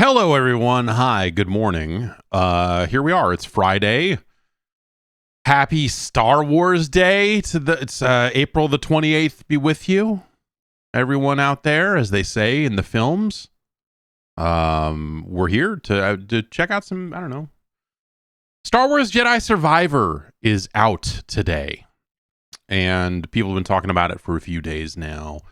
Hello, everyone. Hi, good morning. Here we are. It's Friday. Happy Star Wars Day. It's April the 28th. Be with you, everyone out there, as they say in the films. We're here to check out some, I don't know. Star Wars Jedi Survivor is out today, and people have been talking about it for a few days now.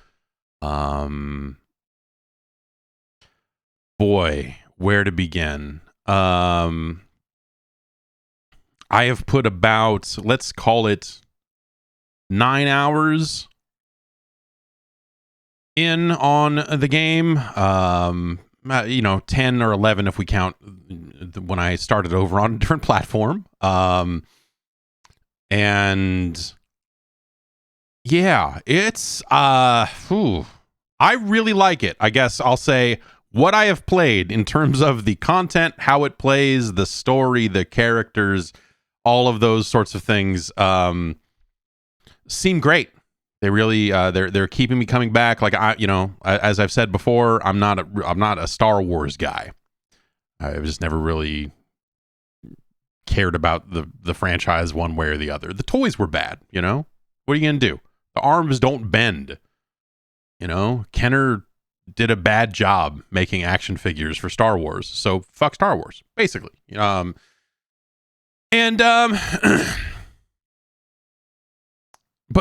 Boy, where to begin? I have put about, let's call it 9 hours in on the game. 10 or 11 if we count when I started over on a different platform. And yeah, it's I really like it. I guess I'll say what I have played in terms of the content, how it plays, the story, the characters, all of those sorts of things seem great. They really they're keeping me coming back. Like as I've said before, I'm not a Star Wars guy. I've just never really cared about the franchise one way or the other. The toys were bad, What are you gonna do? The arms don't bend. Kenner did a bad job making action figures for Star Wars, so fuck Star Wars, basically. But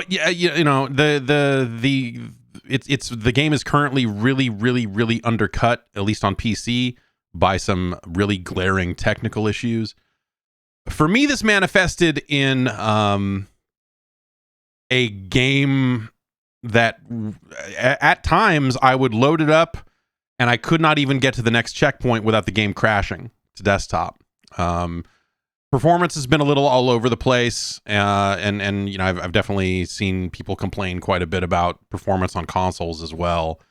yeah, the game is currently really undercut, at least on PC, by some really glaring technical issues. For me, this manifested in a game that at times I would load it up and I could not even get to the next checkpoint without the game crashing to desktop. Performance has been a little all over the place, and I've definitely seen people complain quite a bit about performance on consoles as well.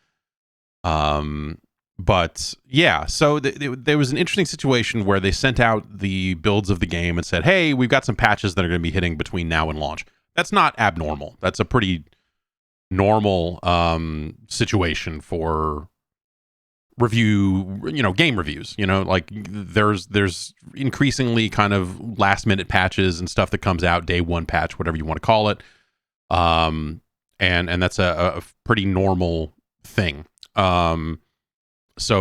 But yeah, so there was an interesting situation where they sent out the builds of the game and said, "Hey, we've got some patches that are going to be hitting between now and launch." That's not abnormal. That's a pretty normal situation for game reviews. Like there's increasingly kind of last minute patches and stuff that comes out, day one patch, whatever you want to call it. And that's a pretty normal thing. So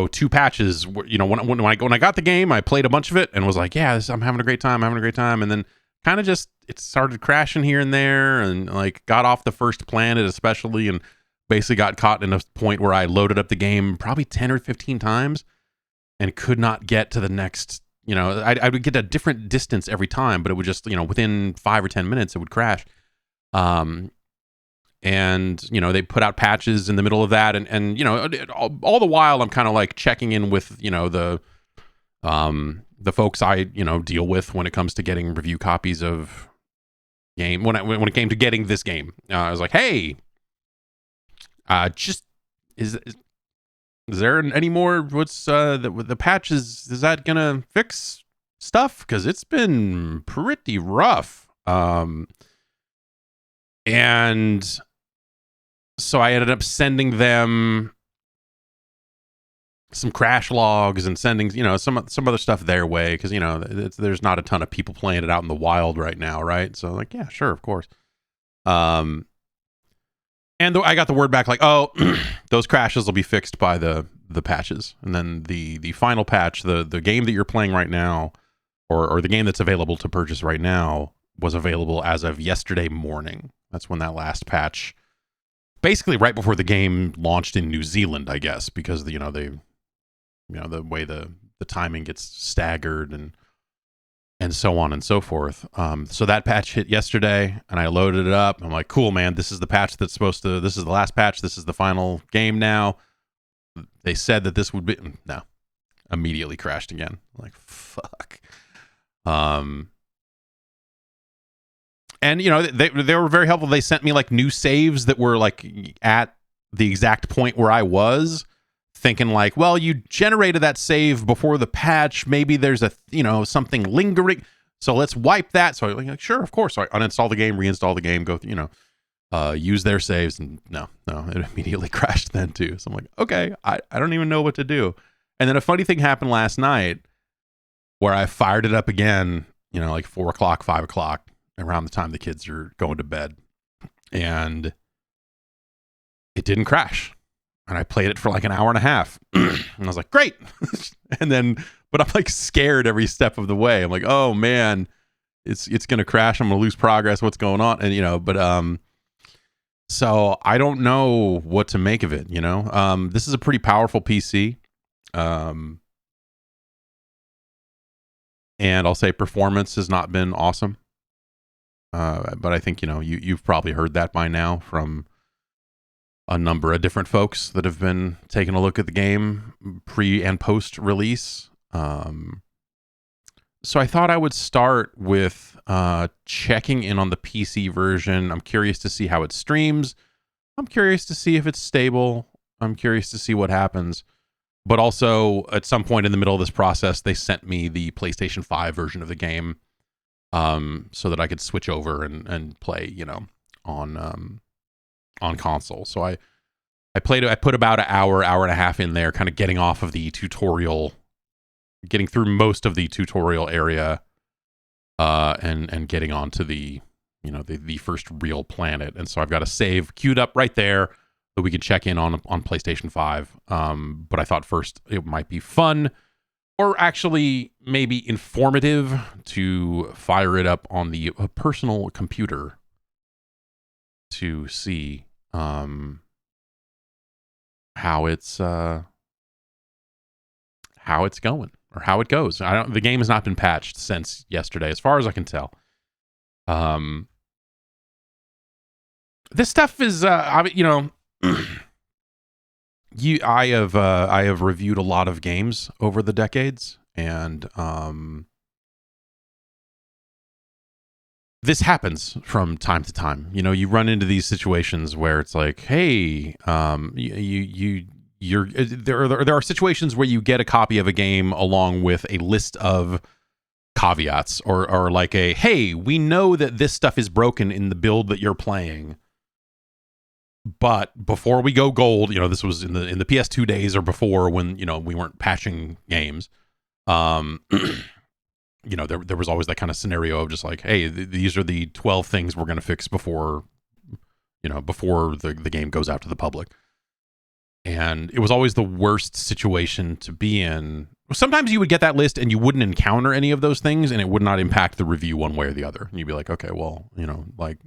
2 patches, when I got the game, I played a bunch of it and was like, yeah, I'm having a great time. And then kind of just, it started crashing here and there, and like got off the first planet especially, and basically got caught in a point where I loaded up the game probably 10 or 15 times and could not get to the next, I would get a different distance every time, but it would just, within 5 or 10 minutes, it would crash. And, they put out patches in the middle of that. And all the while I'm kind of like checking in with, the folks I, deal with when it comes to getting review copies of game. When it came to getting this game, I was like, hey, just is there any more? What's the patches? Is that gonna fix stuff? Because it's been pretty rough. And so I ended up sending them some crash logs and sending some other stuff their way, because there's not a ton of people playing it out in the wild right now, right? So like, yeah, sure, of course. And I got the word back like, oh, those crashes will be fixed by the patches. And then the final patch, the game that you're playing right now, or the game that's available to purchase right now, was available as of yesterday morning. That's when that last patch, basically right before the game launched in New Zealand, I guess, because the way the timing gets staggered and so on and so forth. So that patch hit yesterday, and I loaded it up. I'm like, cool, man, this is the patch this is the last patch. This is the final game now. They said that this would be, no, immediately crashed again. I'm like, fuck. And, they were very helpful. They sent me like new saves that were like at the exact point where I was, thinking like, well, you generated that save before the patch. Maybe there's a, something lingering. So let's wipe that. So I'm like, sure, of course. So I uninstall the game, reinstall the game, go, use their saves. And no, it immediately crashed then too. So I'm like, okay, I don't even know what to do. And then a funny thing happened last night where I fired it up again, like 4 o'clock, 5 o'clock, around the time the kids are going to bed. And it didn't crash. And I played it for like an hour and a half. And I was like, great. And then, but I'm like scared every step of the way. I'm like, oh man, it's going to crash. I'm going to lose progress. What's going on? And, so I don't know what to make of it, this is a pretty powerful PC. And I'll say performance has not been awesome. But I think, you've probably heard that by now from a number of different folks that have been taking a look at the game pre and post release. So I thought I would start with checking in on the PC version. I'm curious to see how it streams. I'm curious to see if it's stable. I'm curious to see what happens. But also, at some point in the middle of this process, they sent me the PlayStation 5 version of the game, so that I could switch over and play, on console. So I played it. I put about an hour and a half in there, kind of getting off of the tutorial, getting through most of the tutorial area, and getting onto the first real planet. And so I've got a save queued up right there that we can check in on PlayStation 5. But I thought first it might be fun, or actually maybe informative, to fire it up on the personal computer to see how it's going, or how it goes. The game has not been patched since yesterday, as far as I can tell. This stuff is I have reviewed a lot of games over the decades, and this happens from time to time. You run into these situations where it's like, hey, there are situations where you get a copy of a game along with a list of caveats, or like hey, we know that this stuff is broken in the build that you're playing, but before we go gold, this was in the PS2 days, or before, when we weren't patching games. There was always that kind of scenario of just like, hey, these are the 12 things we're going to fix before the game goes out to the public. And it was always the worst situation to be in. Sometimes you would get that list and you wouldn't encounter any of those things, and it would not impact the review one way or the other. And you'd be like, okay, well, like,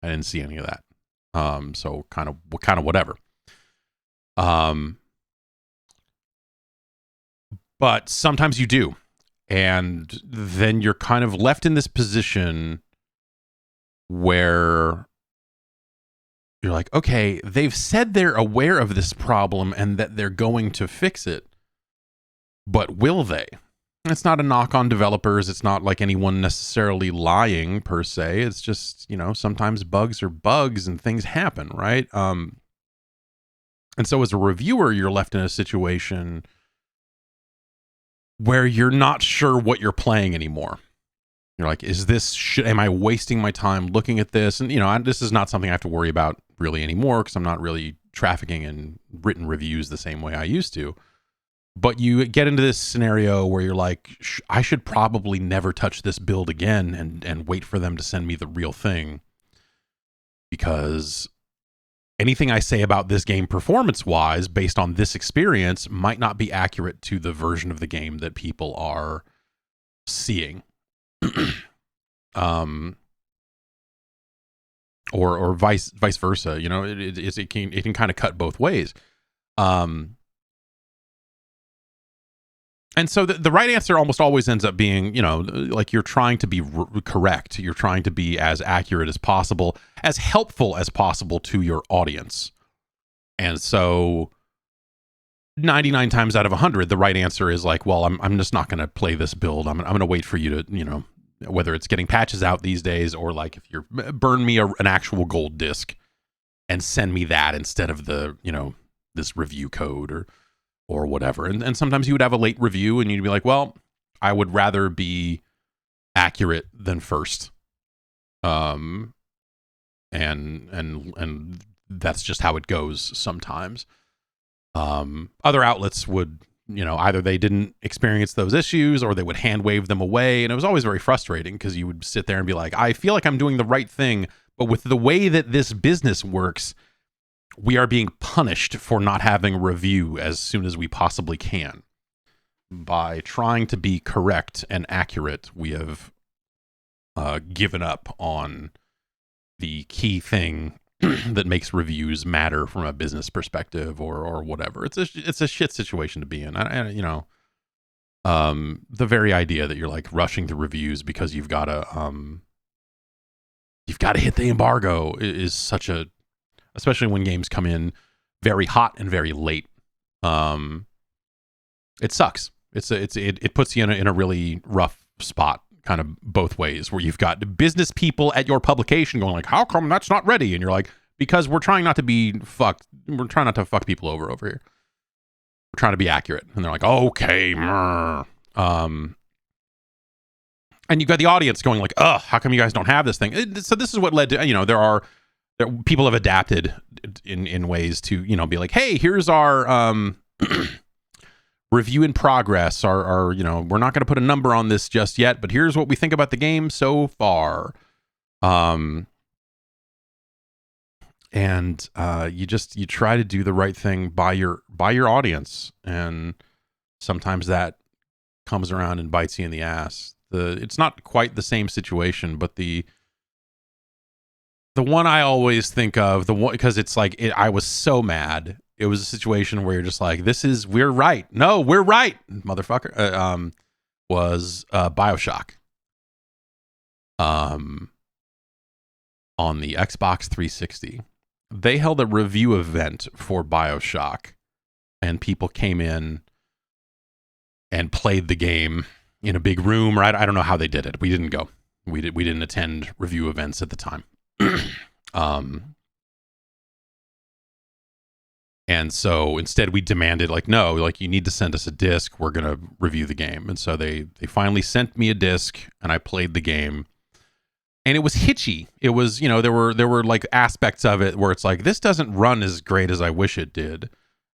I didn't see any of that. So kind of whatever. But sometimes you do. And then you're kind of left in this position where you're like, okay, they've said they're aware of this problem and that they're going to fix it, but will they? It's not a knock on developers. It's not like anyone necessarily lying per se. It's just, sometimes bugs are bugs and things happen, right? And so as a reviewer, you're left in a situation where you're not sure what you're playing anymore. You're like, am I wasting my time looking at this? And, this is not something I have to worry about really anymore, because I'm not really trafficking in written reviews the same way I used to. But you get into this scenario where you're like, I should probably never touch this build again and wait for them to send me the real thing, because anything I say about this game performance-wise, based on this experience, might not be accurate to the version of the game that people are seeing. Or vice versa. It can kind of cut both ways. And so the right answer almost always ends up being, like, you're trying to be correct. You're trying to be as accurate as possible, as helpful as possible to your audience. And so 99 times out of 100, the right answer is like, well, I'm just not going to play this build. I'm going to wait for you to, whether it's getting patches out these days, or like if you're burn me an actual gold disc and send me that instead of the, this review code or whatever. And sometimes you would have a late review and you'd be like, well, I would rather be accurate than first. And that's just how it goes sometimes. Other outlets would either they didn't experience those issues or they would hand wave them away. And it was always very frustrating because you would sit there and be like, I feel like I'm doing the right thing, but with the way that this business works, we are being punished for not having a review as soon as we possibly can. By trying to be correct and accurate, we have given up on the key thing that makes reviews matter from a business perspective or whatever. It's a shit situation to be in. The very idea that you're like rushing to reviews because you've got to hit the embargo is such a, especially when games come in very hot and very late. It sucks. It puts you in a really rough spot, kind of both ways, where you've got business people at your publication going like, how come that's not ready? And you're like, because we're trying not to be fucked. We're trying not to fuck people over here. We're trying to be accurate. And they're like, okay. And you've got the audience going like, how come you guys don't have this thing? So this is what led to, people have adapted in ways to, be like, hey, here's our review in progress. Our we're not going to put a number on this just yet, but here's what we think about the game so far. And you try to do the right thing by your audience, and sometimes that comes around and bites you in the ass. It's not quite the same situation, but the one I always think of, because it's like I was so mad. It was a situation where you're just like, we're right. No, we're right, motherfucker. Was BioShock. On the Xbox 360. They held a review event for BioShock, and people came in and played the game in a big room. Right? I don't know how they did it. We didn't go. We didn't attend review events at the time. And so instead we demanded you need to send us a disc. We're going to review the game. And so they finally sent me a disc, and I played the game. And it was hitchy. It was, there were like aspects of it where it's like, this doesn't run as great as I wish it did.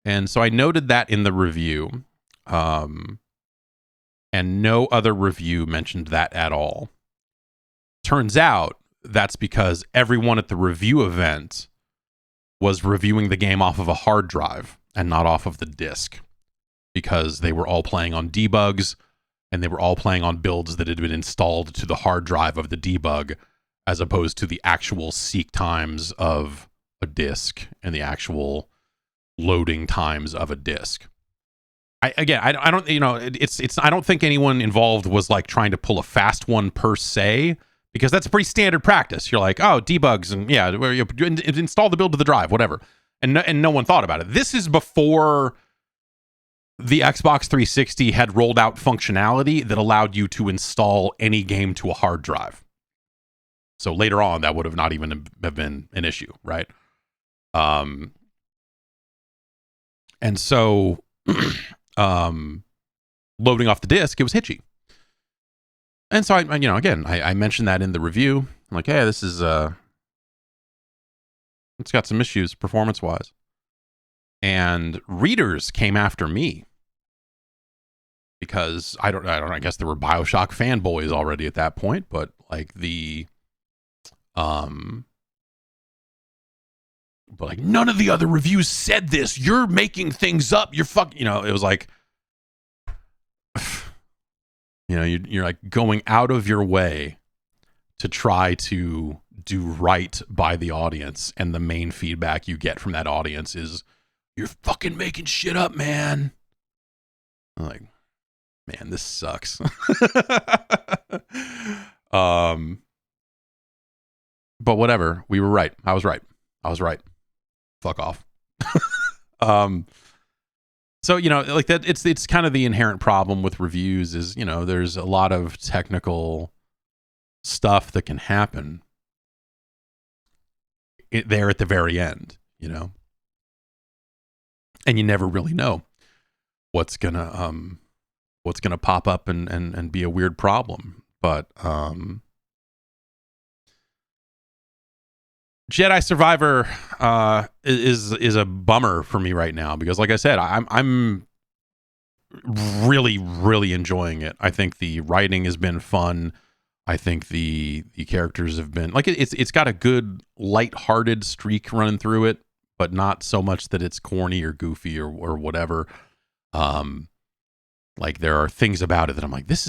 And so I noted that in the review. And no other review mentioned that at all. Turns out that's because everyone at the review event was reviewing the game off of a hard drive and not off of the disc, because they were all playing on debugs, and they were all playing on builds that had been installed to the hard drive of the debug, as opposed to the actual seek times of a disc and the actual loading times of a disc. I don't think anyone involved was like trying to pull a fast one per se, because that's a pretty standard practice. You're like, oh, debugs, and yeah, install the build to the drive, whatever. And no one thought about it. This is before the Xbox 360 had rolled out functionality that allowed you to install any game to a hard drive. So later on, that would have not even have been an issue, right? And so loading off the disc, it was hitchy. And so I mentioned that in the review. I'm like, hey, this is it's got some issues performance-wise. And readers came after me because I guess there were BioShock fanboys already at that point, but like but like, none of the other reviews said this. You're making things up. You're it was like, you're like going out of your way to try to do right by the audience, and the main feedback you get from that audience is, you're fucking making shit up, man. I'm like, man, this sucks. But whatever. We were right. I was right. Fuck off. So, like that, it's kind of the inherent problem with reviews is, there's a lot of technical stuff that can happen there at the very end, and you never really know what's gonna pop up and be a weird problem. But Jedi Survivor is a bummer for me right now, because like I said, I'm really, really enjoying it. I think the writing has been fun. I think the characters have been like it's got a good lighthearted streak running through it, but not so much that it's corny or goofy or whatever. Like there are things about it that I'm like, this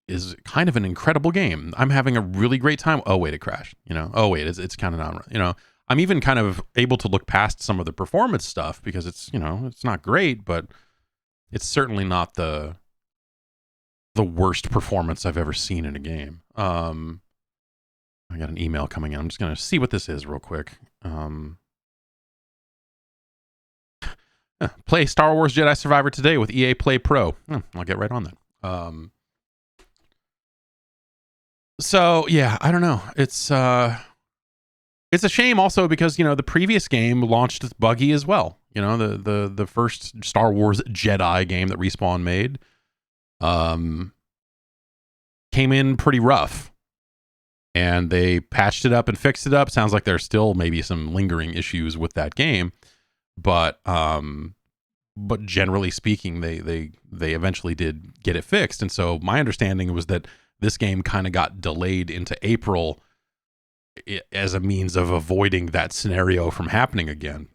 is kind of an incredible game. I'm having a really great time. Oh wait, it crashed. Oh wait, it's kind of not. I'm even kind of able to look past some of the performance stuff because it's it's not great, but it's certainly not the worst performance I've ever seen in a game. I got an email coming in. I'm just gonna see what this is real quick. Play Star Wars Jedi Survivor today with EA Play Pro. I'll get right on that. So yeah, I don't know. It's a shame also because the previous game launched buggy as well. The first Star Wars Jedi game that Respawn made came in pretty rough, and they patched it up and fixed it up. Sounds like there's still maybe some lingering issues with that game, but generally speaking, they eventually did get it fixed. And so my understanding was that this game kind of got delayed into April as a means of avoiding that scenario from happening again.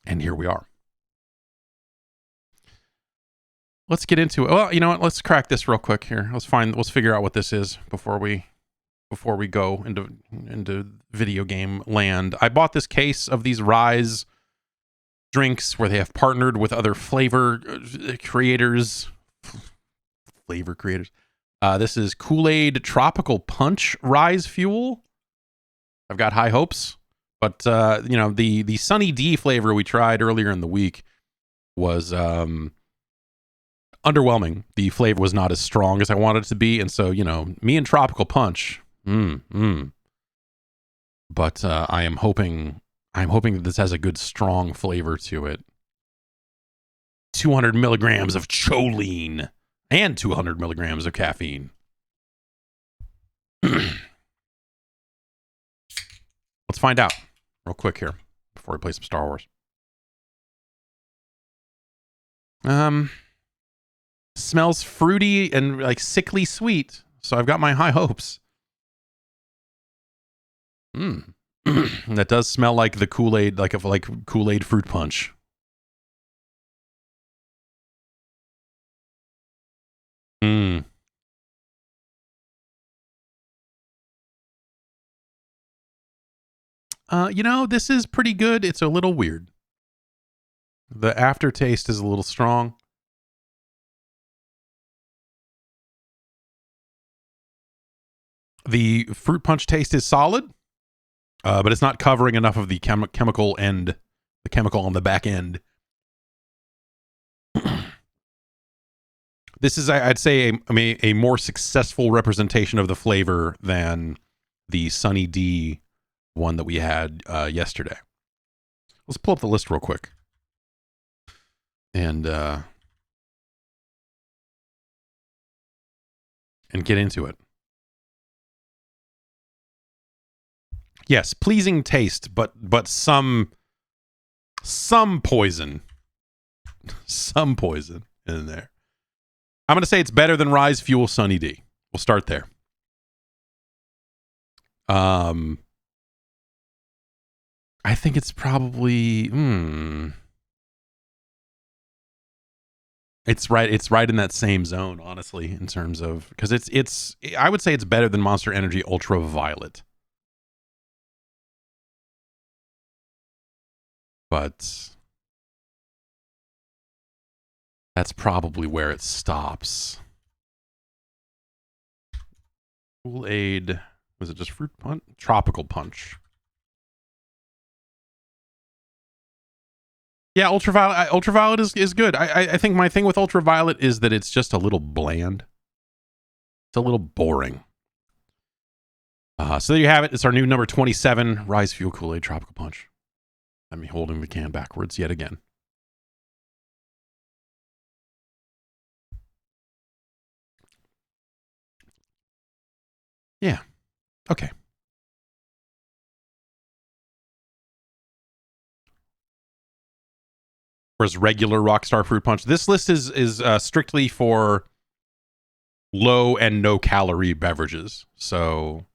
And here we are. Let's get into it. Well, you know what? Let's crack this real quick here. Let's figure out what this is before we go into video game land. I bought this case of these Rise drinks where they have partnered with other flavor creators. This is Kool-Aid Tropical Punch Rise Fuel. I've got high hopes, but the Sunny D flavor we tried earlier in the week was underwhelming. The flavor was not as strong as I wanted it to be, and so me and Tropical Punch, But I'm hoping that this has a good strong flavor to it. 200 milligrams of choline and 200 milligrams of caffeine. Let's find out real quick here before we play some Star Wars. Smells fruity and like sickly sweet, so I've got my high hopes. That does smell like the Kool-Aid, like Kool-Aid fruit punch. This is pretty good. It's a little weird. The aftertaste is a little strong. The fruit punch taste is solid, but it's not covering enough of the chemical end, the chemical on the back end. This is, I'd say, a more successful representation of the flavor than the Sunny D one that we had yesterday. Let's pull up the list real quick. And get into it. Yes, pleasing taste, but some poison. Some poison in there. I'm going to say it's better than Rise Fuel Sunny D. We'll start there. I think it's probably It's right in that same zone, honestly, in terms of, because it's I would say it's better than Monster Energy Ultraviolet. But that's probably where it stops. Kool-Aid, was it just fruit punch? Tropical punch. Yeah, ultraviolet is good. I think my thing with ultraviolet is that it's just a little bland. It's a little boring. So there you have it. It's our new number 27, Rise Fuel Kool-Aid Tropical Punch. I'm holding the can backwards yet again. Yeah. Okay. Whereas regular Rockstar Fruit Punch, this list is strictly for low and no calorie beverages. So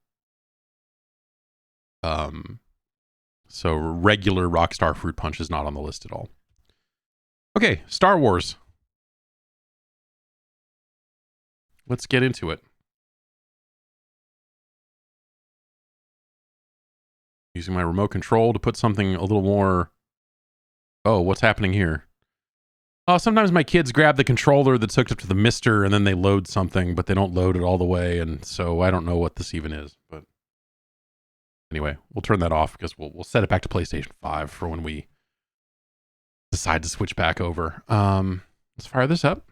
regular Rockstar Fruit Punch is not on the list at all. Okay, Star Wars. Let's get into it. Using my remote control to put something a little more... Oh, what's happening here? Oh, sometimes my kids grab the controller that's hooked up to the Mister and then they load something, but they don't load it all the way, and so I don't know what this even is. But anyway, we'll turn that off because we'll set it back to PlayStation 5 for when we decide to switch back over. Let's fire this up.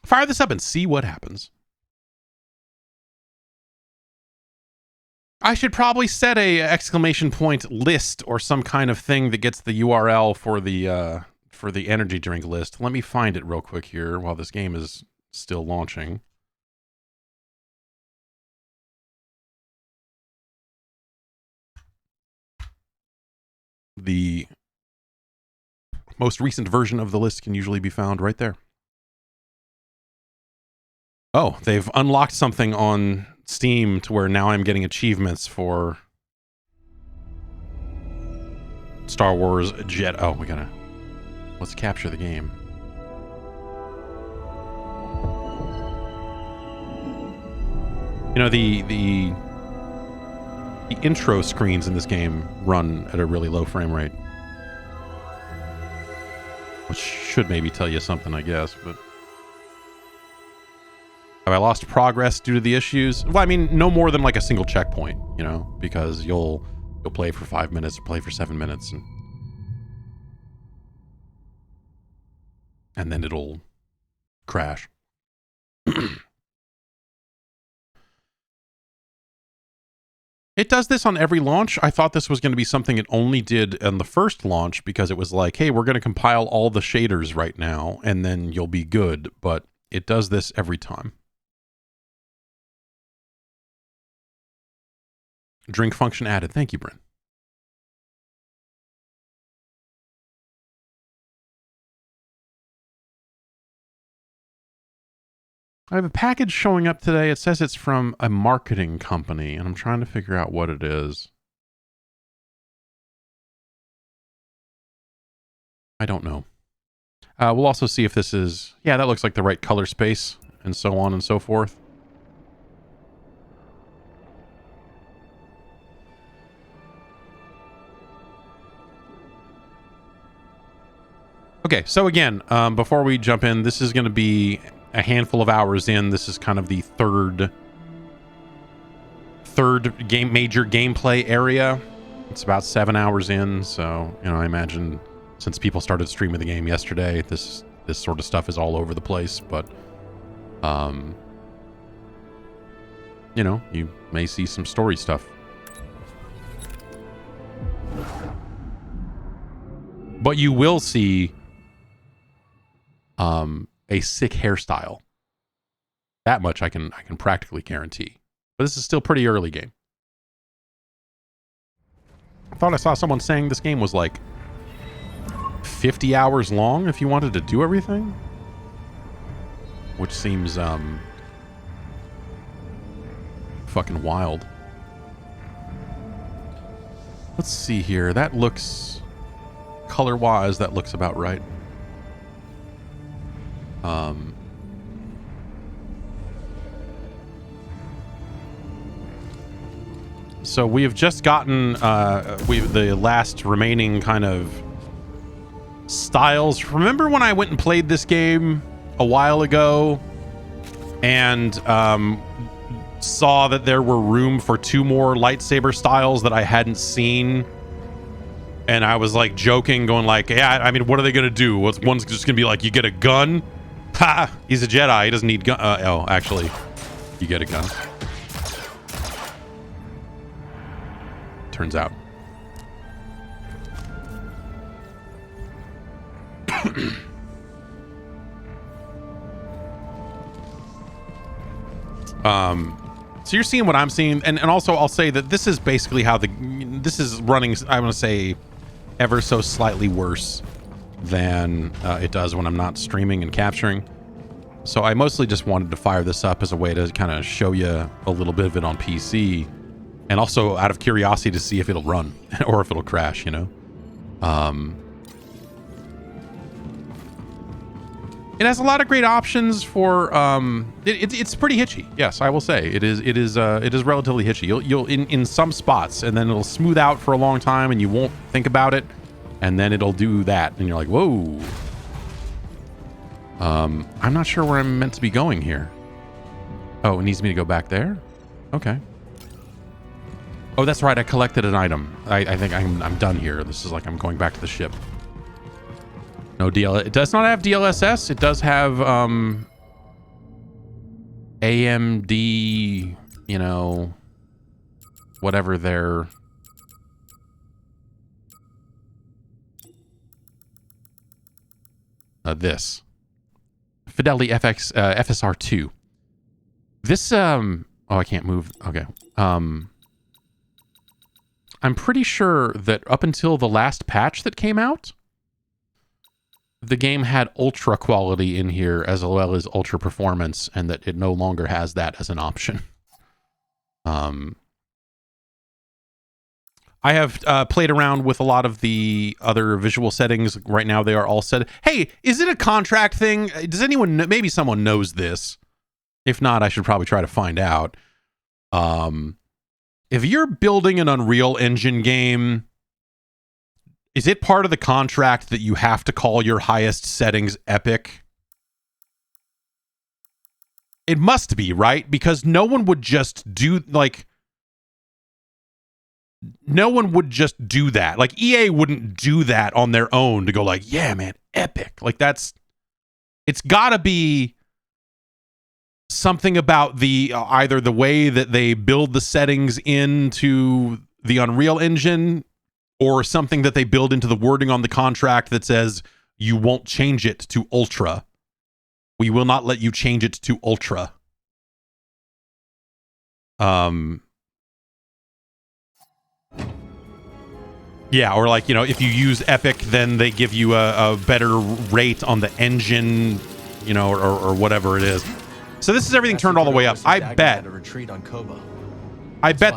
Fire this up and see what happens. I should probably set a exclamation point list or some kind of thing that gets the URL for the energy drink list. Let me find it real quick here while this game is still launching. The most recent version of the list can usually be found right there. Oh, they've unlocked something on Steam to where now I'm getting achievements for Star Wars Jedi. Oh, let's capture the game. You know, the intro screens in this game run at a really low frame rate, which should maybe tell you something, I guess, but... Have I lost progress due to the issues? Well, I mean, no more than like a single checkpoint, you know, because you'll play for 5 minutes or play for 7 minutes and then it'll crash. It does this on every launch. I thought this was going to be something it only did on the first launch because it was like, hey, we're going to compile all the shaders right now and then you'll be good. But it does this every time. Drink function added. Thank you, Bryn. I have a package showing up today. It says it's from a marketing company, and I'm trying to figure out what it is. I don't know. We'll also see if this is... Yeah, that looks like the right color space, and so on and so forth. Okay, so again, before we jump in, this is going to be a handful of hours in. This is kind of the third major gameplay area. It's about 7 hours in, so you know, I imagine since people started streaming the game yesterday, this sort of stuff is all over the place. But you know, you may see some story stuff. But you will see a sick hairstyle. That much I can practically guarantee. But this is still pretty early game. I thought I saw someone saying this game was like 50 hours long if you wanted to do everything, which seems fucking wild. Let's see here. That looks, color-wise, that looks about right. So we have just gotten the last remaining kind of styles. Remember when I went and played this game a while ago and saw that there were room for 2 more lightsaber styles that I hadn't seen? And I was like joking, going like, yeah, I mean, what are they going to do? One's just going to be like, you get a gun? Ha! He's a Jedi. He doesn't need gun. Oh, actually, you get a gun. Turns out. So you're seeing what I'm seeing, and also I'll say that this is basically how this is running. I want to say ever so slightly worse than it does when I'm not streaming and capturing. So I mostly just wanted to fire this up as a way to kind of show you a little bit of it on PC, and also out of curiosity to see if it'll run or if it'll crash, you know. It has a lot of great options for it's pretty hitchy. Yes, I will say it is relatively hitchy. You'll in some spots, and then it'll smooth out for a long time and you won't think about it, and then it'll do that and you're like, whoa. I'm not sure where I'm meant to be going here. Oh, it needs me to go back there? Okay. Oh, that's right, I collected an item. I think I'm done here. This is like I'm going back to the ship. No DL. It does not have DLSS. It does have AMD, you know, whatever their this Fidelity FSR2. This oh, I can't move. Okay. I'm pretty sure that up until the last patch that came out, the game had ultra quality in here as well as ultra performance, and that it no longer has that as an option. I have played around with a lot of the other visual settings. Right now they are all set. Hey, is it a contract thing? Does anyone know? Maybe someone knows this. If not, I should probably try to find out. If you're building an Unreal Engine game, is it part of the contract that you have to call your highest settings epic? It must be, right? Because no one would just do, like... No one would just do that. Like, EA wouldn't do that on their own to go like, yeah, man, epic. Like, that's... It's gotta be something about the... either the way that they build the settings into the Unreal Engine, or something that they build into the wording on the contract that says you won't change it to ultra. We will not let you change it to ultra. Yeah, or like, you know, if you use Epic, then they give you a better rate on the engine, you know, or whatever it is. So this is everything turned all the way up. I bet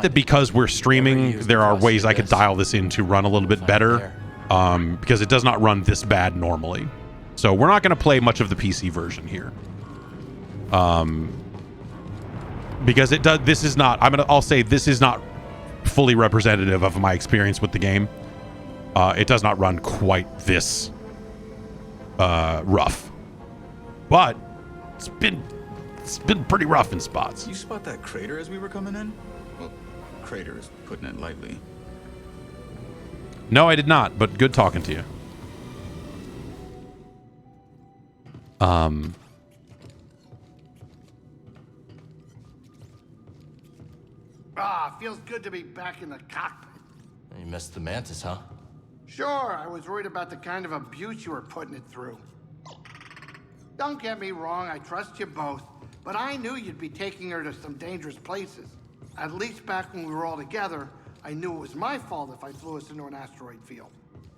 that because we're streaming, there are ways I could dial this in to run a little bit better, because it does not run this bad normally. So we're not going to play much of the PC version here, because it does. This is not. I'll say this is not fully representative of my experience with the game. It does not run quite this rough, but it's been pretty rough in spots. You spot that crater as we were coming in? Well, crater is putting it lightly. No, I did not, but good talking to you. Feels good to be back in the cockpit. You missed the Mantis, huh? Sure, I was worried about the kind of abuse you were putting it through. Don't get me wrong, I trust you both, but I knew you'd be taking her to some dangerous places. At least back when we were all together, I knew it was my fault if I flew us into an asteroid field.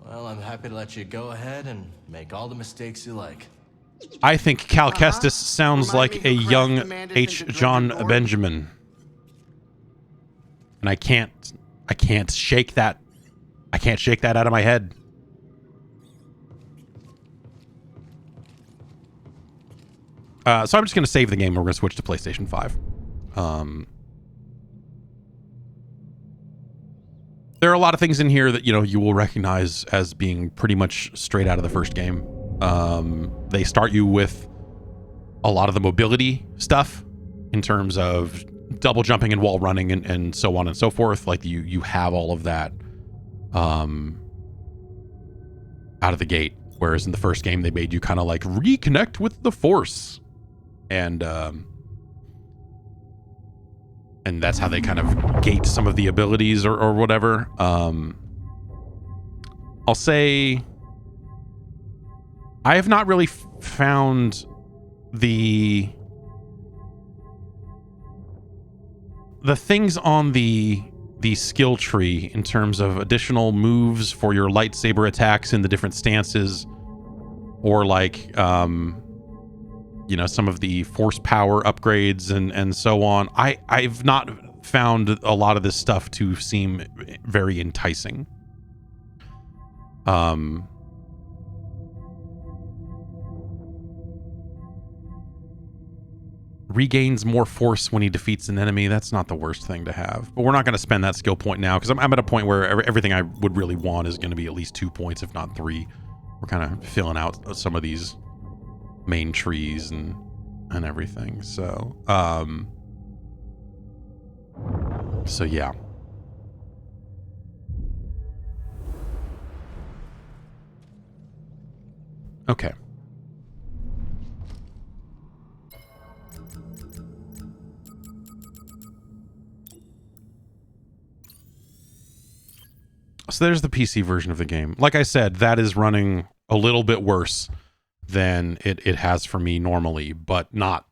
Well, I'm happy to let you go ahead and make all the mistakes you like. I think Cal Kestis sounds like a young H. John Benjamin. And I can't shake that. I can't shake that out of my head. So I'm just going to save the game. We're going to switch to PlayStation 5. There are a lot of things in here that, you know, you will recognize as being pretty much straight out of the first game. They start you with a lot of the mobility stuff in terms of double jumping and wall running and so on and so forth. Like you have all of that out of the gate, whereas in the first game they made you kind of like reconnect with the Force, and that's how they kind of gate some of the abilities or whatever. I'll say I have not really found the things on the the skill tree in terms of additional moves for your lightsaber attacks in the different stances, or like you know, some of the force power upgrades and so on. I've not found a lot of this stuff to seem very enticing. Regains more force when he defeats an enemy. That's not the worst thing to have, but we're not going to spend that skill point now because I'm at a point where everything I would really want is going to be at least 2 points, if not 3. We're kind of filling out some of these main trees and everything. So so yeah. Okay. So there's the PC version of the game. Like I said, that is running a little bit worse than it has for me normally, but not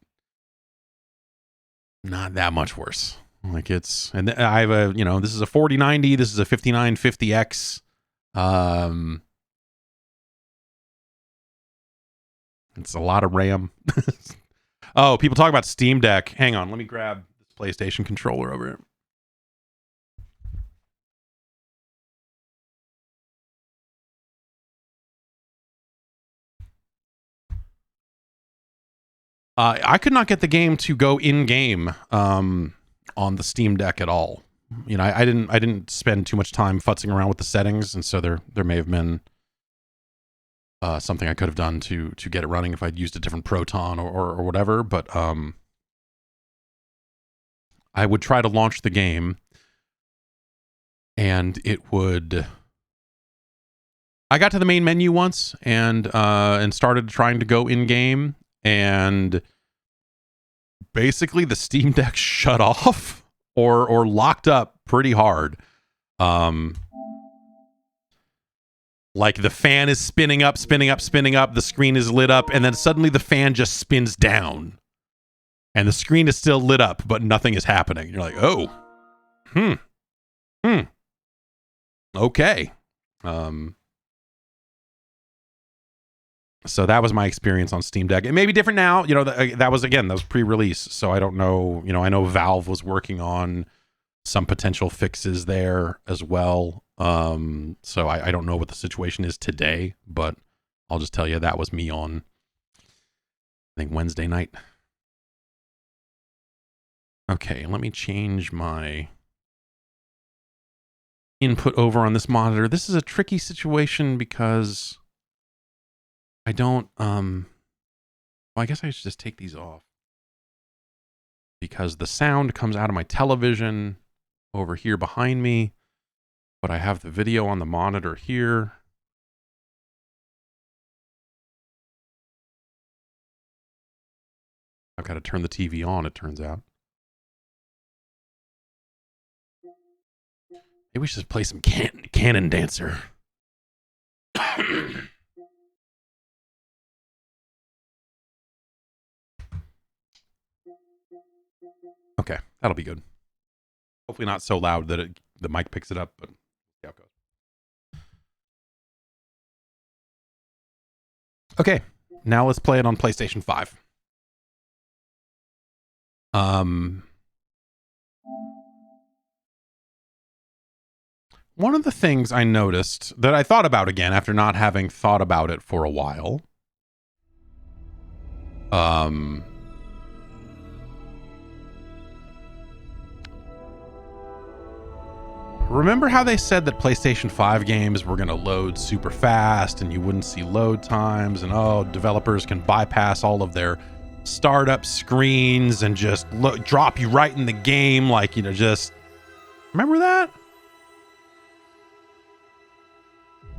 that much worse. Like it's, and I have a, you know, this is a 4090, this is a 5950X. It's a lot of RAM. Oh, people talk about Steam Deck. Hang on, let me grab this PlayStation controller over here. I could not get the game to go in game on the Steam Deck at all. You know, I didn't spend too much time futzing around with the settings, and so there may have been something I could have done to get it running if I'd used a different Proton or whatever. But I would try to launch the game, and it would. I got to the main menu once and started trying to go in game. And basically the Steam Deck shut off or locked up pretty hard. Like the fan is spinning up, the screen is lit up, and then suddenly the fan just spins down. And the screen is still lit up, but nothing is happening. You're like, oh. Okay. So that was my experience on Steam Deck. It may be different now. You know, that was pre-release. So I don't know. You know, I know Valve was working on some potential fixes there as well. So I don't know what the situation is today, but I'll just tell you that was me on, I think, Wednesday night. Okay, let me change my input over on this monitor. This is a tricky situation because I don't, well, I guess I should just take these off because the sound comes out of my television over here behind me, but I have the video on the monitor here. I've got to turn the TV on, it turns out. Maybe we should just play some Cannon Dancer. Okay, that'll be good. Hopefully not so loud that the mic picks it up, but see how it goes. Okay, now let's play it on PlayStation 5. One of the things I noticed that I thought about again after not having thought about it for a while, remember how they said that PlayStation 5 games were going to load super fast and you wouldn't see load times, and developers can bypass all of their startup screens and just drop you right in the game, like, you know, just remember that?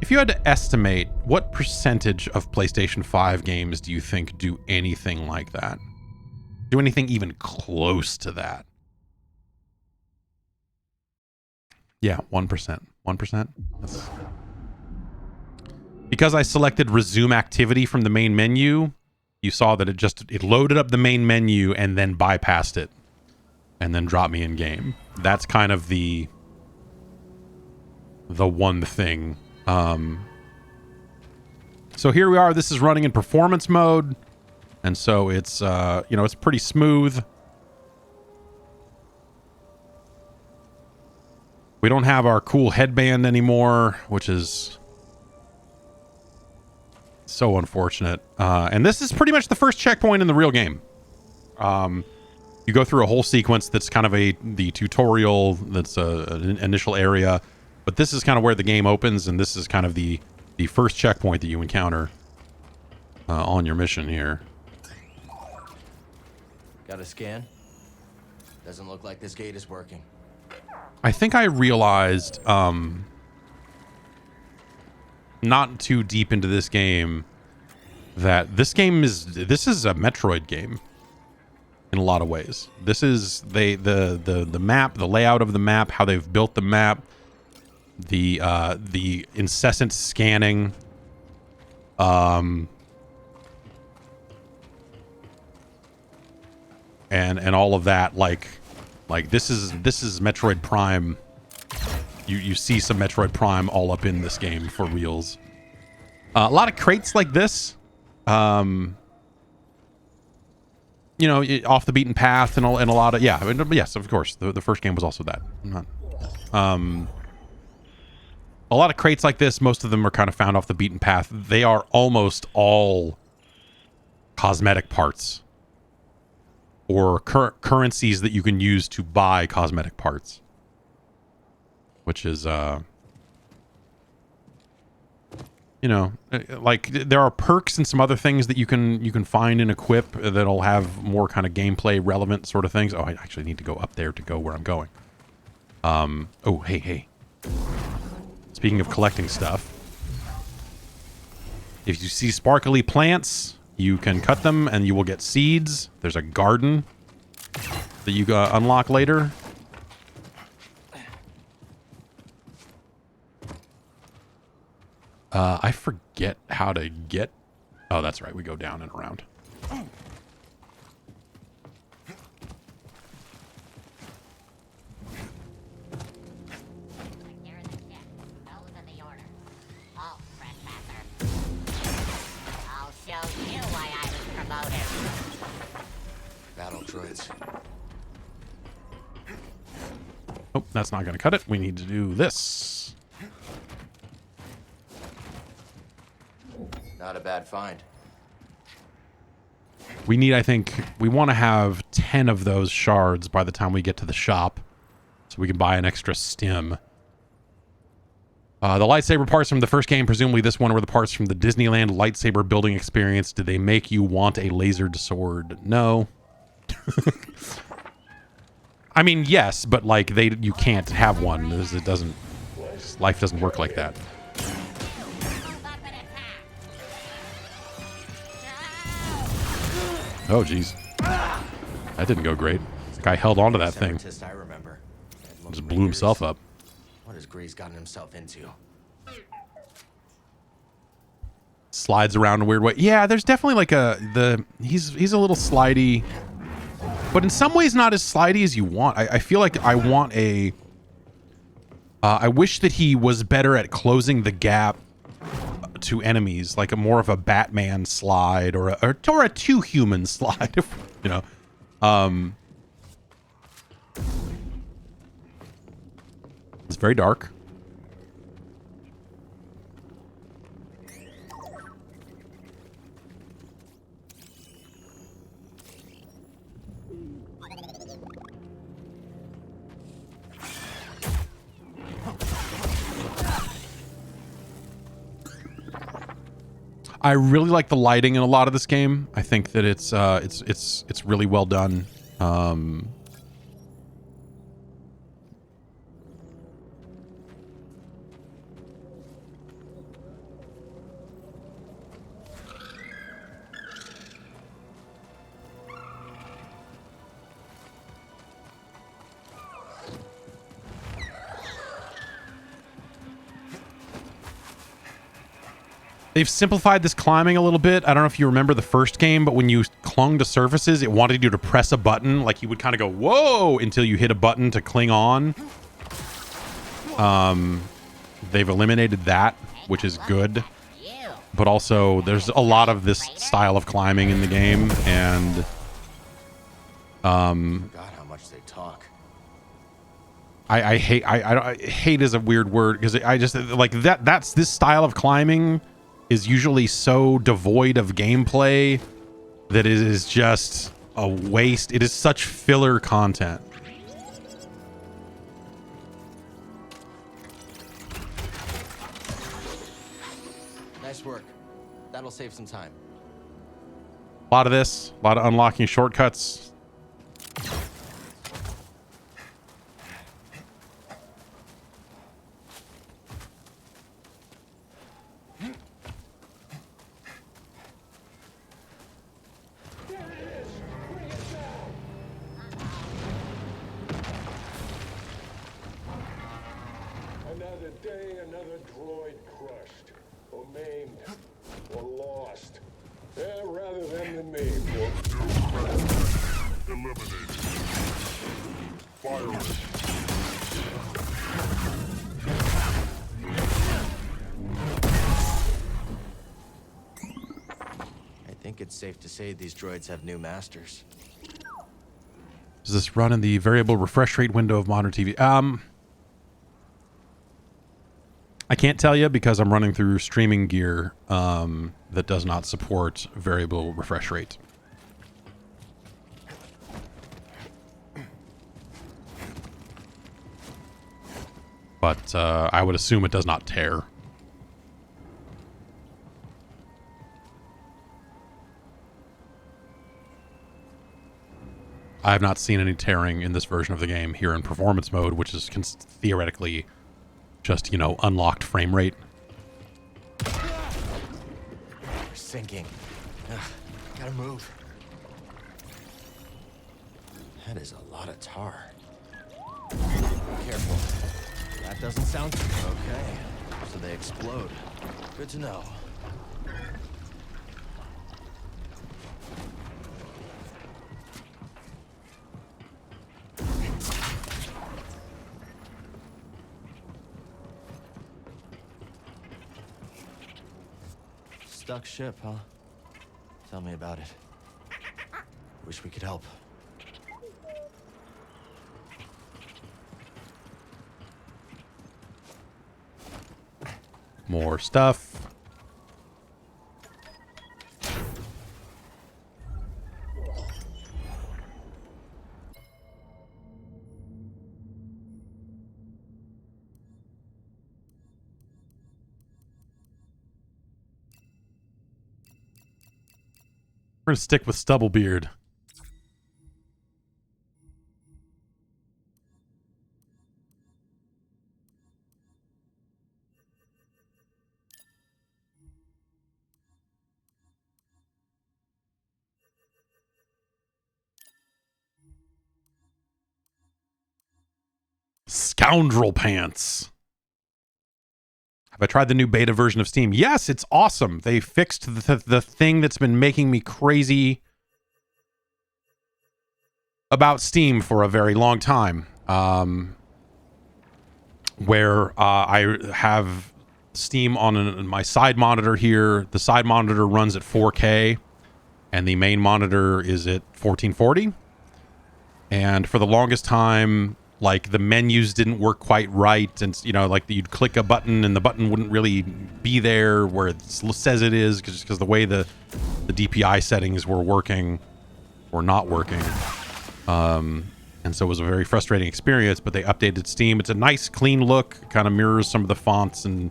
If you had to estimate, what percentage of PlayStation 5 games do you think do anything like that? Do anything even close to that? Yeah, 1%. 1%? That's... Because I selected resume activity from the main menu, you saw that it loaded up the main menu and then bypassed it and then dropped me in game. That's kind of the the one thing. So here we are. This is running in performance mode. And so it's, you know, it's pretty smooth. We don't have our cool headband anymore, which is so unfortunate. And this is pretty much the first checkpoint in the real game. You go through a whole sequence that's kind of the tutorial, that's an initial area. But this is kind of where the game opens, and this is kind of the first checkpoint that you encounter on your mission here. Got a scan? Doesn't look like this gate is working. I think I realized, not too deep into this game, that this is a Metroid game in a lot of ways. This is the map, the layout of the map, how they've built the map, the incessant scanning, and all of that, like this is Metroid Prime. You see some Metroid Prime all up in this game for reals. A lot of crates like this, you know, off the beaten path, and a lot of, yeah, yes, of course, the first game was also that. A lot of crates like this, most of them are kind of found off the beaten path. They are almost all cosmetic parts or currencies that you can use to buy cosmetic parts, which is, you know, like there are perks and some other things that you can find and equip that'll have more kind of gameplay relevant sort of things. Oh, I actually need to go up there to go where I'm going. Oh, hey. Speaking of collecting stuff, if you see sparkly plants, you can cut them and you will get seeds. There's a garden that you unlock later. I forget how to get... Oh, that's right. We go down and around. Battle droids. Oh, that's not going to cut it. We need to do this. Not a bad find. We need, I think, we want to have 10 of those shards by the time we get to the shop, so we can buy an extra stim. The lightsaber parts from the first game, presumably this one were the parts from the Disneyland lightsaber building experience. Did they make you want a lasered sword? No. I mean, yes, but like you can't have one. It doesn't. Life doesn't work like that. Oh, geez. That didn't go great. The guy held onto that thing. I remember. Just blew himself up. What has Grease gotten himself into? Slides around in a weird way. Yeah, there's definitely like he's a little slidey, but in some ways not as slidey as you want. I feel like I want I wish that he was better at closing the gap to enemies, like more of a Batman slide or a two human slide, you know. It's very dark. I really like the lighting in a lot of this game. I think that it's really well done. They've simplified this climbing a little bit. I don't know if you remember the first game, but when you clung to surfaces, it wanted you to press a button. Like you would kind of go, whoa, until you hit a button to cling on. they've eliminated that, which is good. But also, there's a lot of this style of climbing in the game, and Forgot how much they talk. I hate is a weird word, because I just like that's this style of climbing is usually so devoid of gameplay that it is just a waste. It is such filler content. Nice work. That'll save some time. A lot of this, a lot of unlocking shortcuts. Another day, another droid crushed, or maimed, or lost. Yeah, rather than the maimed. Eliminated. Fire. I think it's safe to say these droids have new masters. Does this run in the variable refresh rate window of modern TV? I can't tell you because I'm running through streaming gear that does not support variable refresh rate. But I would assume it does not tear. I have not seen any tearing in this version of the game here in performance mode, which is theoretically just, you know, unlocked frame rate. We're sinking. Ugh, gotta move. That is a lot of tar. Careful. That doesn't sound okay. So they explode. Good to know. Stuck ship, huh? Tell me about it. Wish we could help. More stuff. We're gonna stick with Stubblebeard. Scoundrel Pants. Have I tried the new beta version of Steam? Yes, it's awesome. They fixed the thing that's been making me crazy about Steam for a very long time. Where I have Steam on my side monitor here. The side monitor runs at 4K, and the main monitor is at 1440. And for the longest time, like, the menus didn't work quite right, and, you know, like, you'd click a button and the button wouldn't really be there where it says it is, because the way the DPI settings were working or not working. And so it was a very frustrating experience, but they updated Steam. It's a nice, clean look, kind of mirrors some of the fonts and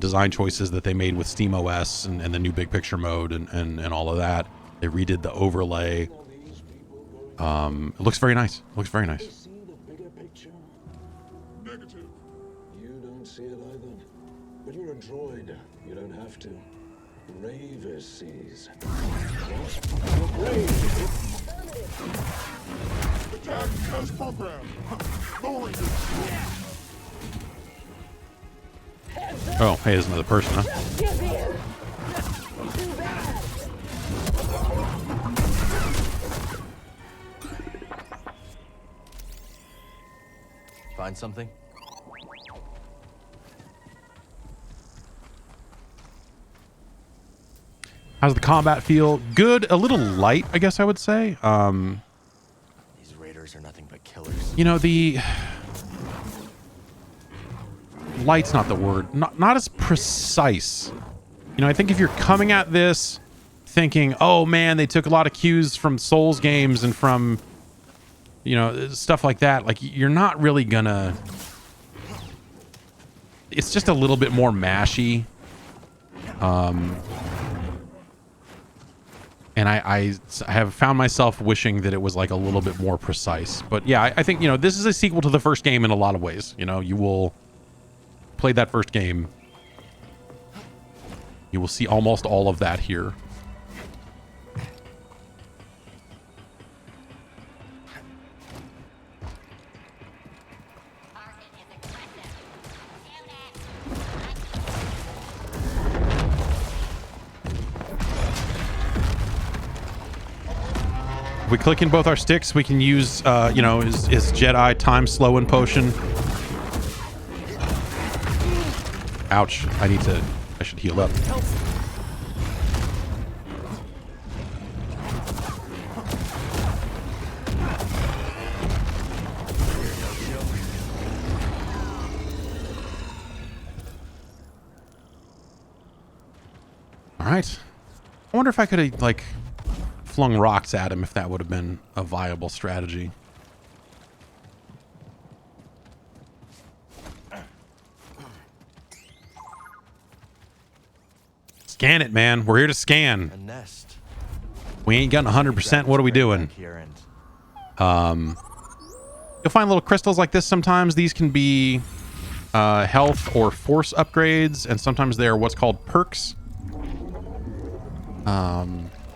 design choices that they made with SteamOS and the new big picture mode and all of that. They redid the overlay. It looks very nice. It looks very nice. Negative. You don't see it either. But you're a droid. You don't have to. Raver sees. Attack test program. Lowering it. Oh, hey, there's another person, huh? Find something? How's the combat feel? Good, a little light, I guess I would say. These raiders are nothing but killers. You know, the light's not the word. Not as precise. You know, I think if you're coming at this thinking, oh man, they took a lot of cues from Souls games and from, you know, stuff like that, like you're not really gonna. It's just a little bit more mashy. And I have found myself wishing that it was like a little bit more precise. But yeah, I think, you know, this is a sequel to the first game in a lot of ways. You know, you will play that first game. You will see almost all of that here. If we click in both our sticks, we can use, you know, his Jedi time slowing potion. Ouch. I should heal up. All right. I wonder if I could have, like, flung rocks at him, if that would have been a viable strategy. Scan it, man. We're here to scan. A nest. We ain't gotten 100%. What are we doing? You'll find little crystals like this sometimes. These can be health or force upgrades, and sometimes they are what's called perks.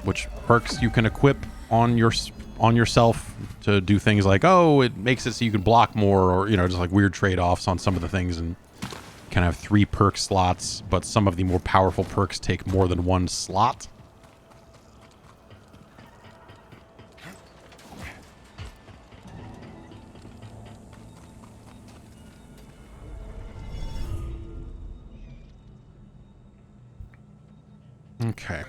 Which perks you can equip on yourself to do things like, oh, it makes it so you can block more, or, you know, just like weird trade-offs on some of the things, and kind of have 3 perk slots, but some of the more powerful perks take more than 1 slot. Okay.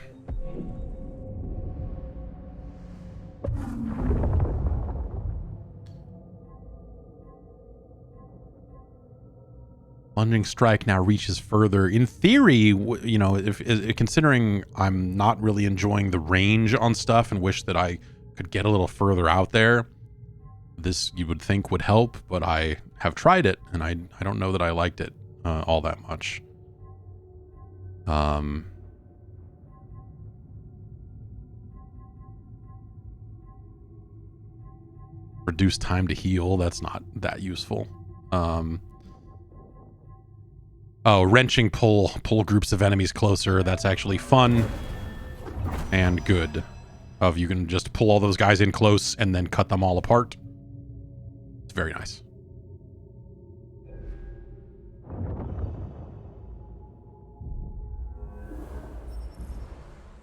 Lunging strike now reaches further. In theory, you know, if considering I'm not really enjoying the range on stuff and wish that I could get a little further out there, this you would think would help, but I have tried it and I don't know that I liked it all that much. Reduce time to heal. That's not that useful. Oh, wrenching pull groups of enemies closer. That's actually fun and good. You can just pull all those guys in close and then cut them all apart. It's very nice.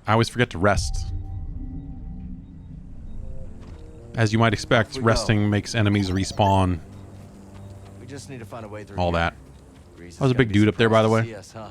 I always forget to rest. As you might expect, resting makes enemies respawn. We just need to find a way through all here. that. That was a big dude up there, by the way. Yes, huh?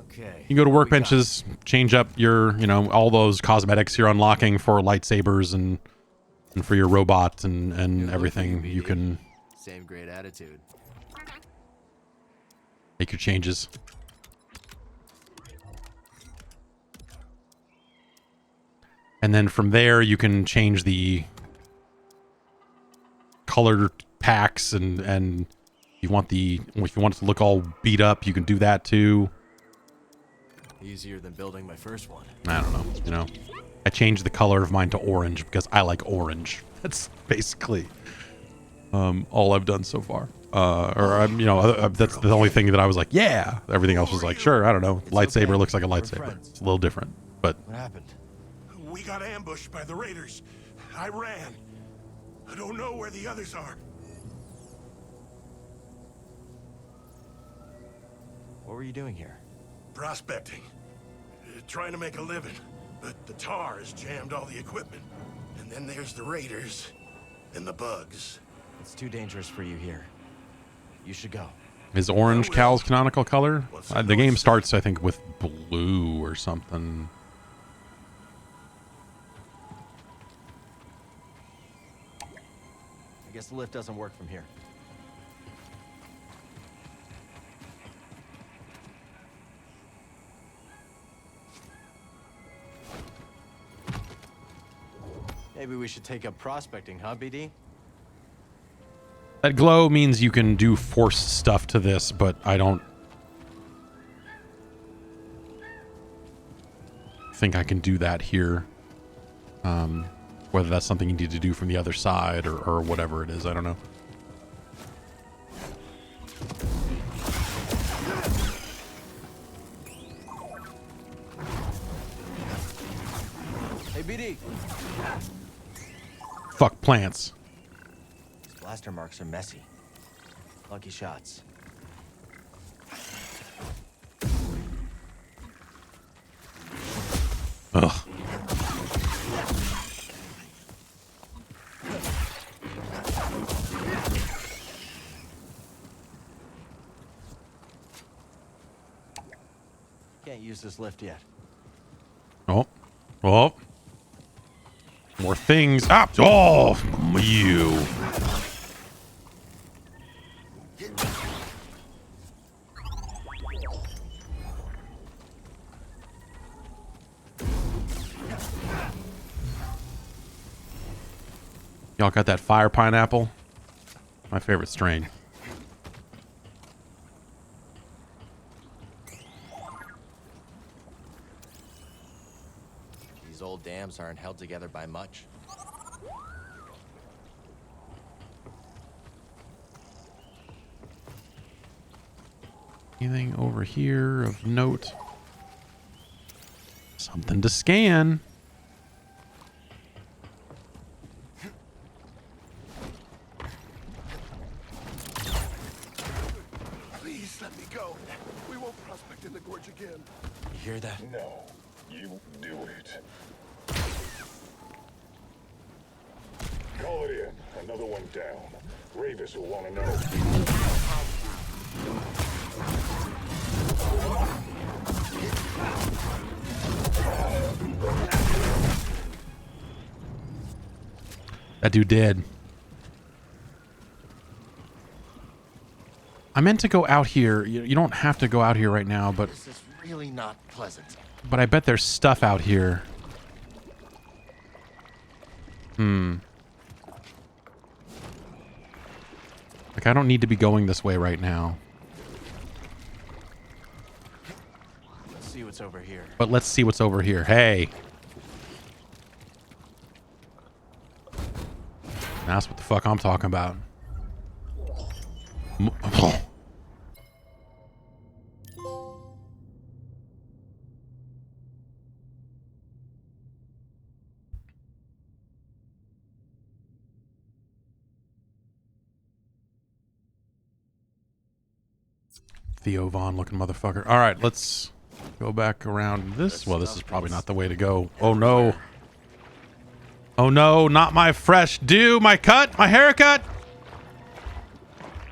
Okay. You can go to workbenches, change up your, you know, all those cosmetics you're unlocking for lightsabers and for your robot and everything. You can Same great attitude. make your changes. And then from there, you can change the color packs and if you want it to look all beat up, you can do that too. Easier than building my first one. I don't know, you know. I changed the color of mine to orange because I like orange. That's basically all I've done so far. Or I'm, you know, that's the only thing that I was like, yeah. Everything else was like, sure, I don't know. Lightsaber okay. looks like a We're lightsaber. friends. It's a little different, but What happened? We got ambushed by the raiders. I ran. I don't know where the others are. What were you doing here? Prospecting. Trying to make a living. But the tar has jammed all the equipment. And then there's the raiders and the bugs. It's too dangerous for you here. You should go. Is orange Cal's canonical color? What's The that game noise? starts, I think, with blue or something. I guess the lift doesn't work from here. Maybe we should take up prospecting, huh, BD? That glow means you can do force stuff to this, but I don't think I can do that here. Whether that's something you need to do from the other side or whatever it is, I don't know. Hey, BD! Fuck plants. These blaster marks are messy. Lucky shots. Ugh. Can't use this lift yet. Oh. Oh. More things. Ah! Oh! You. Y'all got that fire pineapple? My favorite strain. These old dams aren't held together by much. Anything over here of note? Something to scan. Please let me go. We won't prospect in the gorge again. You hear that? No, you do it. Call it in. Another one down. Ravis will want to know. That dude dead. I meant to go out here. You don't have to go out here right now, but This is really not pleasant. I bet there's stuff out here. Like, I don't need to be going this way right now. Let's see what's over here. But let's see what's over here. Hey. That's what the fuck I'm talking about. Theo Vaughn looking motherfucker. All right, let's go back around this. Well, this is probably not the way to go. Oh no. Oh no, not my fresh do, my cut, my haircut.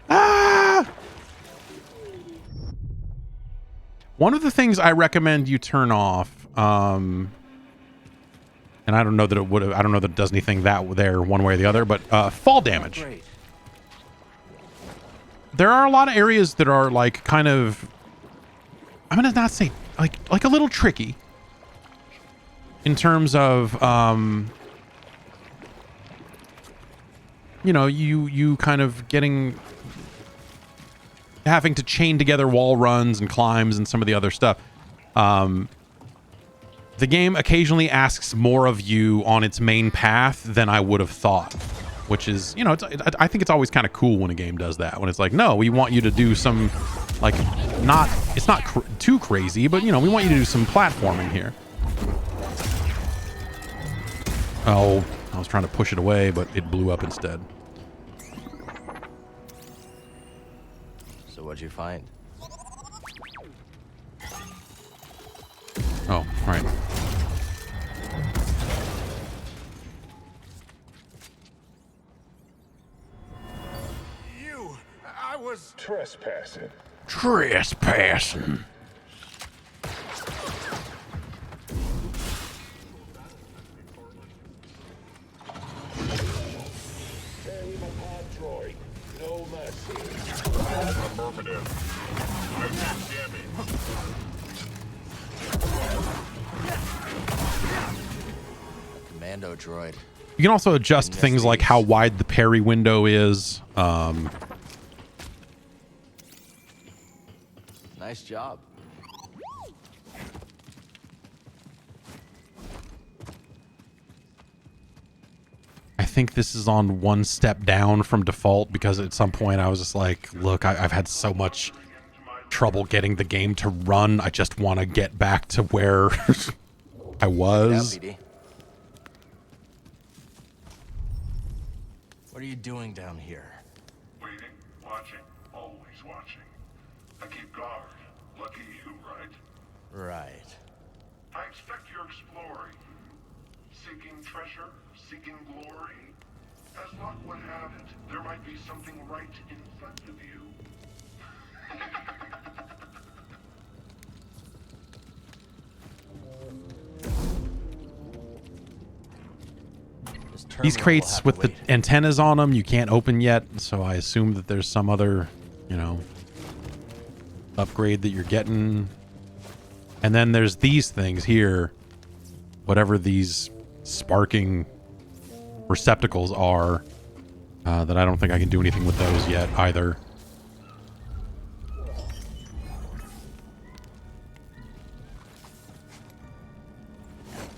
Ah! One of the things I recommend you turn off, and I don't know that it would have, I don't know that it does anything that there one way or the other, but fall damage. Great. There are a lot of areas that are like kind of, I'm gonna not say like a little tricky in terms of you know, you kind of having to chain together wall runs and climbs and some of the other stuff. The game occasionally asks more of you on its main path than I would have thought, which is, you know, I think it's always kind of cool when a game does that, when it's like, no, we want you to do some, like, it's not too crazy, but, you know, we want you to do some platforming here. Oh, I was trying to push it away, but it blew up instead. So what'd you find? All right. I was Trespassing. Trespassing. Send the pod droid. No mercy. affirmative. I take damage. Commando droid. You can also adjust things like how wide the parry window is. Nice job. I think this is on one step down from default because at some point I was just like, look, I've had so much trouble getting the game to run. I just want to get back to where I was. Yeah, BD. What are you doing down here? Waiting, watching, always watching. I keep guard. Lucky you, right? Right. I expect you're exploring. Seeking treasure, seeking glory. As luck would have it, there might be something right in front of you. These crates with the antennas on them, you can't open yet, so I assume that there's some other, you know, upgrade that you're getting. And then there's these things here, whatever these sparking receptacles are, that I don't think I can do anything with those yet either.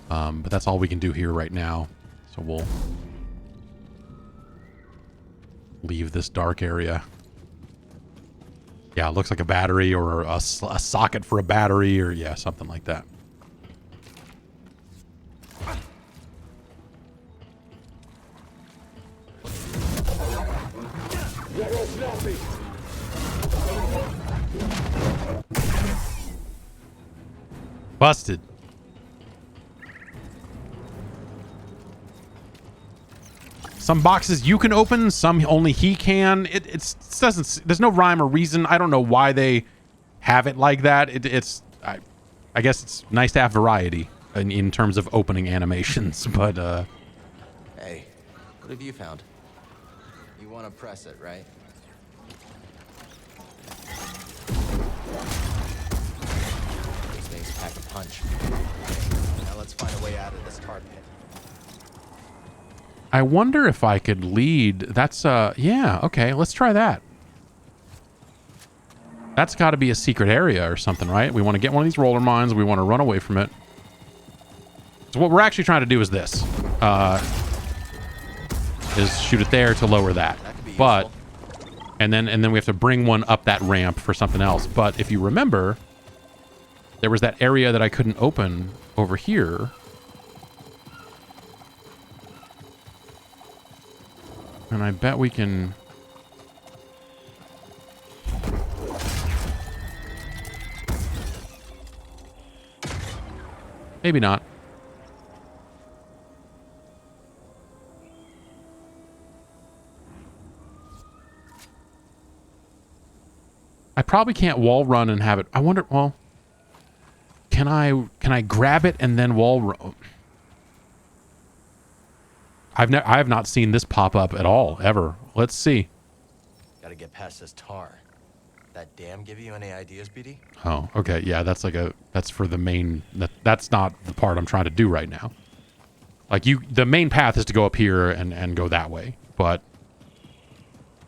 But that's all we can do here right now. So we'll leave this dark area. Yeah, it looks like a battery or a socket for a battery or, yeah, something like that. Let us nothing. Busted. Some boxes you can open, some only he can. It doesn't. There's no rhyme or reason. I don't know why they have it like that. I guess it's nice to have variety in terms of opening animations. But Hey, what have you found? You want to press it, right? These things pack a punch. Now let's find a way out of this tar pit. I wonder if I could lead. That's yeah. Okay, let's try that. That's got to be a secret area or something, right? We want to get one of these roller mines. We want to run away from it. So what we're actually trying to do is this. Is shoot it there to lower that. But and then we have to bring one up that ramp for something else. But if you remember, there was that area that I couldn't open over here. And I bet we can... Maybe not. I probably can't wall run and have it. I wonder, well, can I grab it and then wall run? I have not seen this pop up at all ever. Let's see. Gotta get past this tar. That dam give you any ideas, BD? Oh, okay. Yeah, that's that's for the main. That's not the part I'm trying to do right now. Like the main path is to go up here and go that way. But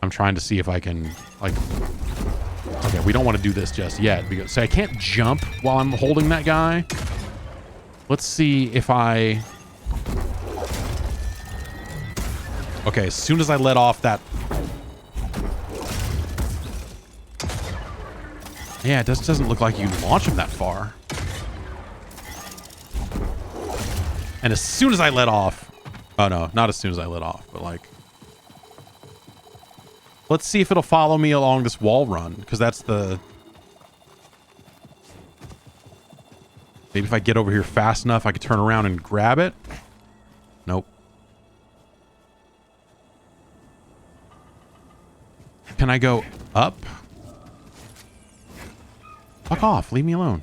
I'm trying to see if I can like. Okay, we don't want to do this just yet because so I can't jump while I'm holding that guy. Let's see if I. Okay, as soon as I let off that... Yeah, it just doesn't look like you can launch him that far. And as soon as I let off... Oh, no, not as soon as I let off, but like... Let's see if it'll follow me along this wall run, because that's the Maybe if I get over here fast enough, I could turn around and grab it. Nope. Can I go up? Fuck off. Leave me alone.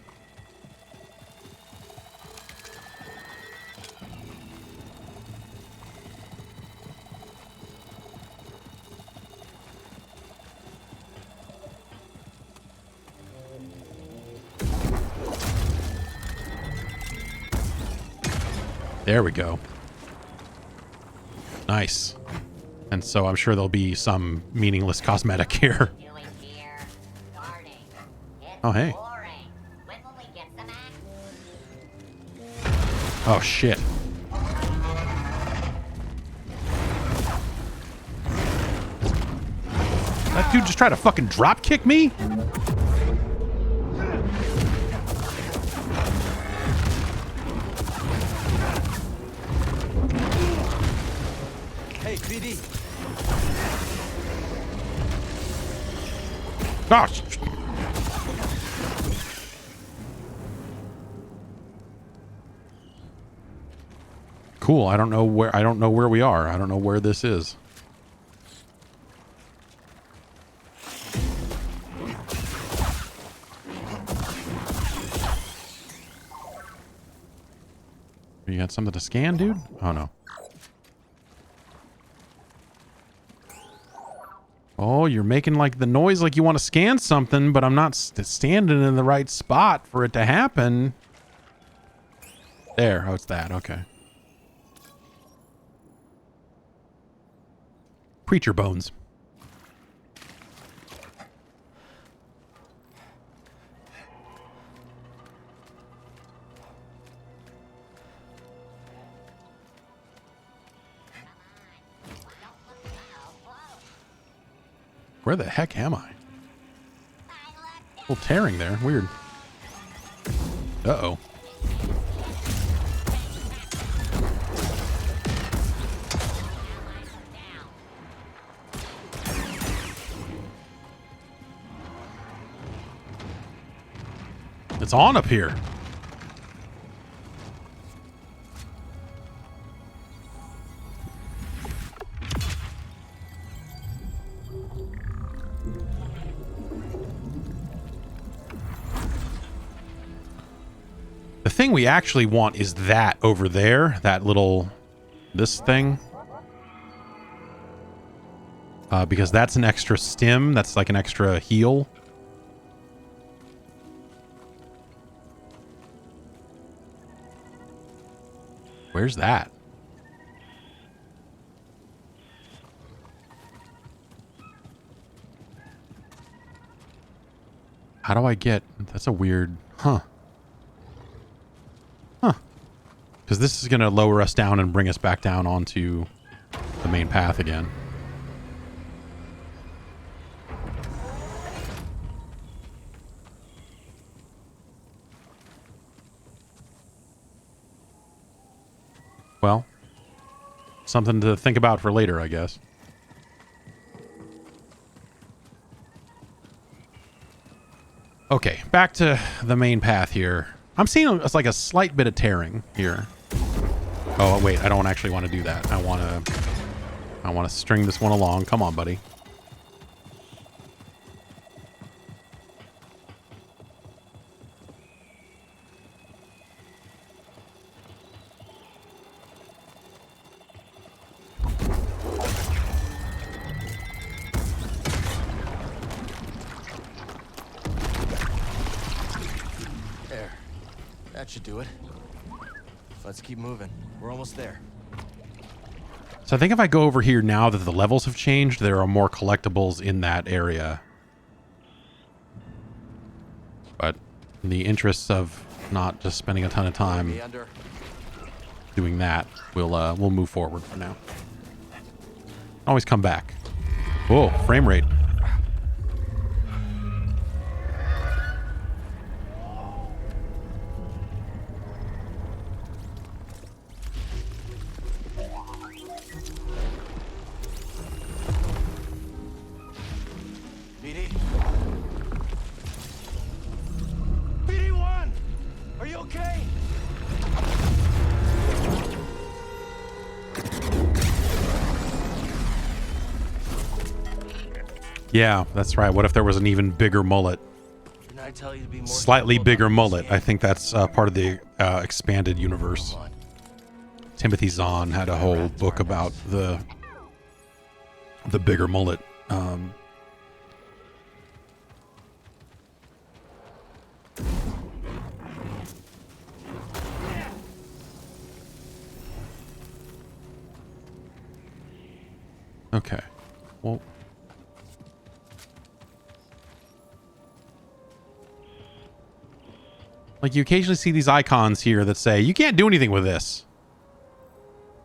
There we go. Nice. And so I'm sure there'll be some meaningless cosmetic here. Oh, hey. Oh, shit. That dude just tried to fucking drop kick me? Hey, BD. Gosh. Cool. I don't know where we are. I don't know where this is. You got something to scan, dude? Oh no. Oh, you're making like the noise like you want to scan something, but I'm not standing in the right spot for it to happen. There. Oh, it's that. Okay. Creature bones. Where the heck am I? A little tearing there. Weird. Uh-oh. It's on up here. The thing we actually want is that over there, that little, this thing. Because that's an extra stim. That's like an extra heal. Where's that? How do I get... That's a weird... Huh. Huh. Because this is going to lower us down and bring us back down onto the main path again. Well, something to think about for later, I guess. Okay, back to the main path here. I'm seeing it's like a slight bit of tearing here. Oh, wait, I don't actually want to do that. I want to string this one along. Come on, buddy. That should do it. Let's keep moving. We're almost there. So I think if I go over here now that the levels have changed, there are more collectibles in that area. But in the interests of not just spending a ton of time doing that, we'll move forward for now. Always come back. Whoa, frame rate. BD1! Are you okay? Yeah, that's right. What if there was an even bigger mullet? Didn't I tell you to be more Slightly careful bigger about mullet. this I game? think that's part of the expanded universe. Come on. Timothy Zahn had a whole book about the bigger mullet. Okay. Well, like you occasionally see these icons here that say you can't do anything with this,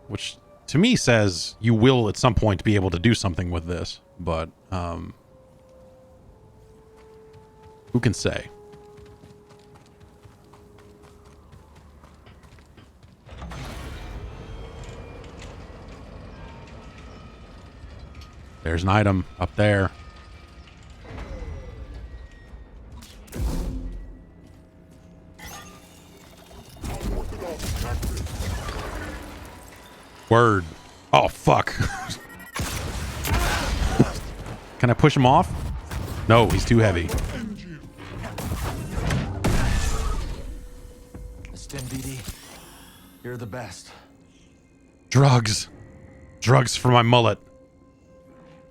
which to me says you will at some point be able to do something with this, but who can say? There's an item up there. Word. Oh, fuck. Can I push him off? No, he's too heavy. Stim BD, you're the best. Drugs. Drugs for my mullet.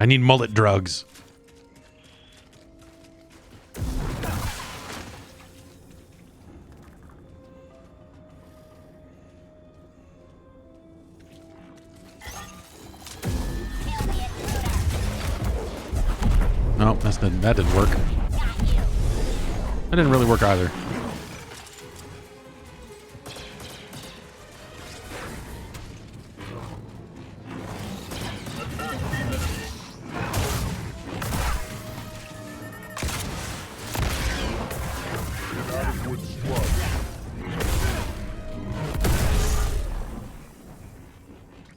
I need mullet drugs. No, that didn't work. That didn't really work either.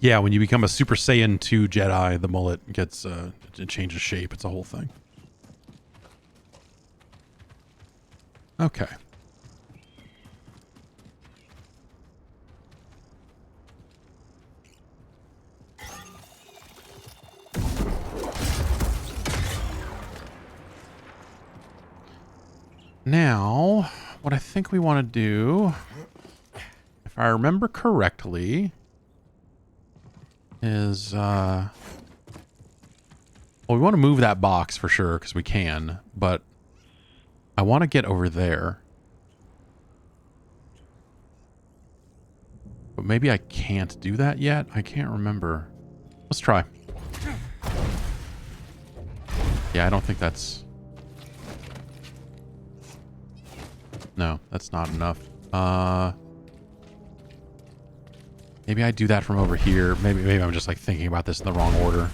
Yeah, when you become a Super Saiyan 2 Jedi, the mullet gets it changes shape. It's a whole thing. Okay. Now, what I think we want to do, if I remember correctly, is well, we want to move that box for sure because we can, but I want to get over there. But maybe I can't do that yet. I can't remember. Let's try. Yeah, I don't think that's... No, that's not enough. Maybe I do that from over here. Maybe I'm just like thinking about this in the wrong order.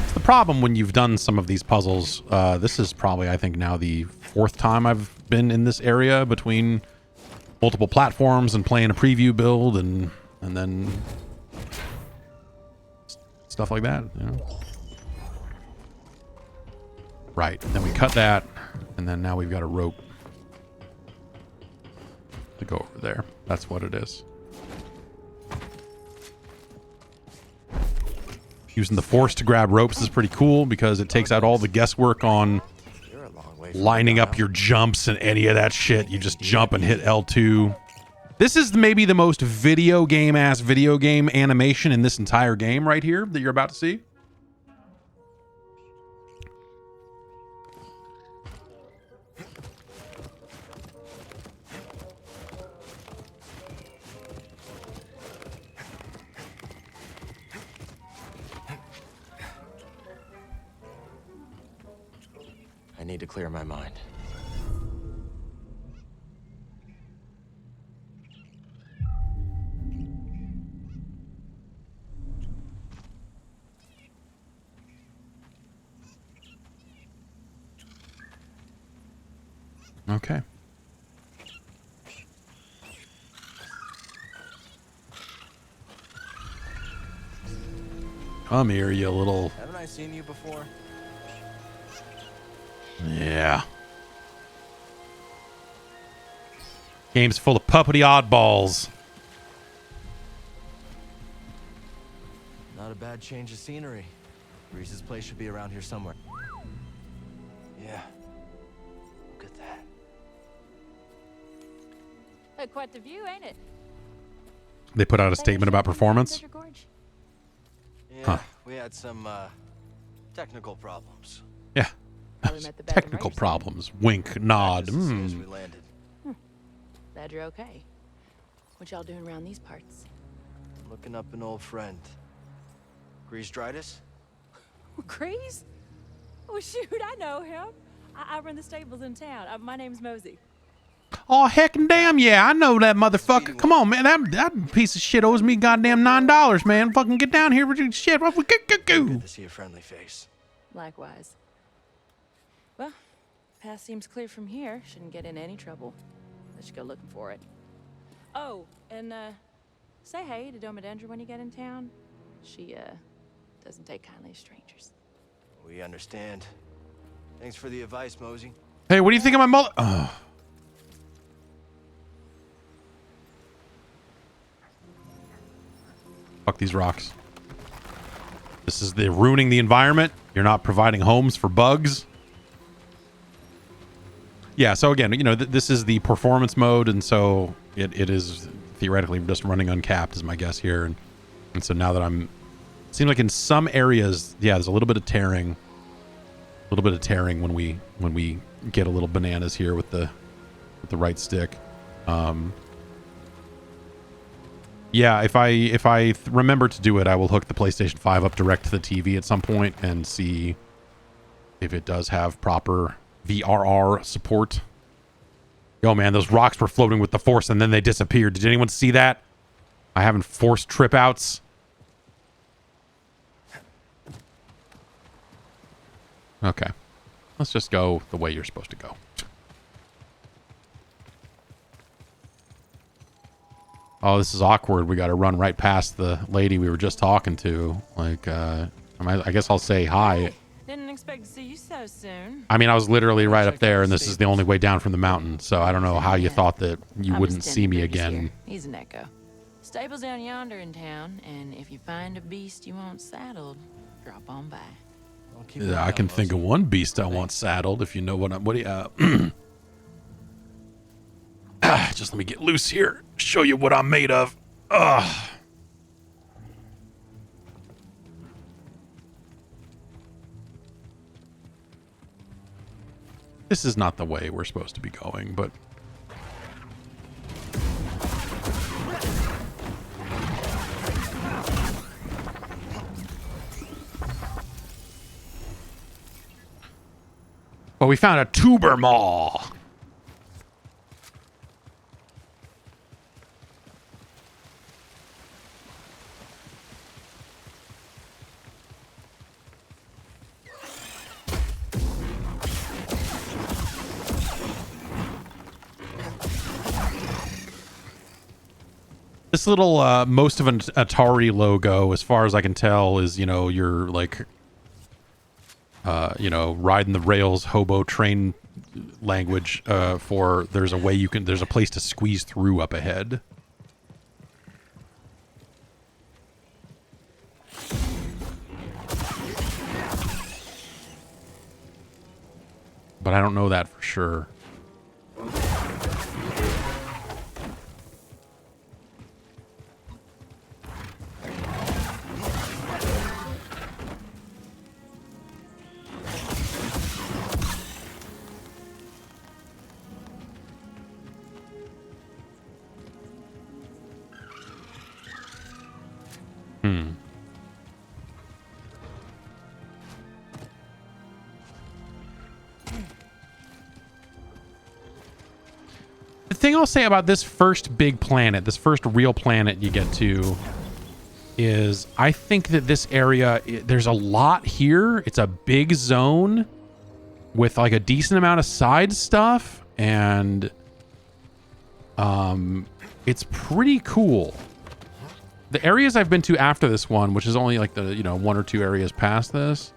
It's the problem when you've done some of these puzzles. This is probably, I think, now the 4th time I've been in this area between multiple platforms and playing a preview build and then stuff like that, you know? Right. Then we cut that, and then now we've got a rope to go over there. That's what it is. Using the Force to grab ropes is pretty cool because it takes out all the guesswork on lining up your jumps and any of that shit. You just jump and hit L2. This is maybe the most video game animation in this entire game right here that you're about to see. I need to clear my mind. Okay. Come here, you little... Haven't I seen you before? Yeah. Game's full of puppety oddballs. Not a bad change of scenery. Reese's place should be around here somewhere. Yeah. Look at that. Quite the view, ain't it? They put out a statement about performance. Yeah, we had some technical problems. Yeah. Probably met the bed Technical emergency. problems. Wink, nod. Just as soon as we landed. Glad you're okay. What y'all doing around these parts? Looking up an old friend. Grease-dritis? Grease? Oh, shoot, I know him. I run the stables in town. My name's Mosey. Oh, heck and damn, yeah, I know that motherfucker. Come on, man. That piece of shit owes me goddamn $9, man. Fucking get down here with your shit. Good to see a friendly face. Likewise. Well, path seems clear from here. Shouldn't get in any trouble. Let's go looking for it. Oh, and say hey to Domodendra when you get in town. She doesn't take kindly to strangers. We understand. Thanks for the advice, Mosey. Hey, what do you think of my mullet? Oh. Fuck these rocks. This is ruining the environment. You're not providing homes for bugs. Yeah, so again, you know, this is the performance mode, and so it is theoretically just running uncapped is my guess here. And so now that seems like in some areas, yeah, there's a little bit of tearing. A little bit of tearing when we get a little bananas here with the right stick. Yeah, if I remember to do it, I will hook the PlayStation 5 up direct to the TV at some point and see if it does have proper VRR support. Yo, man, those rocks were floating with the force and then they disappeared. Did anyone see that? I having forced trip outs. Okay. Let's just go the way you're supposed to go. Oh, this is awkward. We got to run right past the lady we were just talking to. Like, I guess I'll say hi. Didn't expect to see you so soon. I mean, I was literally right up there, and this is the only way down from the mountain. So I don't know how you thought that you wouldn't see me again. He's an echo. Stable's down yonder in town, and if you find a beast you want saddled, drop on by. Yeah, I can think of one beast I want saddled. If you know what do you? Just let me get loose here. Show you what I'm made of. Ugh. This is not the way we're supposed to be going, but... Well, we found a tuber maw. This little, most of an Atari logo, as far as I can tell, is, you know, you're like, you know, riding the rails hobo train language for there's a place to squeeze through up ahead. But I don't know that for sure. The thing I'll say about this first big planet, this first real planet you get to, is I think that this area, there's a lot here. It's a big zone with like a decent amount of side stuff, and it's pretty cool. The areas I've been to after this one, which is only like the, you know, 1 or 2 areas past this,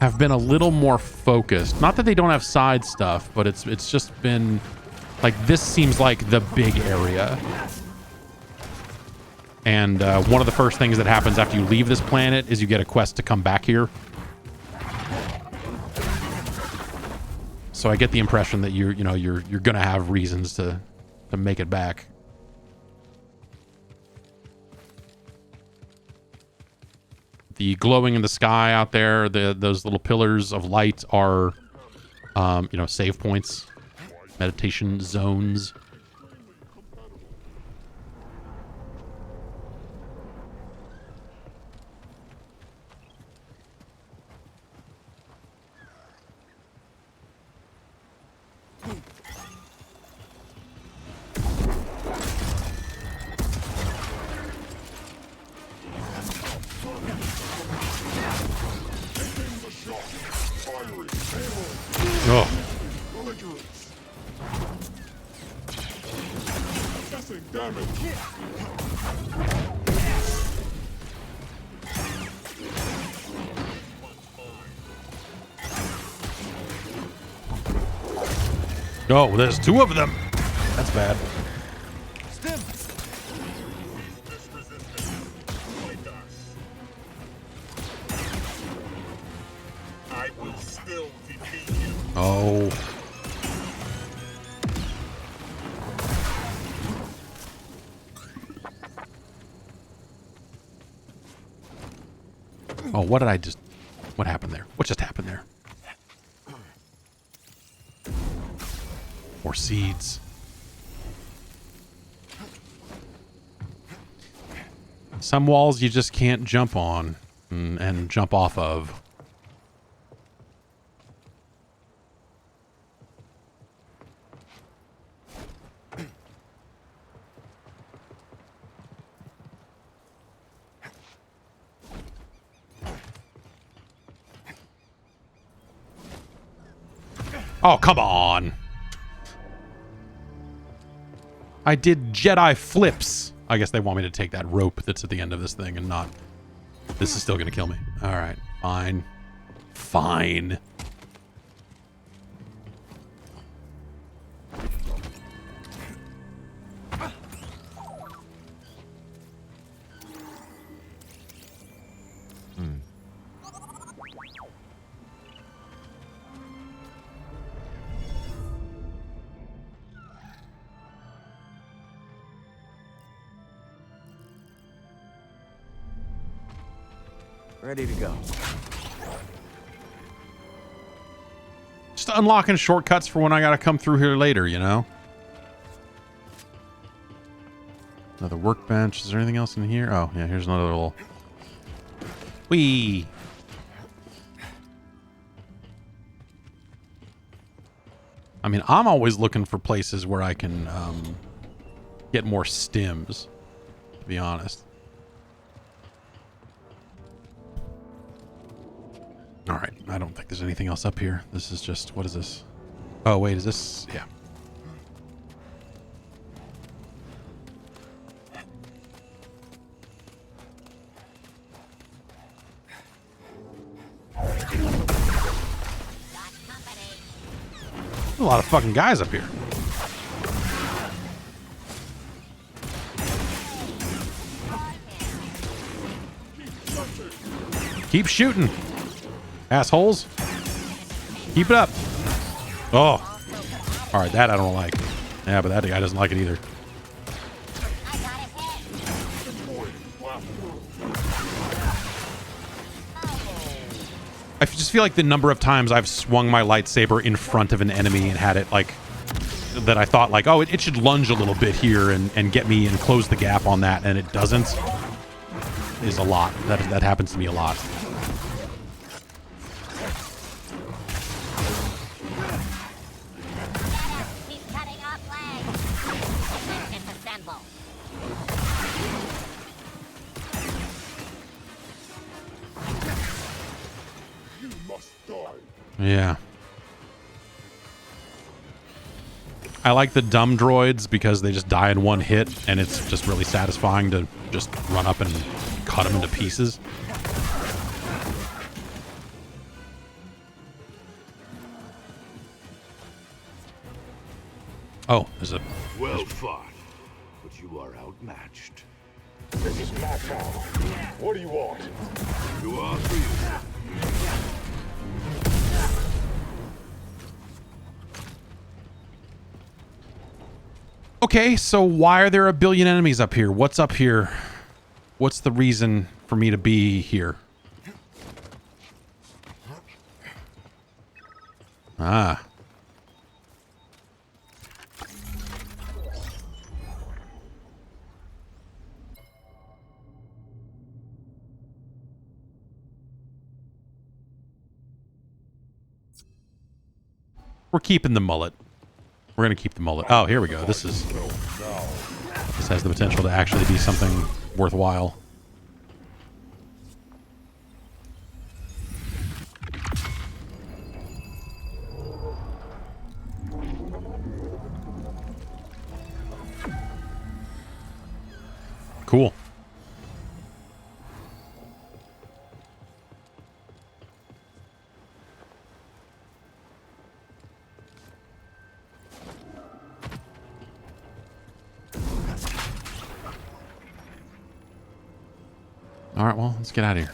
have been a little more focused. Not that they don't have side stuff, but it's just been like, this seems like the big area. And one of the first things that happens after you leave this planet is you get a quest to come back here. So I get the impression that you're gonna have reasons to make it back. The glowing in the sky out there, those little pillars of light are, save points, meditation zones. Oh. Oh, there's two of them. That's bad. I will still defeat you. Oh. Oh, what happened there? What just happened there? More seeds. Some walls you just can't jump on and jump off of. Oh, come on. I did Jedi flips. I guess they want me to take that rope that's at the end of this thing and not... This is still going to kill me. All right. Fine. Fine. Ready to go. Just unlocking shortcuts for when I gotta come through here later, you know? Another workbench. Is there anything else in here? Oh, yeah, here's another little... Whee! I mean, I'm always looking for places where I can get more stims, to be honest. All right, I don't think there's anything else up here. This is just, what is this? Oh, wait, is this? Yeah. A lot of fucking guys up here. Keep shooting. Assholes. Keep it up. Oh. All right, that I don't like. Yeah, but that guy doesn't like it either. I just feel like the number of times I've swung my lightsaber in front of an enemy and had it like that I thought like, oh, it should lunge a little bit here and get me and close the gap on that, and it doesn't, is a lot. That happens to me a lot. Yeah. I like the dumb droids because they just die in one hit, and it's just really satisfying to just run up and cut them into pieces. Oh, there's a... Well fought, but you are outmatched. This is my town. What do you want? You are free. Okay, so why are there a billion enemies up here? What's up here? What's the reason for me to be here? Ah. We're keeping the mullet. We're gonna keep the mullet. Oh, here we go. This has the potential to actually be something worthwhile. Cool. All right, well, let's get out of here.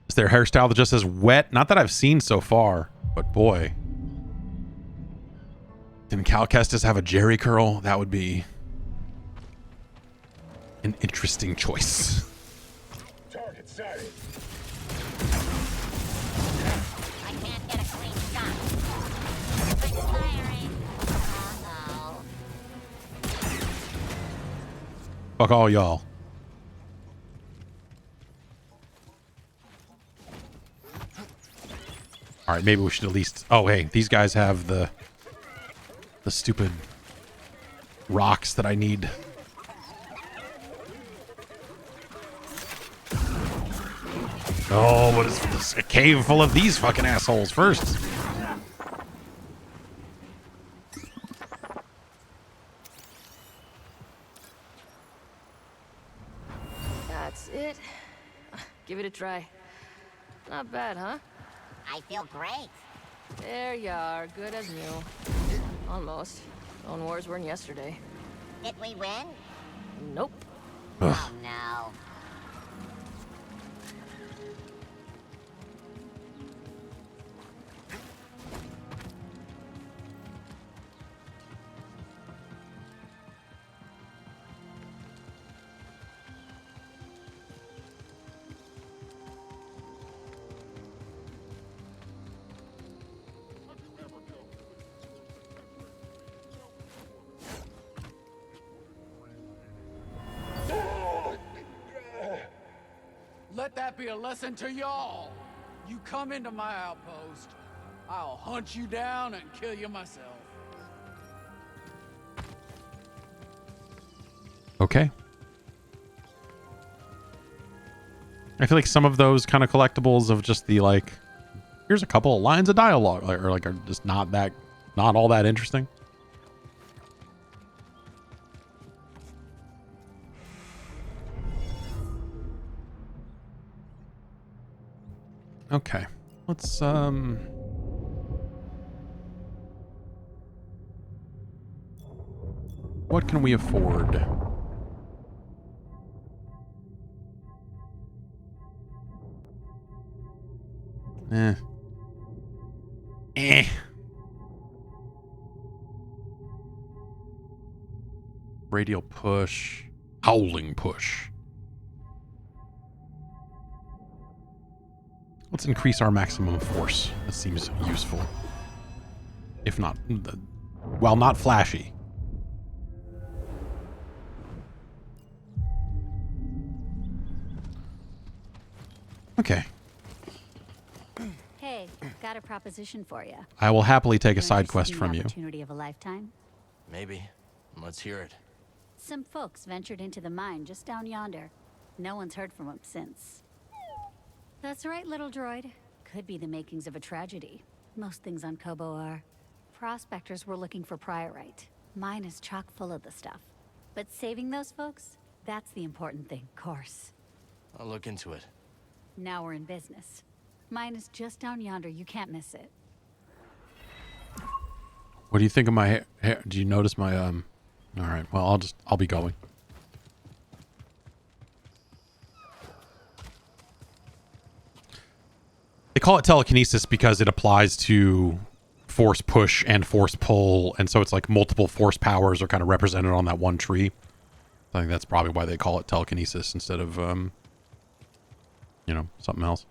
Is there a hairstyle that just says wet? Not that I've seen so far, but boy. Didn't Cal Kestis have a Jerry curl? That would be an interesting choice. Target sighted. I can't get a clean shot. I'm firing. Uh-oh. Fuck all y'all. All right, maybe we should at least... Oh, hey, these guys have the stupid rocks that I need. Oh, what is this? A cave full of these fucking assholes first. That's it. Give it a try. Not bad, huh? I feel great. There you are, good as new. Almost. Clone Wars weren't yesterday. Did we win? Nope. Oh no. Let that be a lesson to y'all. You come into my outpost, I'll hunt you down and kill you myself. Okay. I feel like some of those kind of collectibles of just the like, here's a couple of lines of dialogue, or like are just not all that interesting. Okay, let's what can we afford? Radial push, howling push. Let's increase our maximum force. That seems useful. If not, well, not flashy. Okay. Hey, got a proposition for you. I will happily take a You're side interested quest in the from you. Opportunity of a lifetime. Maybe. Let's hear it. Some folks ventured into the mine just down yonder. No one's heard from them since. That's right, little droid. Could be the makings of a tragedy. Most things on Koboh are. Prospectors were looking for priorite. Mine is chock full of the stuff. But saving those folks, that's the important thing, course. I'll look into it. Now we're in business. Mine is just down yonder. You can't miss it. What do you think of my hair? Do you notice my All right. Well, I'll be going. They call it telekinesis because it applies to force push and force pull, and so it's like multiple force powers are kind of represented on that one tree. I think that's probably why they call it telekinesis instead of something else.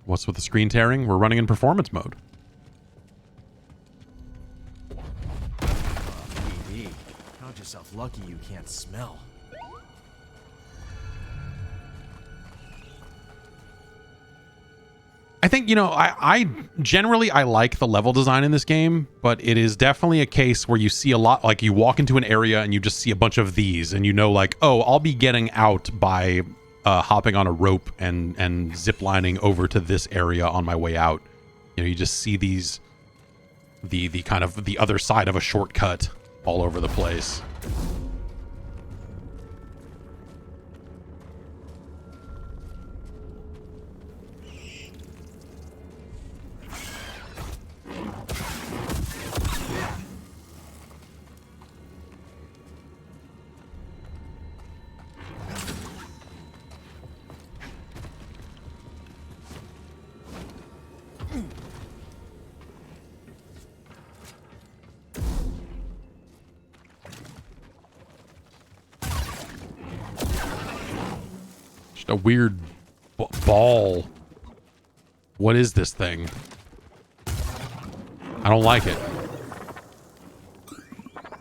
What's with the screen tearing? We're running in performance mode. BD, count yourself lucky you can't smell. I think, I generally like the level design in this game, but it is definitely a case where you see a lot, like you walk into an area and you just see a bunch of these and like, oh, I'll be getting out by hopping on a rope and zip lining over to this area on my way out. You just see these, the kind of the other side of a shortcut all over the place. A weird ball. What is this thing? I don't like it.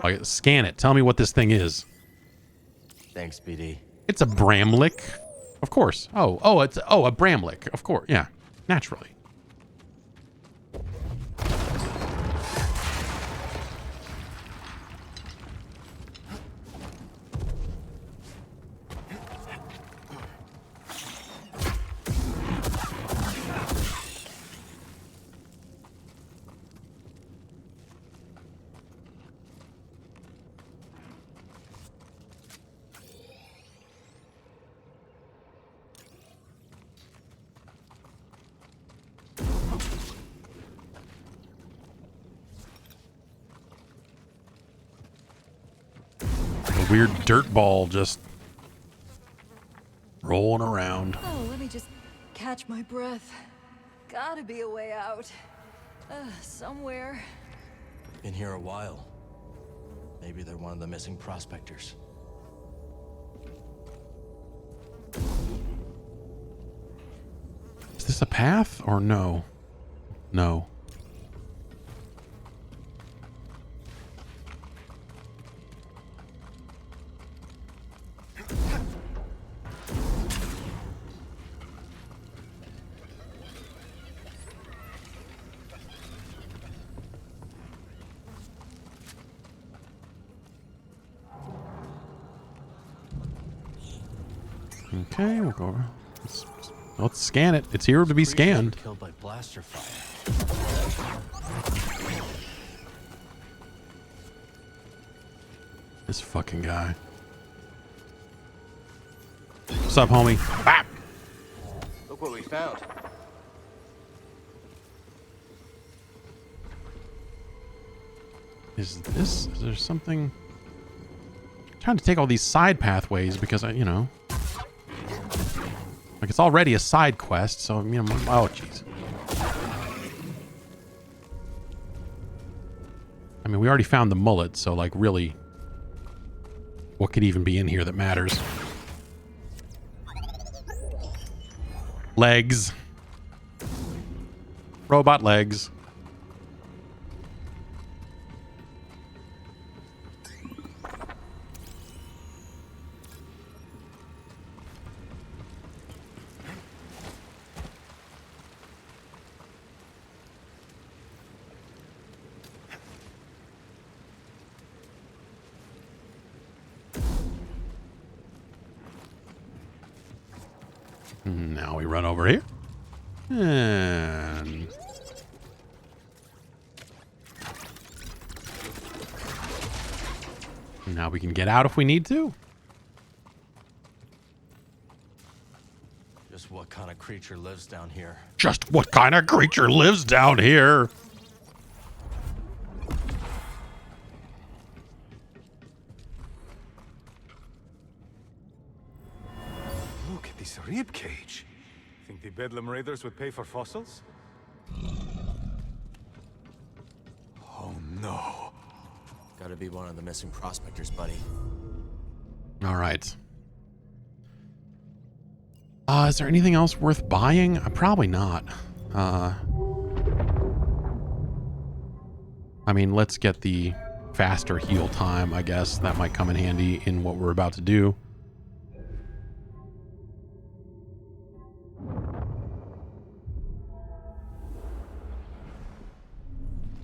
Like, scan it. Tell me what this thing is. Thanks, BD. It's a bramlick. Of course. Oh, it's a bramlick. Of course. Yeah. Naturally. Weird dirt ball just rolling around. Oh, let me just catch my breath. Gotta be a way out. Somewhere. Been here a while. Maybe they're one of the missing prospectors. Is this a path or no? No. Okay, we'll go over. Let's scan it. It's here to be scanned. Killed by blaster fire. This fucking guy. What's up, homie? Ah! Look what we found. Is there something? I'm trying to take all these side pathways because like it's already a side quest, so oh jeez. I mean, we already found the mullet, so like really, what could even be in here that matters? Legs. Robot legs. Now we run over here. And now we can get out if we need to. Just what kind of creature lives down here? Just what kind of creature lives down here? Look at this rib cage. Think the Bedlam Raiders would pay for fossils? Oh no. Gotta be one of the missing prospectors, buddy. All right. Is there anything else worth buying? Probably not. I mean, let's get the faster heal time, I guess. That might come in handy in what we're about to do.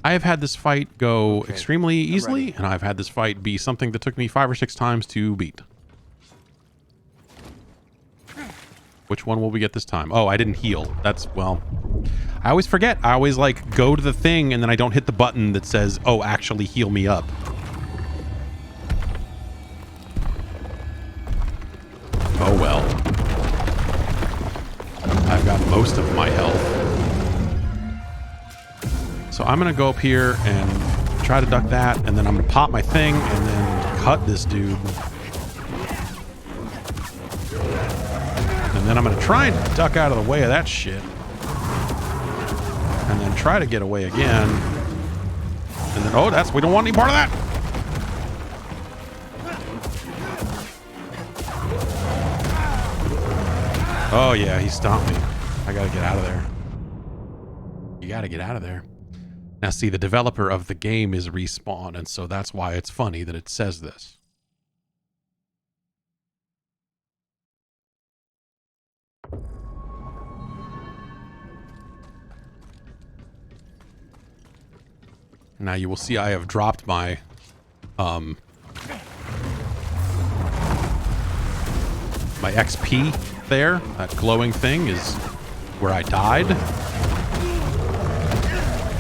I have had this fight go extremely easily, and I've had this fight be something that took me 5 or 6 times to beat. Which one will we get this time? Oh, I didn't heal. That's, well, I always forget. I always, like, go to the thing, and then I don't hit the button that says, oh, actually heal me up. Oh, well. I've got most of my health. So I'm going to go up here and try to duck that, and then I'm going to pop my thing and then cut this dude. And then I'm going to try and duck out of the way of that shit. And then try to get away again. And then, oh, we don't want any part of that. Oh, yeah, he stomped me. I got to get out of there. You got to get out of there. Now, see, the developer of the game is Respawn, and so that's why it's funny that it says this. Now you will see I have dropped my my XP there. That glowing thing is where I died.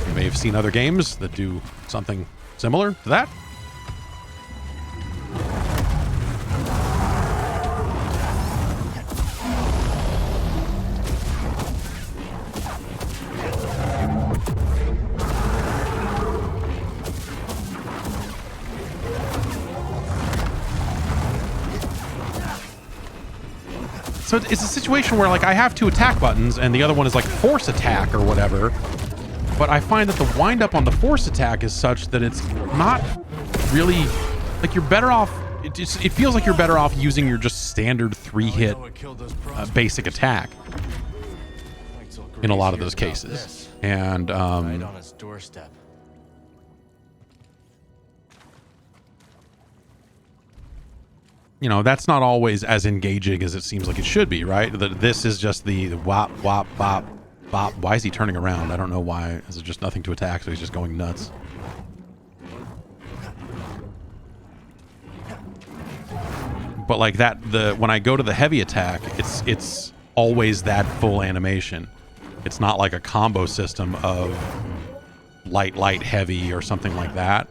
You may have seen other games that do something similar to that. So it's a situation where, like, I have 2 attack buttons and the other one is like force attack or whatever. But I find that the wind up on the force attack is such that it's not really, like, you're better off. It feels like you're better off using your just standard 3-hit basic attack in a lot of those cases. And right on its doorstep. You know, that's not always as engaging as it seems like it should be, right? This is just the wop, wop, bop, bop. Why is he turning around? I don't know why. Is it just nothing to attack, so he's just going nuts? But like that, when I go to the heavy attack, it's always that full animation. It's not like a combo system of light, light, heavy, or something like that.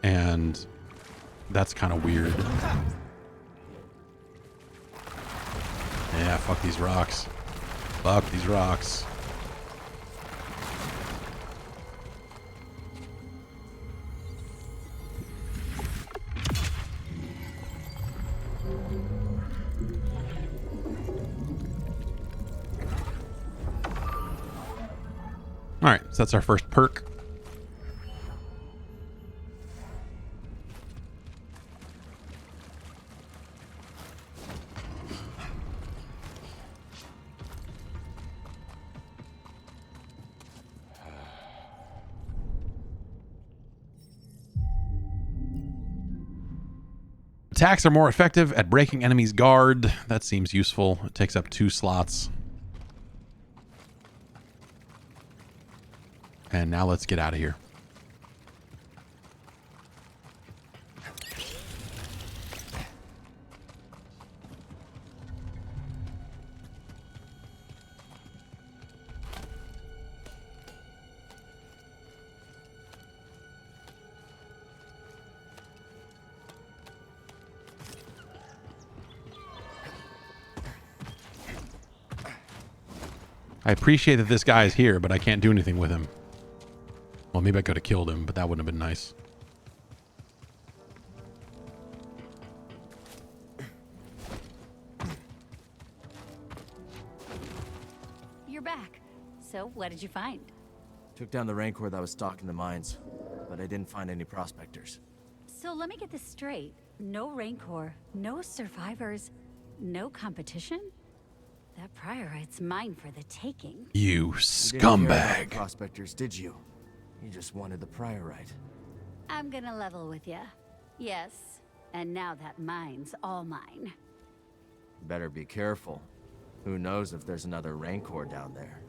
And that's kind of weird. Yeah, fuck these rocks. Fuck these rocks. All right, so that's our first perk. Attacks are more effective at breaking enemies' guard. That seems useful. It takes up 2 slots. And now let's get out of here. I appreciate that this guy is here, but I can't do anything with him. Well, maybe I could have killed him, but that wouldn't have been nice. You're back. So, what did you find? Took down the Rancor that was stalking the mines, but I didn't find any prospectors. So let me get this straight. No Rancor, no survivors, no competition? That priorite's mine for the taking. You You didn't care about the scumbag. prospectors, did you? You just wanted the priorite. I'm gonna level with ya. Yes, and now that mine's all mine. Better be careful. Who knows if there's another Rancor down there?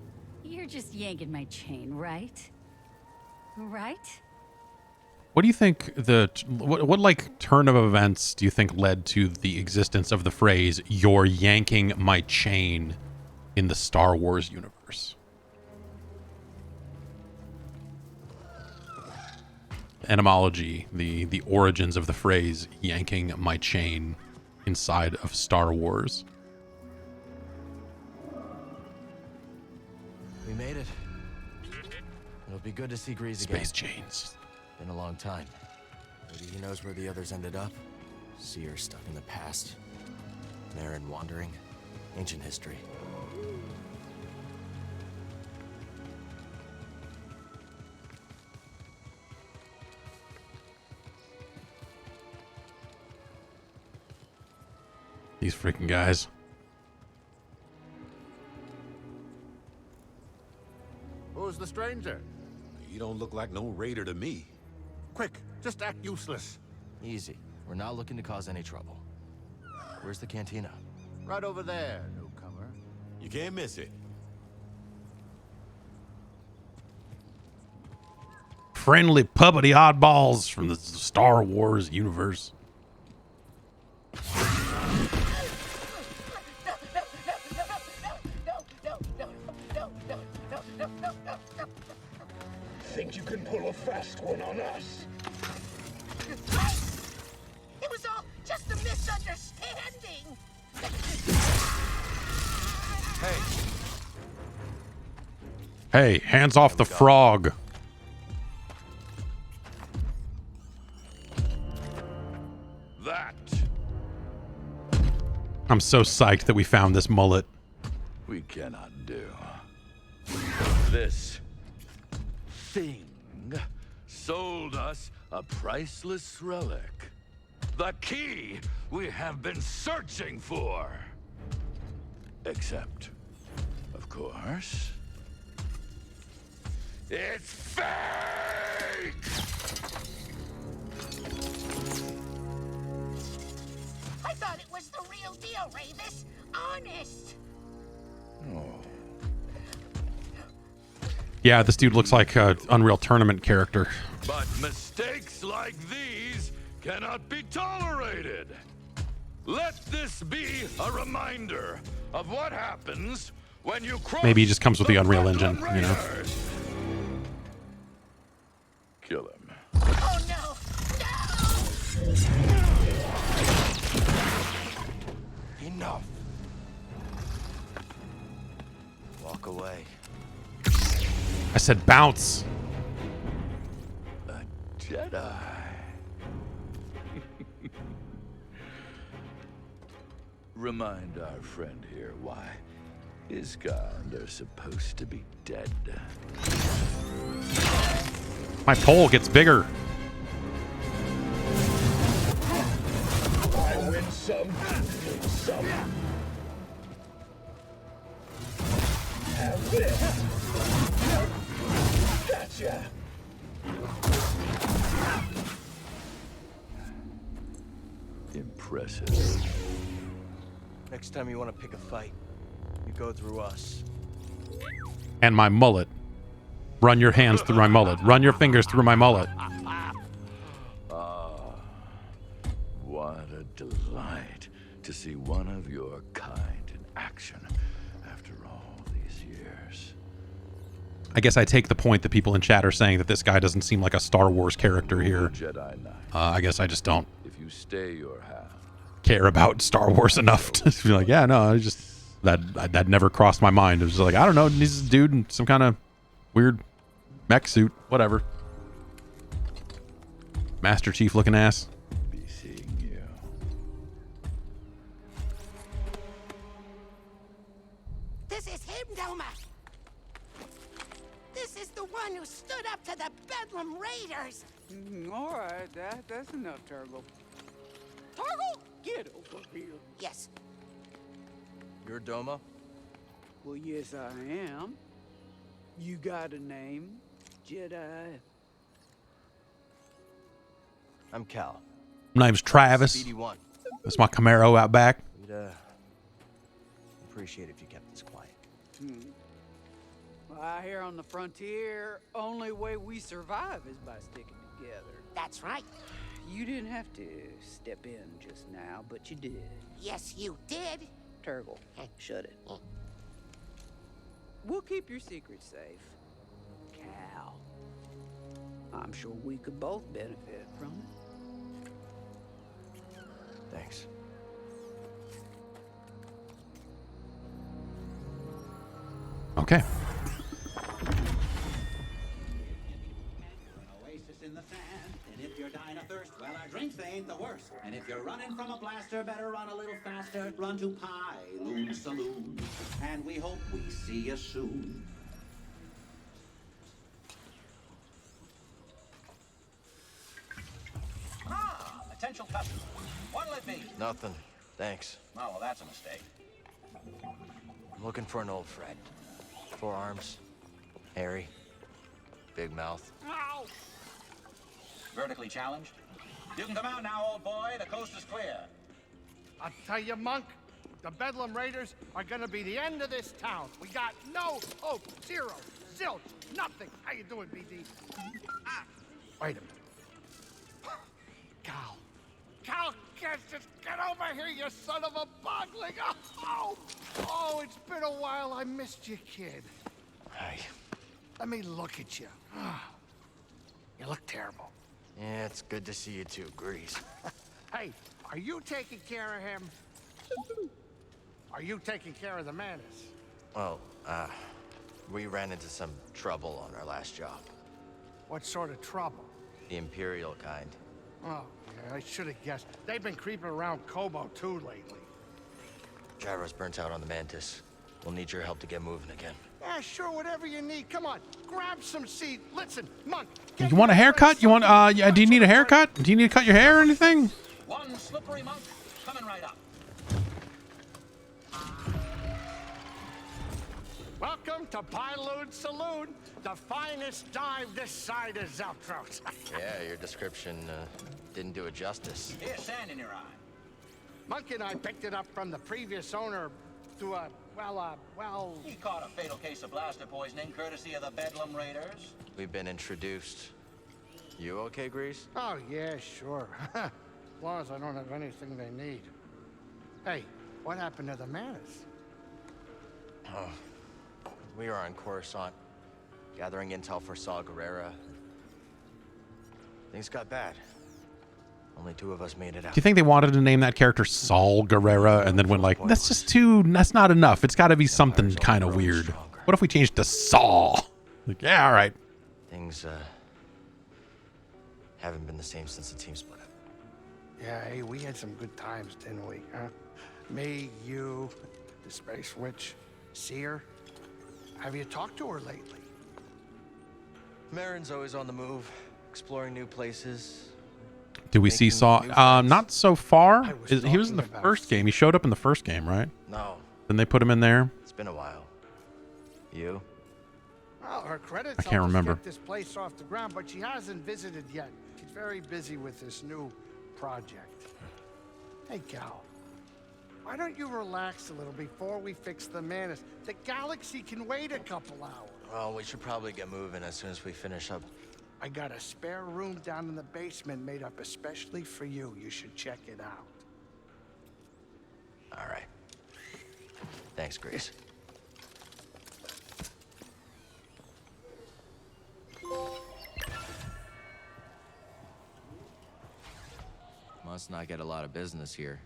You're just yanking my chain, right? Right? What do you think what like turn of events do you think led to the existence of the phrase "you're yanking my chain" in the Star Wars universe? Etymology, the origins of the phrase "yanking my chain" inside of Star Wars. We made it. It'll be good to see Grease again. Space chains. Been a long time. Maybe he knows where the others ended up. See her stuck in the past. Marin wandering. Ancient history. These freaking guys. Who's the stranger? You don't look like no raider to me. Quick, just act useless. Easy. We're not looking to cause any trouble. Where's the cantina? Right over there, newcomer. You can't miss it. Friendly puppety oddballs from the Star Wars universe. Think you can pull a fast one on us? It was all just a misunderstanding. Hey, hands off the frog. That I'm so psyched that we found this mullet. we cannot do. This thing sold us a priceless relic. The key we have been searching for. Except, of course, it's fake! I thought it was the real deal, Ravis. Honest. Oh. Yeah, this dude looks like an Unreal Tournament character. But mistakes like these cannot be tolerated. Let this be a reminder of what happens when you cross. Maybe he just comes with the Unreal Engine, you know. Kill him. Oh no! Enough. Walk away. I said bounce. A Jedi. Remind our friend here why Isgard are supposed to be dead. My pole gets bigger. I win some, lose some. Have this. Gotcha. Impressive. Next time you want to pick a fight, you go through us. And my mullet. Run your hands through my mullet. Run your fingers through my mullet. Ah, what a delight to see one of your kind in action after all these years. I guess I take the point that people in chat are saying that this guy doesn't seem like a Star Wars character here. Jedi Knight. I guess I just don't If you stay your hand, care about Star Wars enough to be like, yeah, no, I just That never crossed my mind. It was like, I don't know, this is a dude in some kind of weird mech suit, whatever. Master Chief looking ass. Be seeing you. This is him, Doma. This is the one who stood up to the Bedlam Raiders. All right, that's enough, Turgle. Turgle, get over here. Yes. You're Doma? Well, yes, I am. You got a name, Jedi? I'm Cal. My name's Travis. Speedy one. That's my Camaro out back. We'd appreciate if you kept this quiet. Well, out here on the frontier, only way we survive is by sticking together. That's right. You didn't have to step in just now, but you did. Yes, you did. Turgle, shut it. We'll keep your secret safe. Cal, I'm sure we could both benefit from it. Thanks. Okay. In the sand, and if you're dying of thirst, well, our drinks ain't the worst. And if you're running from a blaster, better run a little faster. Run to Pie Saloon, and we hope we see you soon. Ah, potential customer. What'll it be? Nothing. Thanks. Oh, well, that's a mistake. I'm looking for an old friend. 4 arms, hairy, big mouth. Ow! Vertically challenged? You can come out now, old boy. The coast is clear. I'll tell you, Monk, the Bedlam Raiders are gonna be the end of this town. We got no hope. Zero. Zilch. Nothing. How you doing, BD? Wait a minute. Cal. Cal, just get over here, you son of a bogling. Oh, it's been a while. I missed you, kid. Hi. Let me look at you. You look terrible. Yeah, it's good to see you too, Grease. Hey, are you taking care of him? Are you taking care of the Manus? Well, we ran into some trouble on our last job. What sort of trouble? The Imperial kind. Oh, yeah, I should have guessed. They've been creeping around Koboh, too, lately. Gyro's burnt out on the Mantis. We'll need your help to get moving again. Yeah, sure, whatever you need. Come on, grab some seed. Listen, Monk. You want a haircut? You want, do you need a haircut? Do you need to cut your hair or anything? One slippery monk coming right up. Welcome to Pyloon Saloon, the finest dive this side of Zeltros. Yeah, your description didn't do it justice. Here's sand in your eye. Monk and I picked it up from the previous owner through a, well... He caught a fatal case of blaster poisoning courtesy of the Bedlam Raiders. We've been introduced. You okay, Grease? Oh, yeah, sure. As long as I don't have anything they need. Hey, what happened to the Manus? Oh, we are on Coruscant, gathering intel for Saw Gerrera. Things got bad. Only 2 of us made it out. Do you think they wanted to name that character Saul Gerrera and then went like, that's not enough. It's got to be something kind of weird. What if we changed to Saul? Like, yeah, all right. Things, haven't been the same since the team split up. Yeah, hey, we had some good times, didn't we, huh? Me, you, the Space Witch, Seer. Have you talked to her lately? Marin's always on the move, exploring new places. Did we see Saul? Not so far. He was in the first game. He showed up in the first game, right? No. Then they put him in there. It's been a while. You? Well, her credits I can't remember. Get this place off the ground, but she hasn't visited yet. She's very busy with this new project. Hey, Cal. Why don't you relax a little before we fix the Manus? The galaxy can wait a couple hours. Well, we should probably get moving as soon as we finish up. I got a spare room down in the basement made up especially for you. You should check it out. All right. Thanks, Grease. Must not get a lot of business here.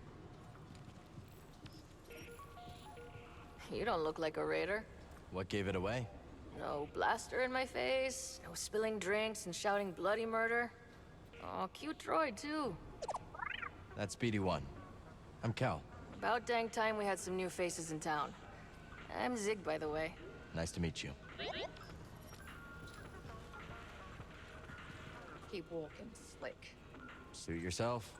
You don't look like a raider. What gave it away? No blaster in my face, no spilling drinks and shouting bloody murder. Oh, cute droid, too. That's BD1. I'm Cal. About dang time we had some new faces in town. I'm Zig, by the way. Nice to meet you. Keep walking, slick. Suit yourself.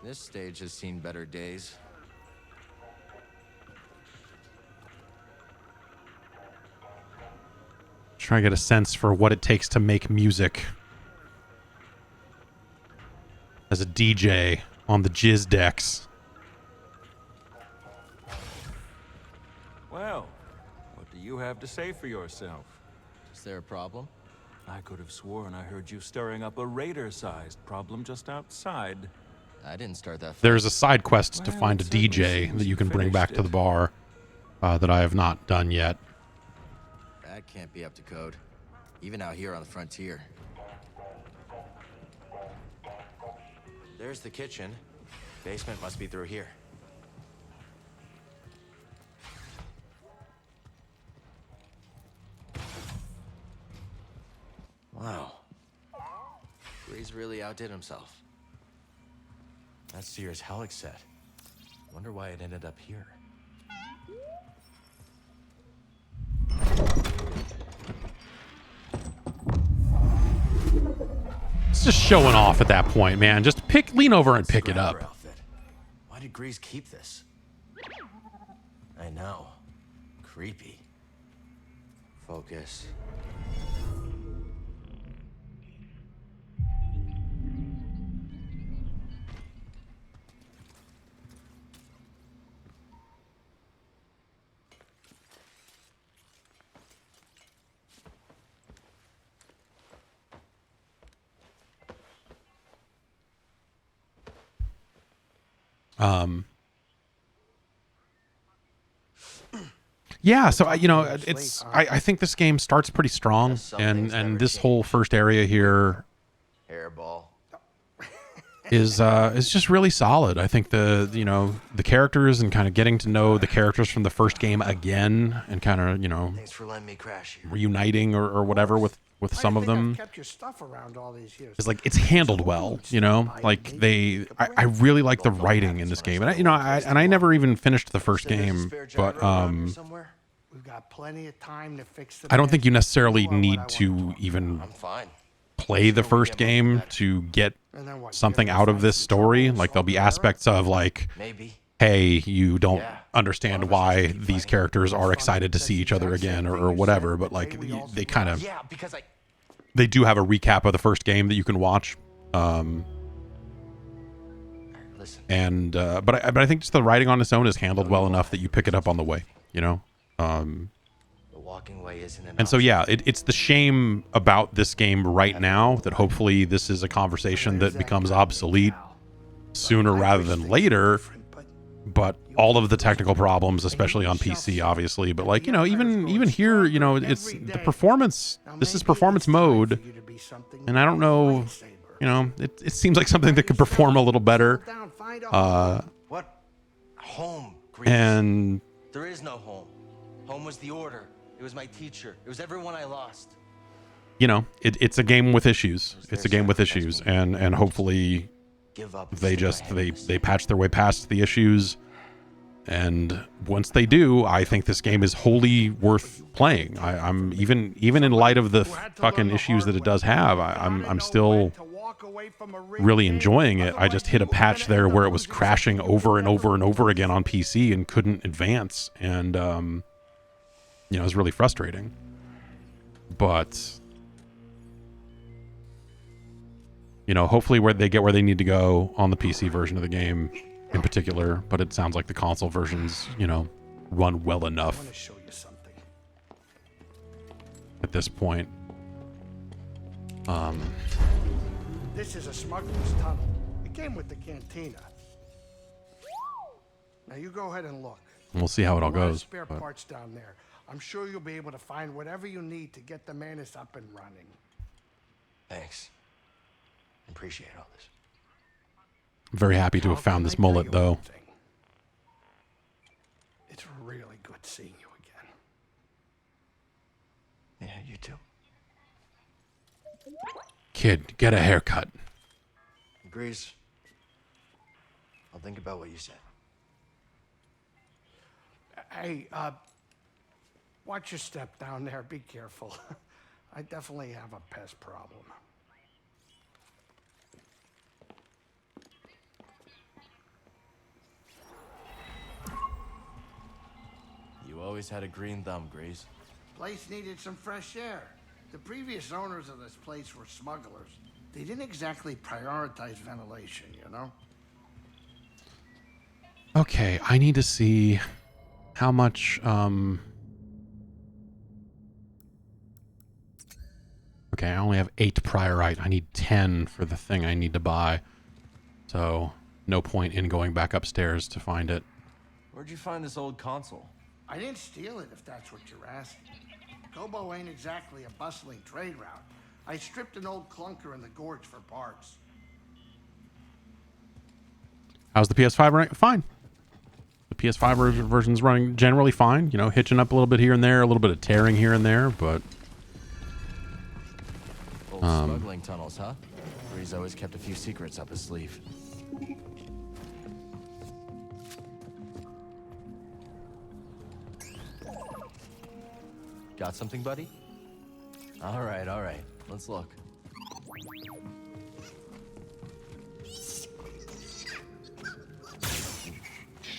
This stage has seen better days. Try to get a sense for what it takes to make music as a DJ on the Jizz decks. Well, what do you have to say for yourself? Is there a problem? I could have sworn I heard you stirring up a raider-sized problem just outside. I didn't start that. There's a side quest to find a DJ that you can bring back to the bar that I have not done yet. That can't be up to code, even out here on the frontier. There's the kitchen. Basement must be through here. Wow. Grease really outdid himself. That's Sears' Helix set. Wonder why it ended up here. It's just showing off at that point, man. Just lean over and pick it up. Outfit. Why did Grease keep this? I know. Creepy. Focus. Yeah, so I think this game starts pretty strong, and this whole first area here Hairball. is just really solid. I think the characters and kind of getting to know the characters from the first game again, and kind of Thanks for letting me crash here. reuniting or whatever with some of them. I've kept your stuff around all these years. It's like it's handled well, like I really like the writing in this game, and I never even finished the first game, but We've got plenty of time to fix the I don't think you necessarily need to even play the first game to get something out of this story. Like there'll be aspects of like, hey, you don't understand why these characters are excited to see each other again or whatever, but like they kind of they do have a recap of the first game that you can watch. And but I think just the writing on its own is handled well enough that you pick it up on the way, The walking way isn't enough. And so yeah, it's the shame about this game right now that hopefully this is a conversation that becomes obsolete sooner rather than later. But all of the technical problems, especially on PC, obviously, but like even here, it's the performance. This is performance mode, and I don't know, it seems like something that could perform a little better. What? Home. Grease. And there is no home. Home was the order. It was my teacher. It was everyone I lost. It's a game with issues. It's a game with issues, and hopefully they patch their way past the issues. And once they do, I think this game is wholly worth playing. I'm even in light of the fucking issues that it does have, I'm still really enjoying it. I just hit a patch there where it was crashing over and over and over again on PC and couldn't advance, and it was really frustrating. But hopefully where they get where they need to go on the PC version of the game in particular, but it sounds like the console versions, run well enough. I want to show you something. At this point. This is a smuggler's tunnel. It came with the cantina. Now you go ahead and look. We'll see how it all There's a lot of goes. Spare parts down there. I'm sure you'll be able to find whatever you need to get the Manus up and running. Thanks. Appreciate all this. Very happy to have found this mullet, though. It's really good seeing you again. Yeah, you too. Kid, get a haircut. Grease. I'll think about what you said. Hey, watch your step down there. Be careful. I definitely have a pest problem. You always had a green thumb, Grease. Place needed some fresh air. The previous owners of this place were smugglers. They didn't exactly prioritize ventilation, you know? Okay, I need to see how much, okay, I only have 8 priorite. I need 10 for the thing I need to buy. So, no point in going back upstairs to find it. Where'd you find this old console? I didn't steal it, if that's what you're asking. Koboh ain't exactly a bustling trade route. I stripped an old clunker in the gorge for parts. How's the PS5 running? Fine. The PS5 version's running generally fine. You know, hitching up a little bit here and there, a little bit of tearing here and there, but... Old smuggling tunnels, huh? Grease always kept a few secrets up his sleeve. Got something, buddy? All right. Let's look.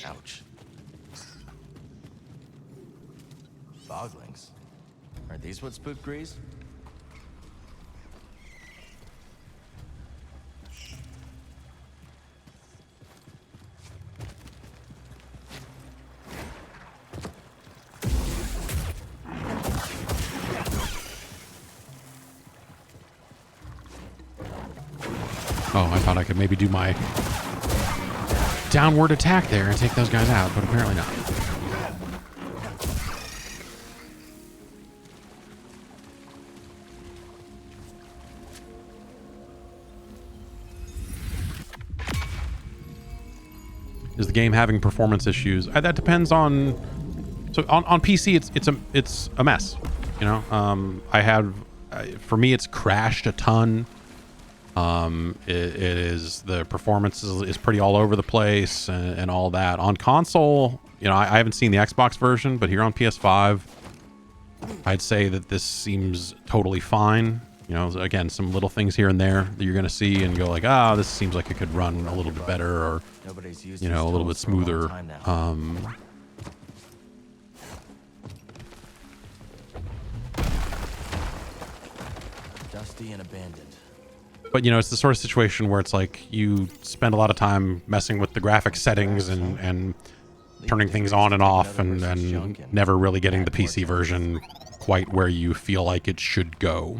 Ouch. Boglings. Are these what spooked Grease? Oh, I thought I could maybe do my downward attack there and take those guys out, but apparently not. Is the game having performance issues? That depends on. So on PC, it's a mess. You know, for me, it's crashed a ton. It is, the performance is pretty all over the place and all that. On console, you know, I haven't seen the Xbox version, but here on PS5, I'd say that this seems totally fine. You know, again, some little things here and there that you're going to see and go like, this seems like it could run a little bit better, or, you know, a little bit smoother. Dusty and abandoned. But, you know, it's the sort of situation where it's like you spend a lot of time messing with the graphic settings and turning things on and off and never really getting the PC version quite where you feel like it should go.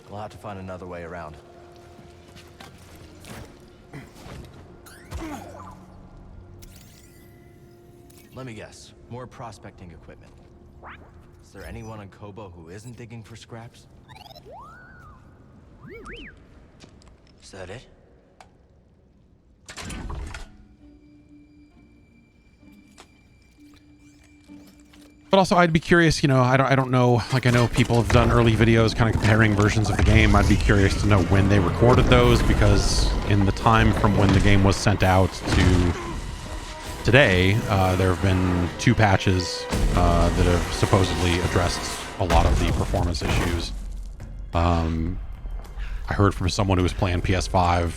We'll have to find another way around. Let me guess. More prospecting equipment. Is there anyone on Koboh who isn't digging for scraps? Is that it? But also, I'd be curious, you know, I don't know, like I know people have done early videos kind of comparing versions of the game. I'd be curious to know when they recorded those, because in the time from when the game was sent out to today, there have been 2 patches that have supposedly addressed a lot of the performance issues. I heard from someone who was playing PS5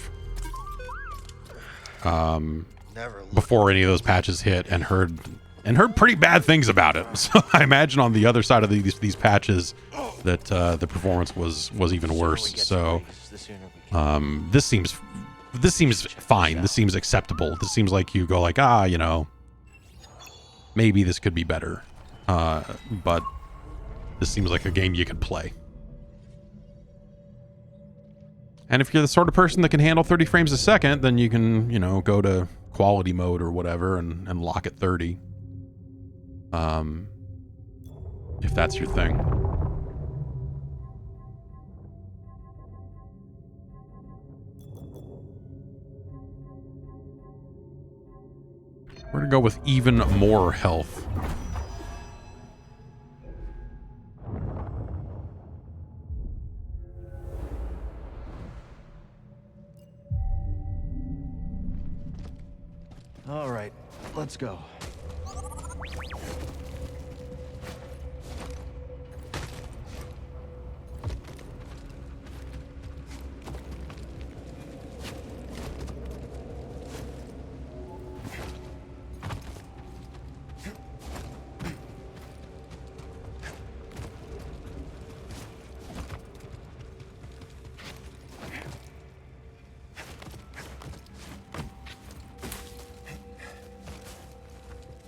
before any of those patches hit, and heard pretty bad things about it. So I imagine on the other side of these patches that the performance was even worse. So this seems fine. This seems acceptable. This seems like you go like, you know, maybe this could be better. But this seems like a game you could play. And if you're the sort of person that can handle 30 frames a second, then you can, you know, go to quality mode or whatever and lock at 30. If that's your thing. We're gonna go with even more health. All right, let's go.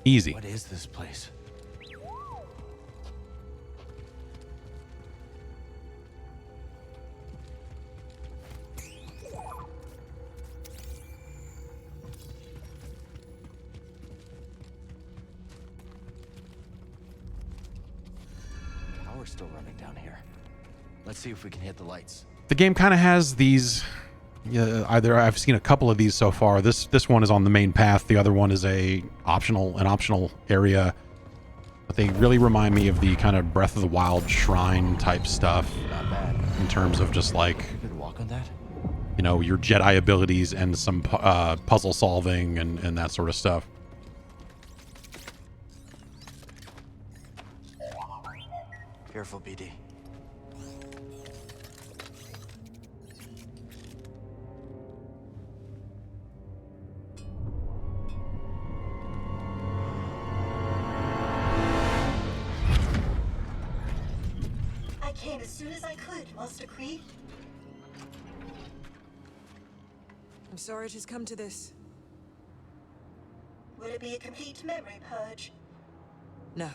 Easy. What is this place? Power's still running down here. Let's see if we can hit the lights. The game kind of has these. Yeah, either I've seen a couple of these so far. This one is on the main path. The other one is an optional area. But they really remind me of the kind of Breath of the Wild shrine type stuff. Not bad. In terms of just like, You could walk on that? you know, your Jedi abilities and some puzzle solving and that sort of stuff. Careful, BD. I came as soon as I could, Master Kree. I'm sorry it has come to this. Will it be a complete memory purge? No.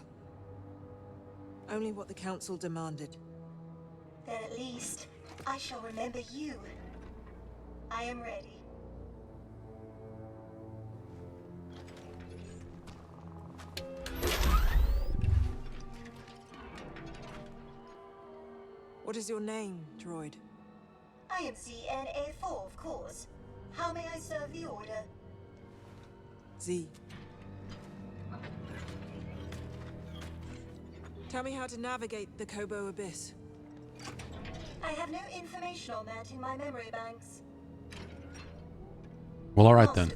Only what the Council demanded. Then at least I shall remember you. I am ready. What is your name, droid? I am ZNA4, of course. How may I serve the Order? Z. Tell me how to navigate the Koboh Abyss. I have no information on that in my memory banks. Well, all right then.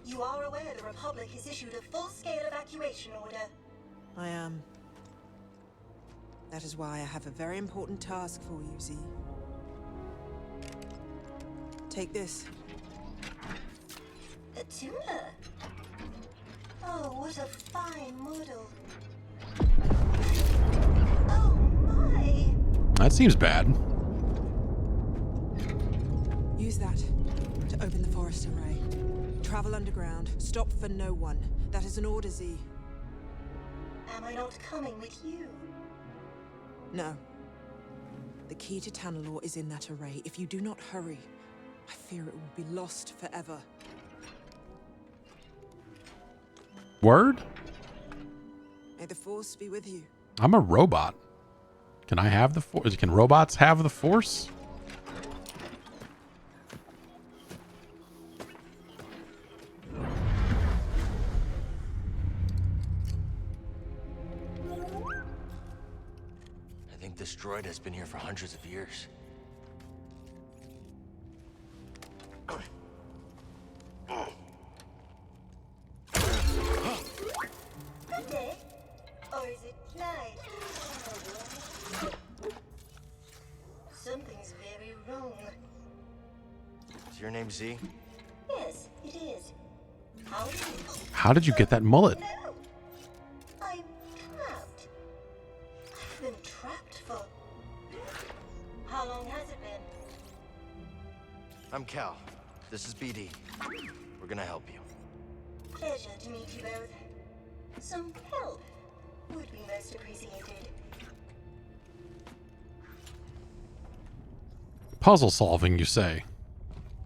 You are aware the Republic has issued a full-scale evacuation order. I am. That is why I have a very important task for you, Z. Take this. A tuna? Oh, what a fine model. Oh my! That seems bad. Use that to open the forest array. Travel underground. Stop for no one. That is an order, Z. Am I not coming with you? No. The key to Tanalorr is in that array. If you do not hurry, I fear it will be lost forever. Word? May the Force be with you. I'm a robot. Can I have the Force? Can robots have the Force? I think this droid has been here for hundreds of years. Day? Or is it night? Something's very wrong. Is your name Z? Yes, it is. How is it? How did you get that mullet? No! I'm trapped. I've been trapped for... How long has it been? I'm Cal. This is BD. We're gonna help you. Pleasure to meet you both. Some help would be most appreciated. Puzzle solving, you say?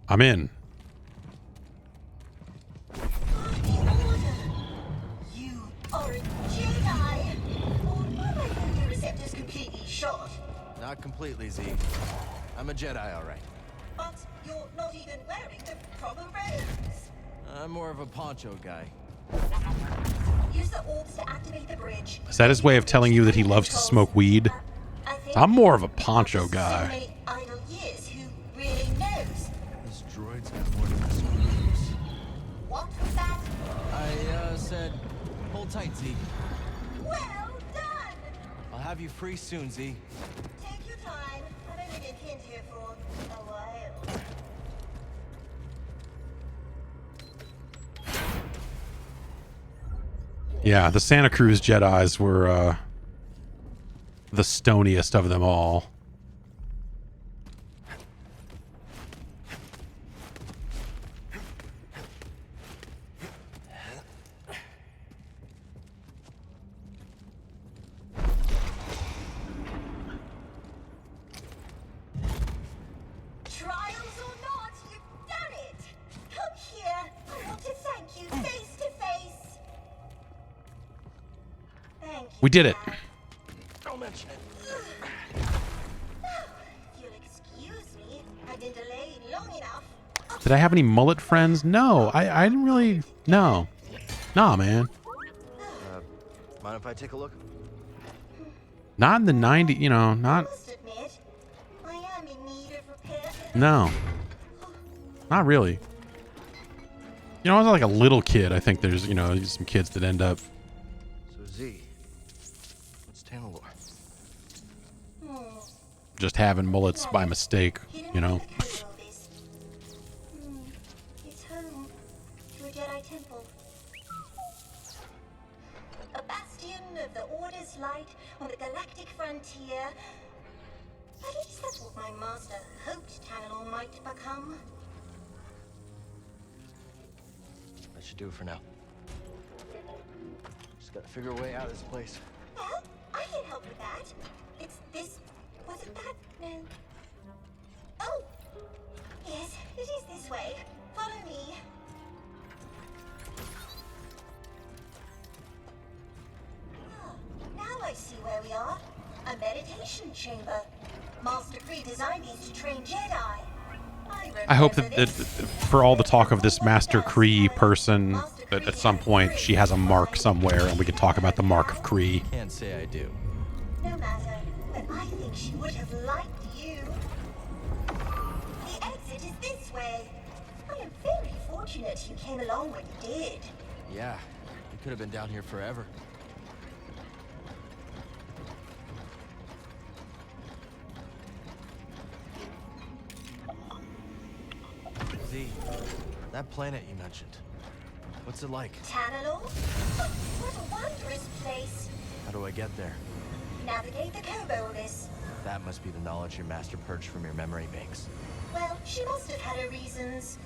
I'm in. You are a Jedi! Or are my photoreceptors completely shot? Not completely, Z. I'm a Jedi, all right. But you're not even wearing the proper robes! I'm more of a poncho guy. Use the orbs to activate the bridge. Is that his way of telling you that he loves to smoke weed? I'm more of a poncho guy. So many idle years, who really knows? This droid's got more than screws. What was that? I said, hold tight, Z. Well done! I'll have you free soon, Z. Take your time. I've only been pinned here for a while. Yeah, the Santa Cruz Jedis were the stoniest of them all. Trials or not, you've done it! Come here. I want to thank you face to face. Thank you. We did it. Don't mention it. If you'll excuse me, I've been delayed long enough. Did I have any mullet friends? No, I didn't really. No. Nah, man. Mind if I take a look? Not in the 90s, you know, not. Admit, I am in need of repair. No. Not really. You know, I was like a little kid. I think there's, you know, some kids that end up. So, Z, what's Tanalor? Just having mullets by mistake, you know. It's home to a Jedi temple. A bastion of the Order's light on the galactic frontier. At least that's what my master hoped Tanalor might become. That should do it for now. Just gotta figure a way out of this place. Well, I can help with that. It's this. Was it that? No. Oh! Yes, it is this way. Follow me. Now I see where we are. A meditation chamber. Master Kree designed these to train Jedi. I hope that for all the talk of this Master Kree person, that at some point she has a mark somewhere and we can talk about the mark of Kree. Can't say I do. No matter, but I think she would have liked you. The exit is this way. I am very fortunate you came along when you did. Yeah, we could have been down here forever. Z, that planet you mentioned, what's it like? Tanalor? What a wondrous place. How do I get there? Navigate the Koboh abyss. That must be the knowledge your master purged from your memory banks. Well, she must have had her reasons.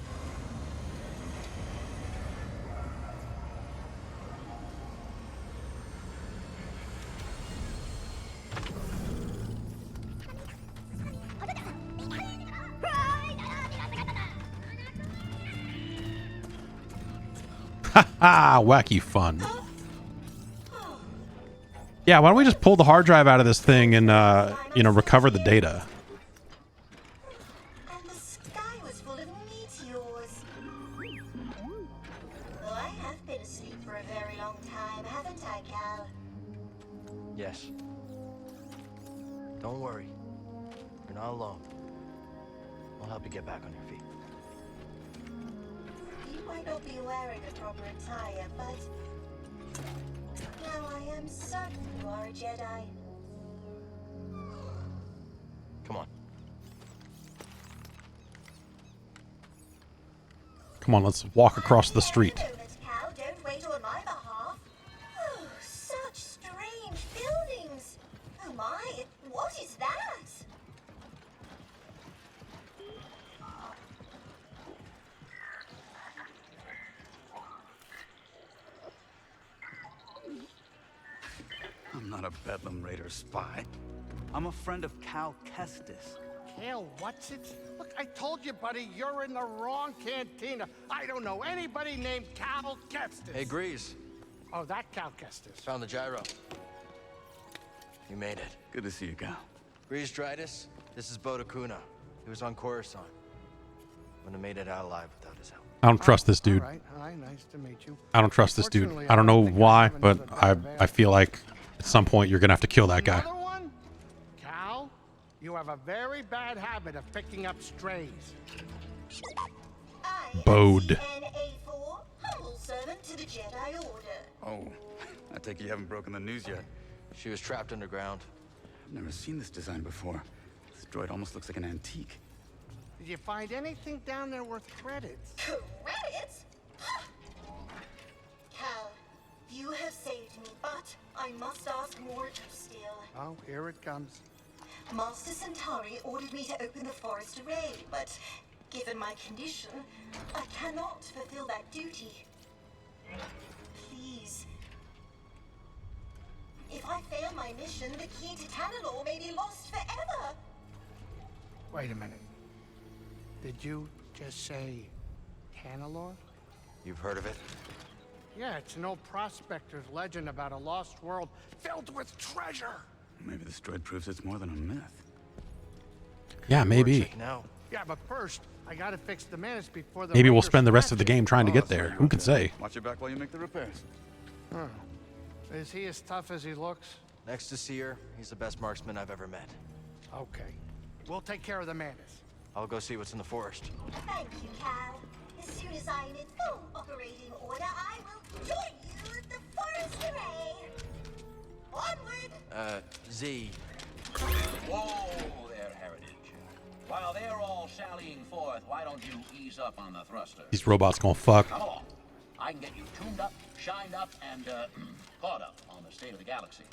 Haha, wacky fun. Yeah, why don't we just pull the hard drive out of this thing and, you know, recover the data? And the sky was full of meteors. Well, I have been asleep for a very long time, haven't I, Cal? Yes. Don't worry. You're not alone. I'll help you get back on your feet. You might not be wearing a proper attire, but now I am certain you are a Jedi. Come on. Come on, let's walk across the street. Cal, don't wait on my behalf. Oh, such strange buildings. Oh my, what is that? I'm not a Bedlam Raider spy. I'm a friend of Cal Kestis, Hell, what's it? Look, I told you, buddy, you're in the wrong cantina. I don't know anybody named Cal Kestis. Hey, Grease. Oh, that Cal Kestis. Found the gyro. You made it. Good to see you, Cal. Grease Dritus, this is Bodakuna. He was on Coruscant. Wouldn't have made it out alive without his help. I don't trust this dude. All right. Hi, nice to meet you. I don't trust this dude. I don't know why, but I feel like at some point you're gonna have to kill that guy. Another one? Cal, you have a very bad habit of picking up strays. Bode. NA4, humble servant to the Jedi Order. Oh, I take it you haven't broken the news yet. She was trapped underground. I've never seen this design before. This droid almost looks like an antique. Did you find anything down there worth credits? Credits? Cal, you have saved me, but I must ask more of you still. Oh, here it comes. Master Centauri ordered me to open the forest array, but given my condition, I cannot fulfill that duty. Please. If I fail my mission, the key to Tanalorr may be lost forever. Wait a minute. Did you just say Tanalorr? You've heard of it? Yeah, it's an old prospector's legend about a lost world filled with treasure. Maybe this droid proves it's more than a myth. Yeah, maybe. Now. Yeah, but first, I gotta fix the menace before the Maybe we'll Raiders spend the rest of the snatch it. game trying to get there. Who can say? Watch your back while you make the repairs. Huh. Is he as tough as he looks? Next to Seer, he's the best marksman I've ever met. Okay. We'll take care of the menace. I'll go see what's in the forest. Thank you, Cal. As soon as I'm in full operating order, I will join you at the forest array. Onward! Z. Whoa there, Heritage. While they're all sallying forth, why don't you ease up on the thruster? These robots gonna fuck. Come along. I can get you tuned up, shined up, and caught up on the state of the galaxy.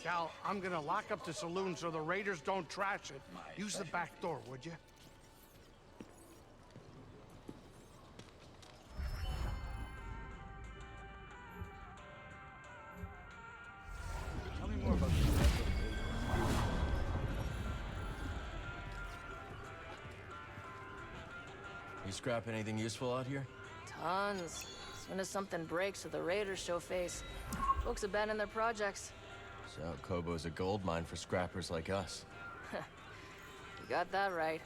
Cal, I'm gonna lock up the saloon so the Raiders don't trash it. Use the back door, would you? Tell me more about this. You scrap anything useful out here? Tons. As soon as something breaks or the Raiders show face, folks abandon their projects. So Koboh's a gold mine for scrappers like us. You got that right.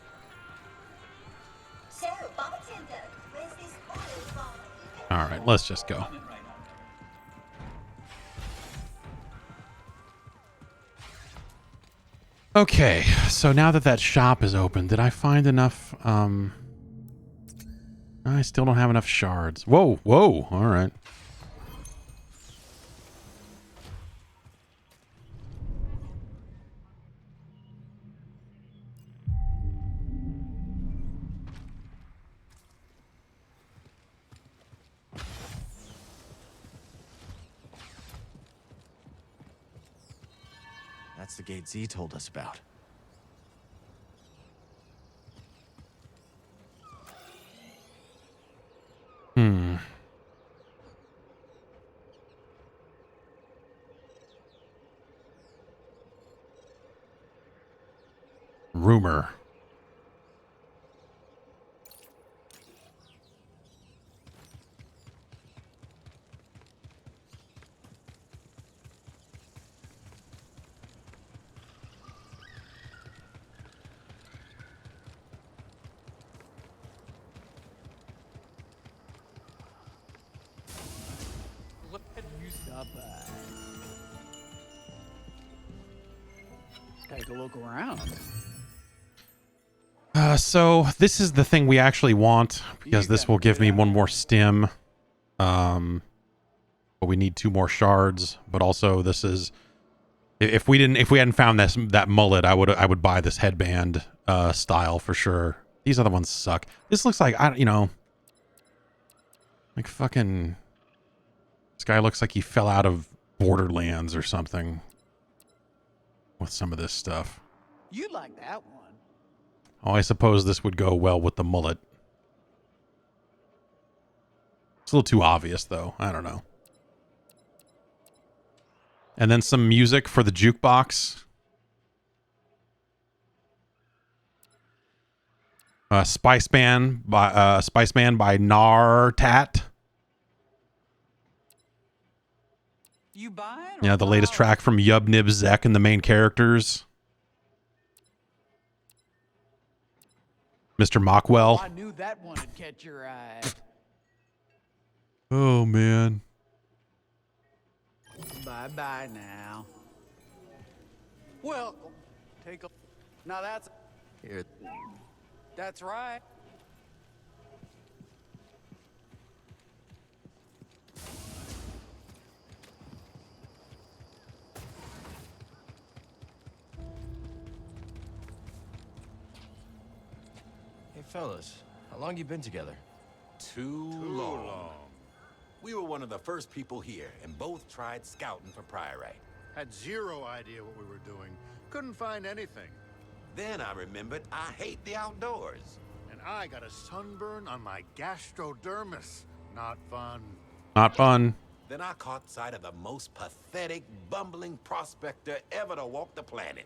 So, bartender, where's this oil farm? All right, let's just go. Okay, so now that shop is open, did I find enough? I still don't have enough shards. Whoa, whoa, all right. That's the gate Z told us about. Rumor. What did you stop by? Take a look around. So this is the thing we actually want, because this will give me one more stim. But we need 2 more shards. But also this is, if we hadn't found that mullet, I would buy this headband style for sure. These other ones suck. This looks like, like fucking, this guy looks like he fell out of Borderlands or something with some of this stuff. You like that one. Oh, I suppose this would go well with the mullet. It's a little too obvious, though. I don't know. And then some music for the jukebox. Spiceman by Nartat. You buying? Yeah, the latest track from Yub Nib Zek and the main characters. Mr. Mockwell. I knew that one would catch your eye. Oh man. Bye now. Well, take a. Now that's. Here. That's right. Hey, fellas. How long you been together? Too long. We were one of the first people here, and both tried scouting for Priorite. Had zero idea what we were doing. Couldn't find anything. Then I remembered I hate the outdoors. And I got a sunburn on my gastrodermis. Not fun. Not fun. Then I caught sight of the most pathetic, bumbling prospector ever to walk the planet,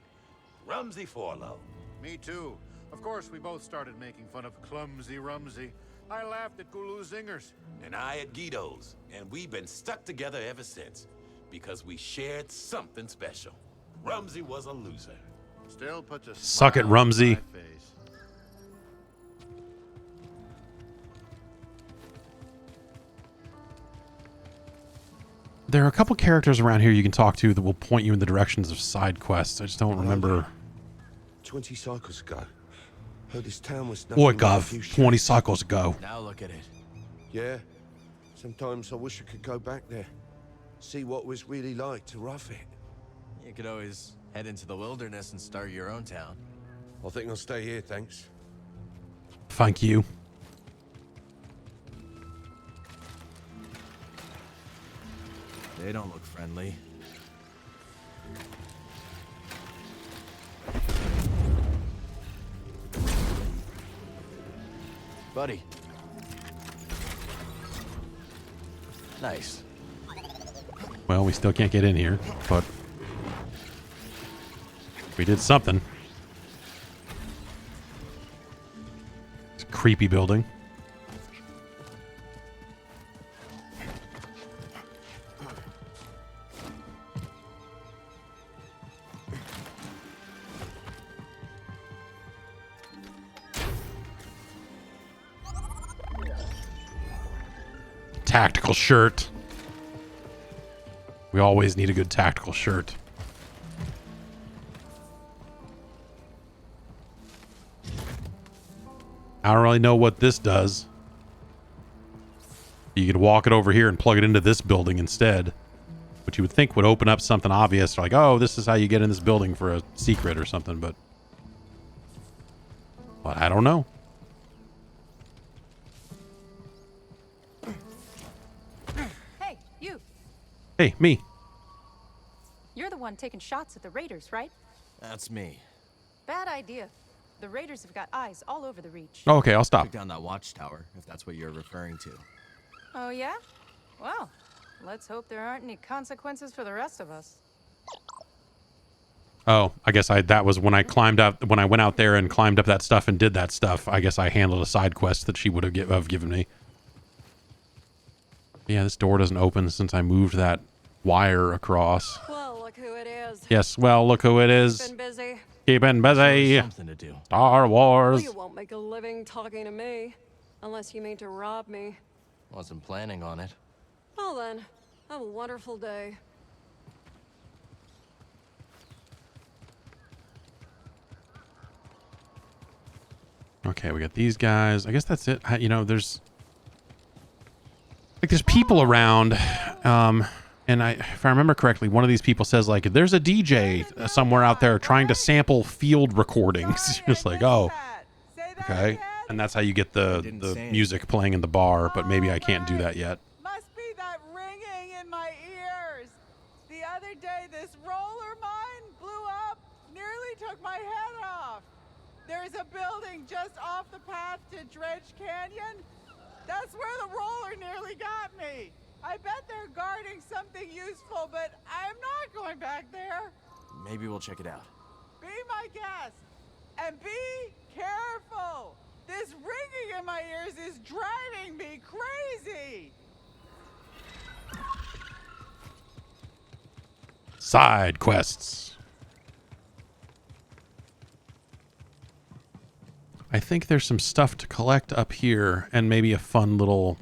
Rumsey Forlow. Me too. Of course, we both started making fun of Clumsy Rumsey. I laughed at Gulu Zingers. And I at Guido's. And we've been stuck together ever since. Because we shared something special. Rumsey was a loser. Still puts a Suck it, Rumsey. on my face. There are a couple characters around here you can talk to that will point you in the directions of side quests. I just don't remember. 20 cycles ago. Heard this town was Boy, nothing but a Gov, few 20 shacks. cycles ago. Now look at it. Yeah. Sometimes I wish I could go back there. See what it was really like to rough it. You could always head into the wilderness and start your own town. I think I'll stay here, thanks. Thank you. They don't look friendly. Buddy. Nice. Well, we still can't get in here, but we did something. It's a creepy building. Tactical shirt. We always need a good tactical shirt. I don't really know what this does. You could walk it over here and plug it into this building instead, which you would think would open up something obvious, like, oh, this is how you get in this building for a secret or something, but I don't know. Hey, you. Hey, me. You're the one taking shots at the raiders, right? That's me. Bad idea. The raiders have got eyes all over the Reach. Okay, I'll stop. Took down that watchtower, if that's what you're referring to. Oh, yeah? Well, let's hope there aren't any consequences for the rest of us. Oh, I guess that was when I climbed up, when I went out there and climbed up that stuff and did that stuff. I guess I handled a side quest that she would have given me. Yeah, this door doesn't open since I moved that wire across. Well, look who it is. Yes, well, look who it is. Been busy. Keeping busy. Something to do. Star Wars. Well, you won't make a living talking to me, unless you mean to rob me. Wasn't planning on it. Well then, have a wonderful day. Okay, we got these guys. I guess that's it. You know, there's people around. And if I remember correctly, one of these people says, like, there's a DJ somewhere out there trying to sample field recordings. Just like, oh, okay. And that's how you get the music playing in the bar, but maybe I can't do that yet. Must be that ringing in my ears. The other day, this roller mine blew up, nearly took my head off. There's a building just off the path to Dredge Canyon. That's where the roller nearly got me. I bet they're guarding something useful, but I'm not going back there. Maybe we'll check it out. Be my guest, and be careful. This ringing in my ears is driving me crazy! Side quests. I think there's some stuff to collect up here and maybe a fun little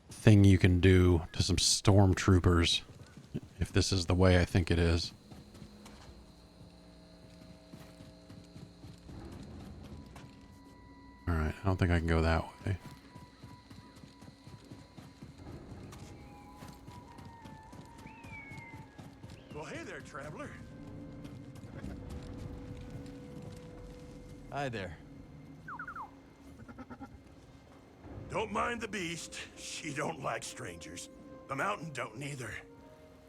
thing you can do to some stormtroopers, if this is the way I think it is. Alright, I don't think I can go that way. Well, hey there, traveler. Hi there. Don't mind the beast. She don't like strangers. The mountain don't neither.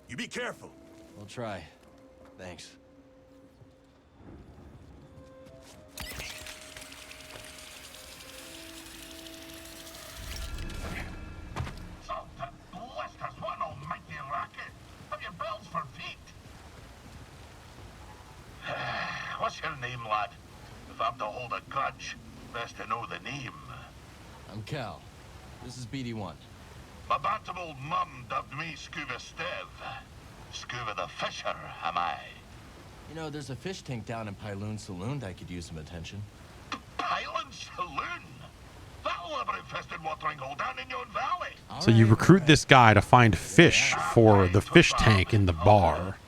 You be careful. We'll try. Thanks. Blisters, what an almighty racket! Have you bells for feet? What's your name, lad? If I'm to hold a grudge, best to know the name. I'm Cal. This is BD1. My bantam old mum dubbed me Scuba Stev. Scuba the Fisher, am I? You know, there's a fish tank down in Pyloon Saloon that could use some attention. Pylon Saloon? That'll have an infested watering hole down in your valley. So you recruit this guy to find fish for the fish tank in the bar.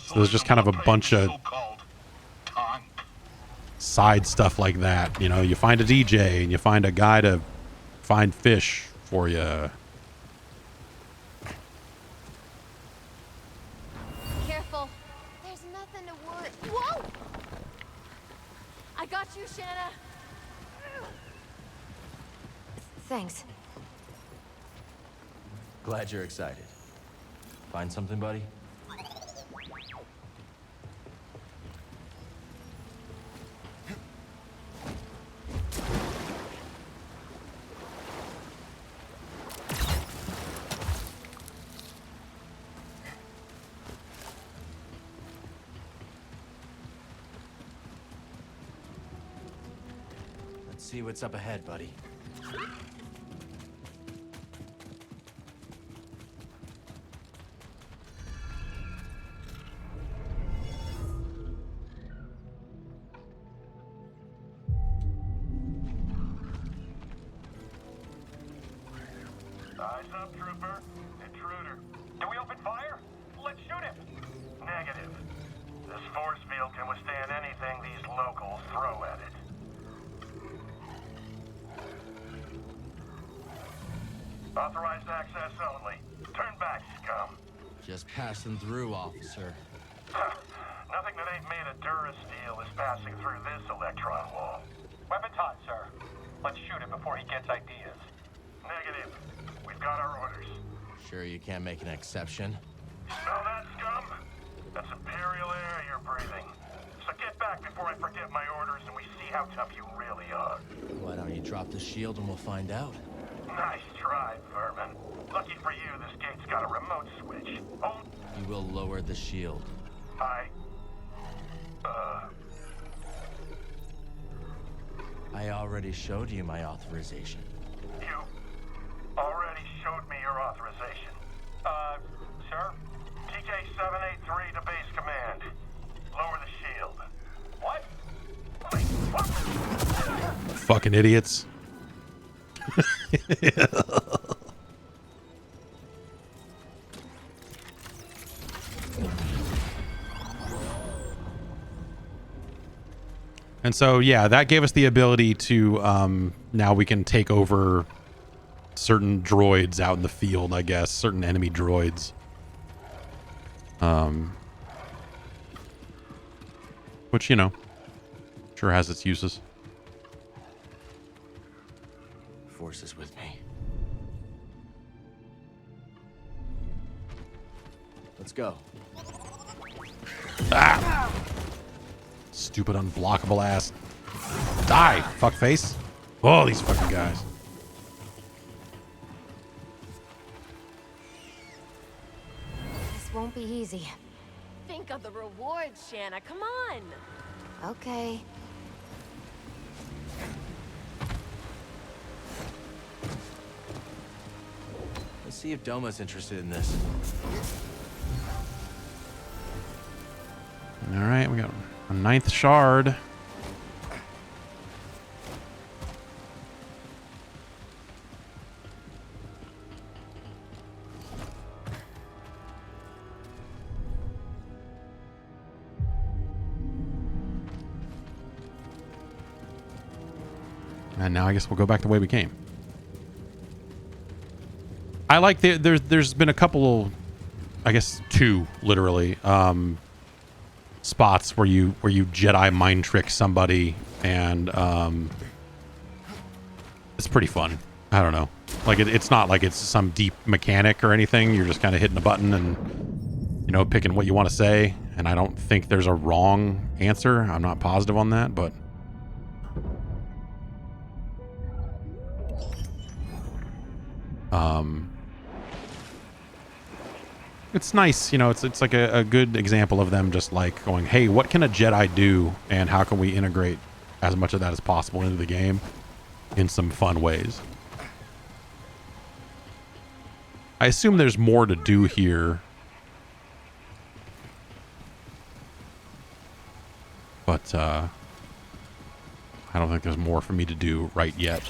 So there's just kind of a bunch of side stuff like that. You know, you find a DJ and you find a guy to find fish for you. Careful. There's nothing to worry. Whoa! I got you, Shanna. Thanks. Glad you're excited. Find something, buddy? Let's see what's up ahead, buddy. Eyes up, trooper. Intruder. Do we open fire? Let's shoot him. Negative. This force field can withstand anything these locals throw at it. Authorized access only. Turn back, scum. Just passing through, officer. Nothing that ain't made of Durasteel is passing through this electron wall. Weapons hot, sir. Let's shoot him before he gets ideas. Negative. We've got our orders. Sure you can't make an exception? Smell that, scum? That's Imperial air you're breathing. So get back before I forget my orders and we see how tough you really are. Why don't you drop the shield and we'll find out? Nice try, vermin. Lucky for you, this gate's got a remote switch. Oh, You will lower the shield. I already showed you my authorization. You already showed me your authorization. Sir? TK-783 to base command. Lower the shield. What? Wait, what? Fucking idiots. And so, yeah, that gave us the ability to, now we can take over certain droids out in the field, I guess. Certain enemy droids. Which, you know, sure has its uses. Force is with me. Let's go. Ah! Stupid unblockable ass. Die, fuckface. Oh, these fucking guys. This won't be easy. Think of the rewards, Shanna. Come on. Okay. Let's see if Doma's interested in this. All right, we got a 9th shard. And now I guess we'll go back the way we came. I like there's been a couple, I guess 2 literally, spots where you Jedi mind trick somebody, and it's pretty fun. I don't know, like it's not like it's some deep mechanic or anything. You're just kind of hitting a button and, you know, picking what you want to say. And I don't think there's a wrong answer. I'm not positive on that, but it's nice, you know. It's like a good example of them just like going, hey, what can a Jedi do, and how can we integrate as much of that as possible into the game in some fun ways. I assume there's more to do here, but I don't think there's more for me to do right yet.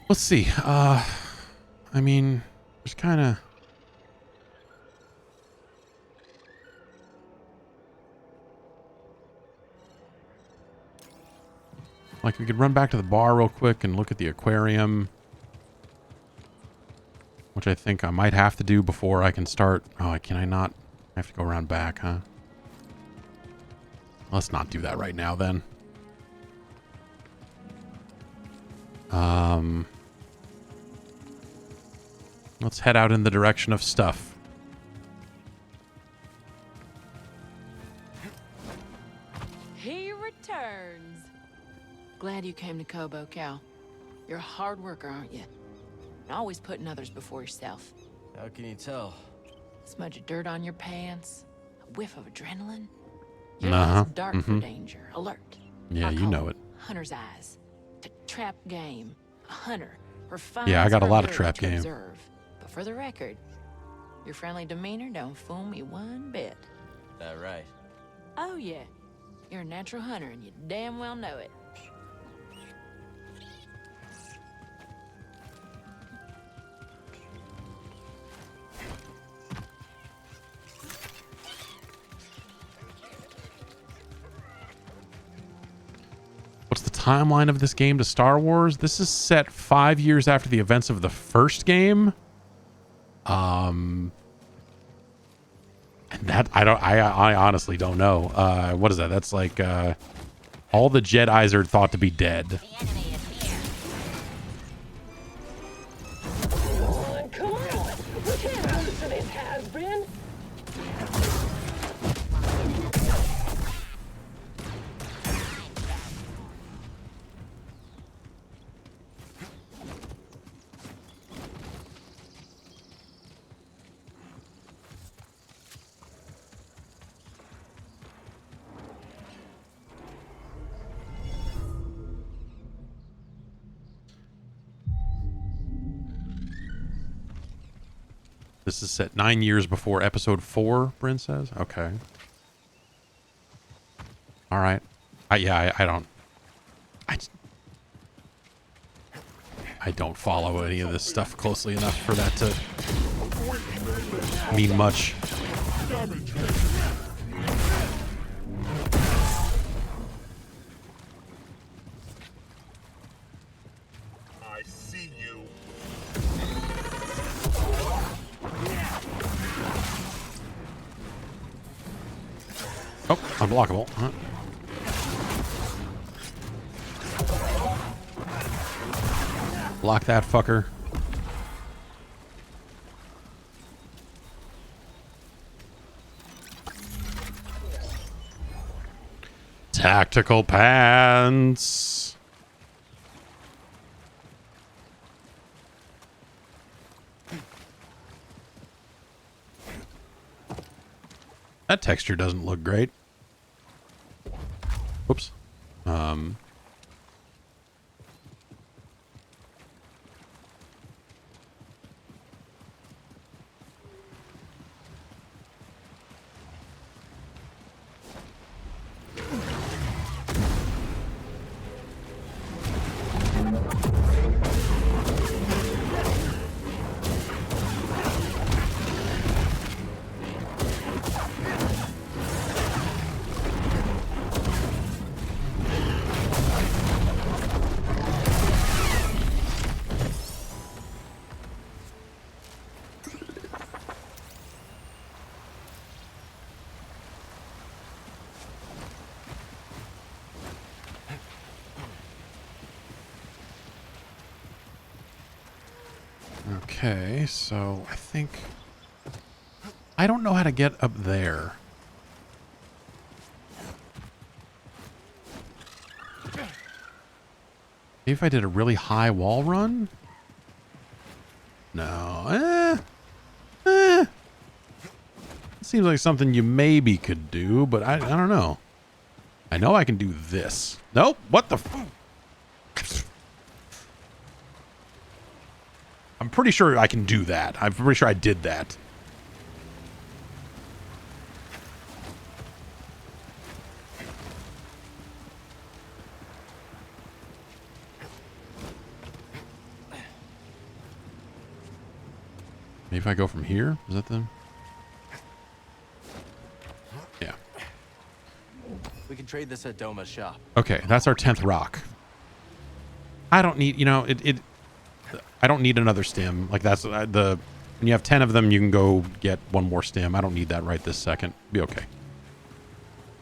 Let's see. I mean, there's kind of... like, we could run back to the bar real quick and look at the aquarium, which I think I might have to do before I can start... oh, can I not? I have to go around back, huh? Let's not do that right now, then. Let's head out in the direction of stuff. He returns. Glad you came to Koboh, Cal. You're a hard worker, aren't you? And always putting others before yourself. How can you tell? Smudge of dirt on your pants, a whiff of adrenaline. Your Uh-huh. eyes dark for danger, alert. Yeah, you know it. Hunter's eyes. To trap game. A hunter refines Yeah, I got a her lot of ability trap to game. observe. But for the record, your friendly demeanor don't fool me one bit. That right? Oh yeah, you're a natural hunter and you damn well know it. What's the timeline of this game to Star Wars? This is set 5 years after the events of the first game. And that I honestly don't know. What is that? That's like all the Jedis are thought to be dead. Come on! We can't lose to this has-been! This is set 9 years before episode 4, Bryn says. Okay. All right. I don't follow any of this stuff closely enough for that to mean much. I see you. Oh, unblockable. Huh. Block that fucker. Tactical pants. That texture doesn't look great. Whoops. Okay, so I think... I don't know how to get up there. Maybe if I did a really high wall run? No. Seems like something you maybe could do, but I don't know. I know I can do this. Nope. What the f... I'm pretty sure I can do that. I'm pretty sure I did that. Maybe if I go from here? Is that the... Yeah. We can trade this at Doma's shop. Okay, that's our 10th rock. I don't need, you know, I don't need another stim. Like that's when you have 10 of them, you can go get one more stim. I don't need that right this second. Be okay.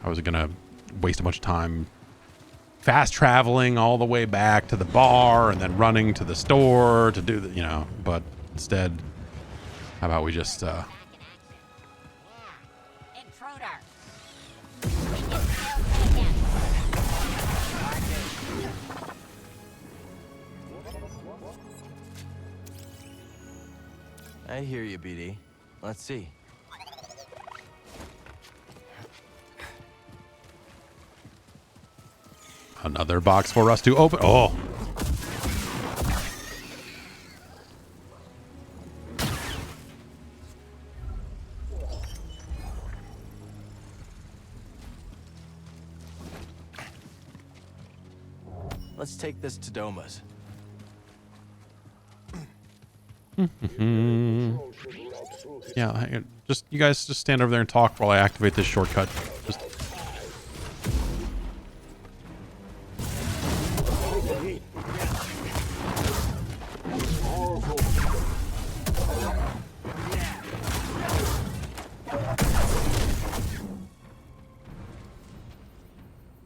I was gonna waste a bunch of time fast traveling all the way back to the bar and then running to the store to do the, you know, but instead, how about we just, I hear you, BD. Let's see. Another box for us to open. Oh. Let's take this to Doma's. Yeah, just you guys just stand over there and talk while I activate this shortcut. Just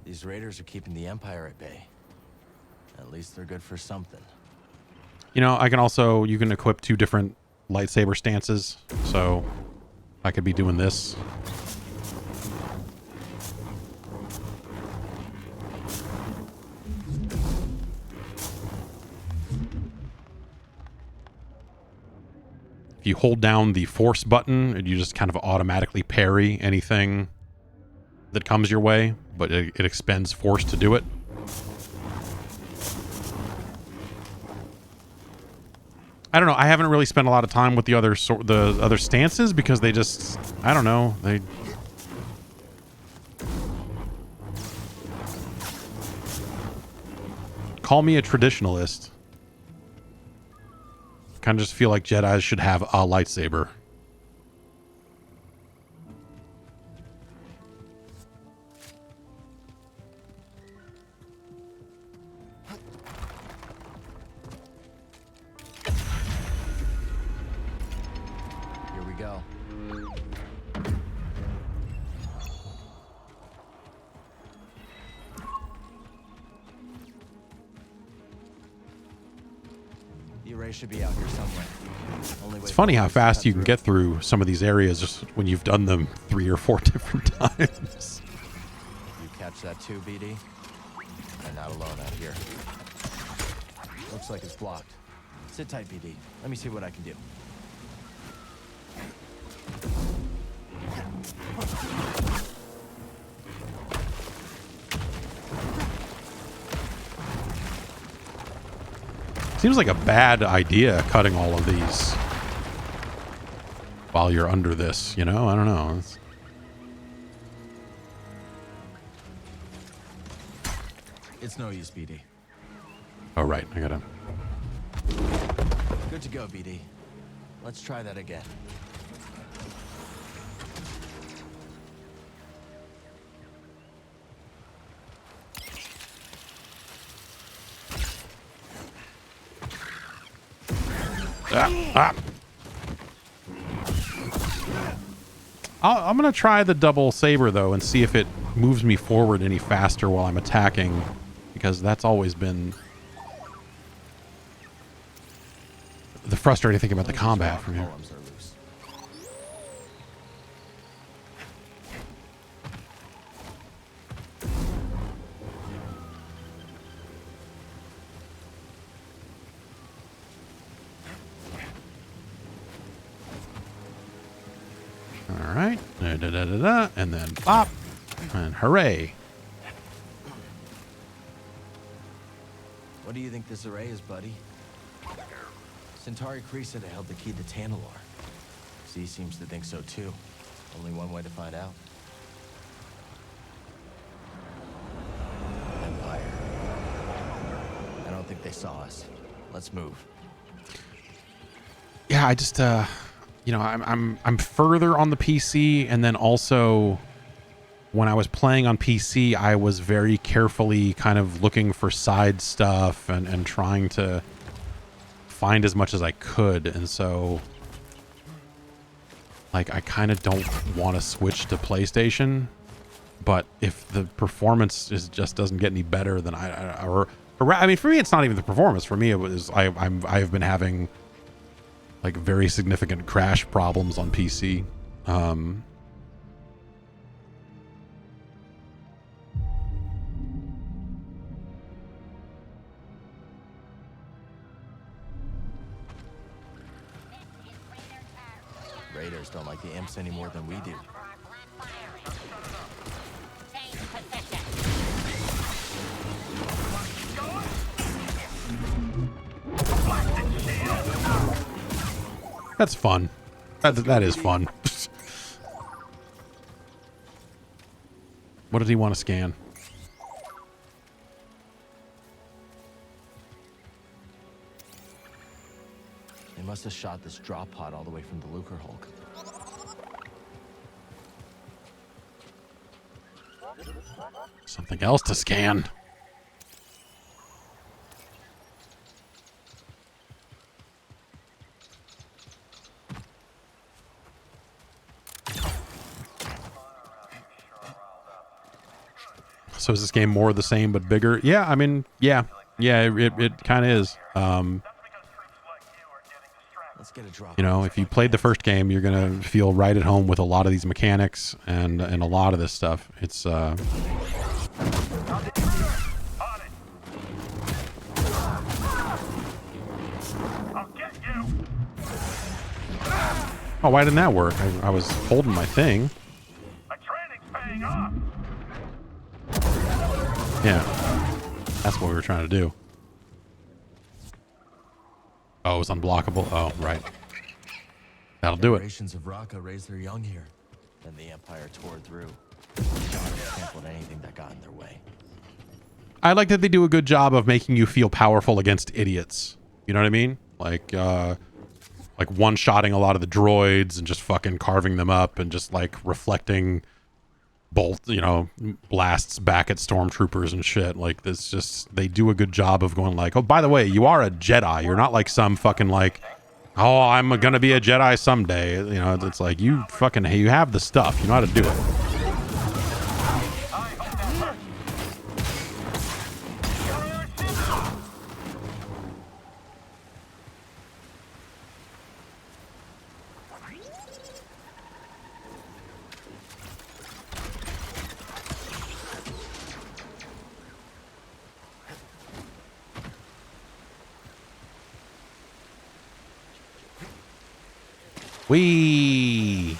These raiders are keeping the Empire at bay. At least they're good for something. you know, you can equip 2 different lightsaber stances, so I could be doing this. If you hold down the force button, you just kind of automatically parry anything that comes your way, but it expends force to do it. I don't know. I haven't really spent a lot of time with the other stances because they just, I don't know. They call me a traditionalist. Kind of just feel like Jedi should have a lightsaber. Here we go. The array should be out here somewhere. It's funny how fast you can get through some of these areas just when you've done them 3 or 4 different times. You catch that too, BD? I'm not alone out here. Looks like it's blocked. Sit tight, BD. Let me see what I can do. Seems like a bad idea cutting all of these while you're under this, you know? I don't know. It's no use, BD. Oh, right. I gotta... Good to go, BD. Let's try that again. I'm gonna try the double saber though and see if it moves me forward any faster while I'm attacking, because that's always been the frustrating thing about the combat from here. All right, and then bop, and hooray. What do you think this array is, buddy? Centauri Kree said it held the key to Tanalorr. Z seems to think so too. Only one way to find out. Empire. I don't think they saw us. Let's move. Yeah, I just you know, I'm further on the PC, and then also when I was playing on PC, I was very carefully kind of looking for side stuff and trying to find as much as I could, and so like I kind of don't want to switch to PlayStation, but if the performance just doesn't get any better, then I mean, for me it's not even the performance. For me it was I've been having like very significant crash problems on PC. Raiders don't like the imps any more than we do. That's fun. That is fun. What did he want to scan? They must have shot this drop pod all the way from the Lucre Hulk. Something else to scan. So is this game more of the same but bigger? Yeah, I mean, yeah, it kind of is. You know, if you played the first game, you're gonna feel right at home with a lot of these mechanics and a lot of this stuff. It's oh, why didn't that work? I was holding my thing. Yeah, that's what we were trying to do. Oh, it was unblockable. Oh, right. That'll do it. Generations of Raqqa raised their young here, and the Empire tore through. Trampled anything that got in their way. I like that they do a good job of making you feel powerful against idiots. You know what I mean? Like one-shotting a lot of the droids and just fucking carving them up and just like reflecting blasts back at stormtroopers and shit. Like this, just they do a good job of going like, oh, by the way, you are a Jedi. You're not like some fucking like, oh, I'm gonna be a Jedi someday. You know, it's like you have the stuff. You know how to do it. Whee!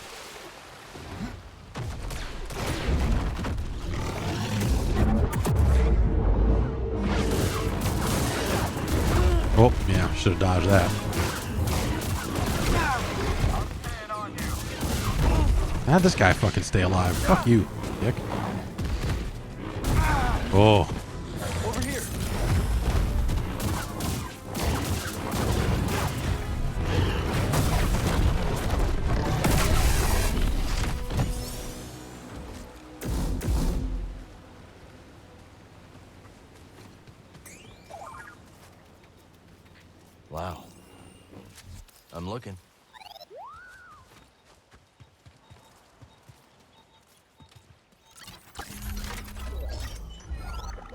Oh, yeah, should have dodged that. How'd this guy fucking stay alive? Fuck you, dick. Oh. Over here. Wow. I'm looking.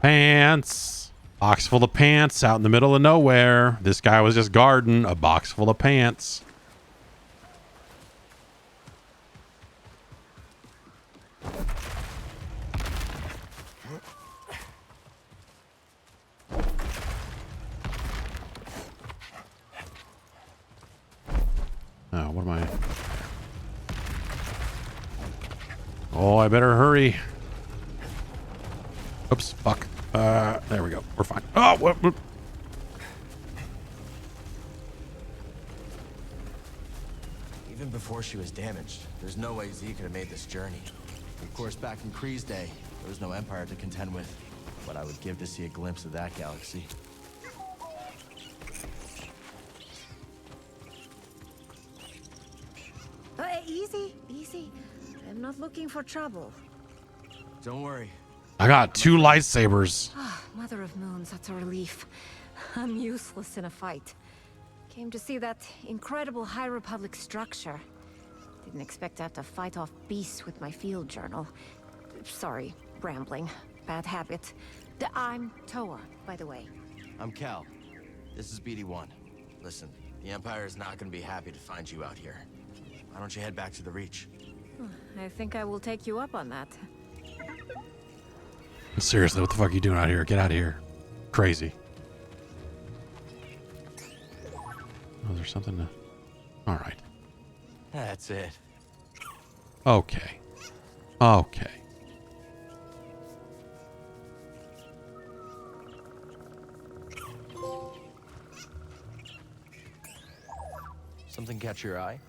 Pants. Box full of pants out in the middle of nowhere. This guy was just guarding a box full of pants. Oh, what am I? Oh, I better hurry. Oops, fuck. There we go. We're fine. Oh, what? Even before she was damaged, there's no way Z could have made this journey. Of course, back in Kree's day, there was no Empire to contend with. What I would give to see a glimpse of that galaxy. Easy, easy. I'm not looking for trouble. Don't worry. I got 2 lightsabers. Mother of Moons, that's a relief. I'm useless in a fight. Came to see that incredible High Republic structure. Didn't expect to have to fight off beasts with my field journal. Sorry, rambling. Bad habit. I'm Toa, by the way. I'm Cal. This is BD-1. Listen, the Empire is not going to be happy to find you out here. Why don't you head back to the Reach? I think I will take you up on that. Seriously, what the fuck are you doing out here? Get out of here. Crazy. Oh, there's something to... All right. That's it. Okay. Okay. Something catch your eye?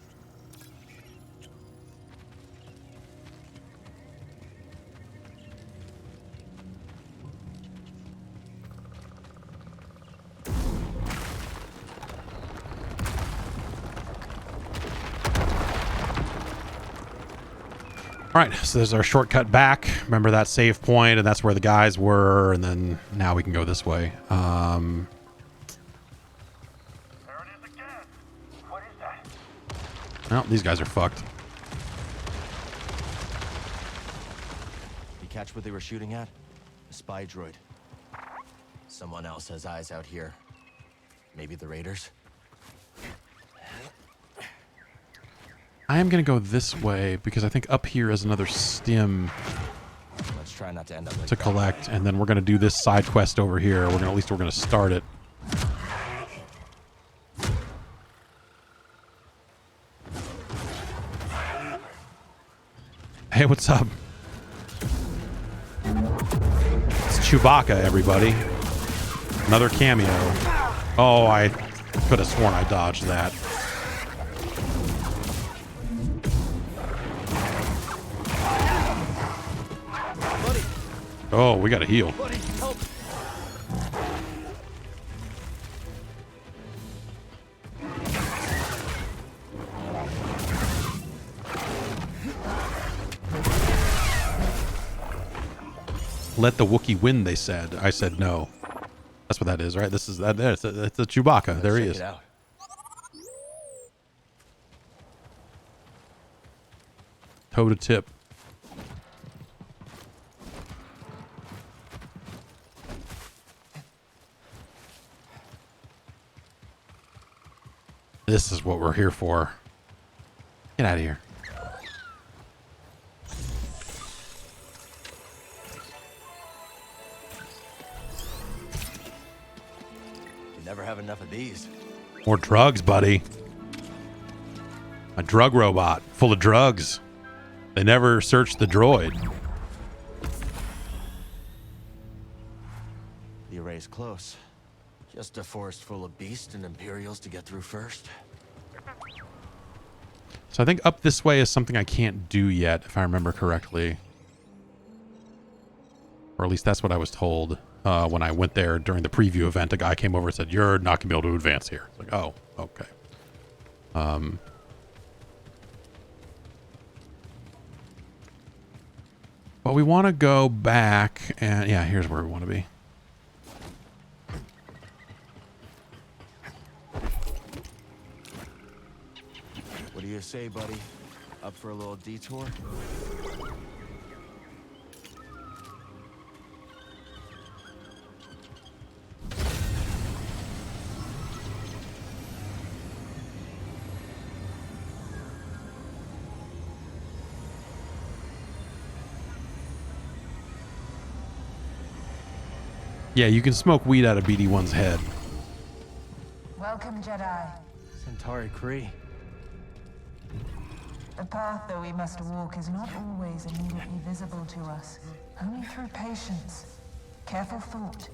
All right, so there's our shortcut back. Remember that save point, and that's where the guys were, and then now we can go this way. There it is again. What is that? Well, these guys are fucked. You catch what they were shooting at? A spy droid. Someone else has eyes out here. Maybe the Raiders? I am going to go this way because I think up here is another stim Let's try not to end up like to collect, and then we're going to do this side quest over here. We're going to start it. Hey, what's up? It's Chewbacca, everybody. Another cameo. Oh, I could have sworn I dodged that. Oh, we got to heal. Buddy, help. Let the Wookiee win, they said. I said no. That's what that is, right? This is that. It's a Chewbacca. There he is. Toe to tip. This is what we're here for. Get out of here. You never have enough of these. More drugs, buddy. A drug robot full of drugs. They never searched the droid. The array's close. Just a forest full of beasts and Imperials to get through first. So I think up this way is something I can't do yet, if I remember correctly. Or at least that's what I was told when I went there during the preview event. A guy came over and said, "You're not going to be able to advance here." It's like, oh, okay. But we want to go back and yeah, here's where we want to be. What do you say, buddy? Up for a little detour? Yeah, you can smoke weed out of BD1's head. Welcome, Jedi. Centauri Kree. The path that we must walk is not always immediately visible to us. Only through patience, careful thought,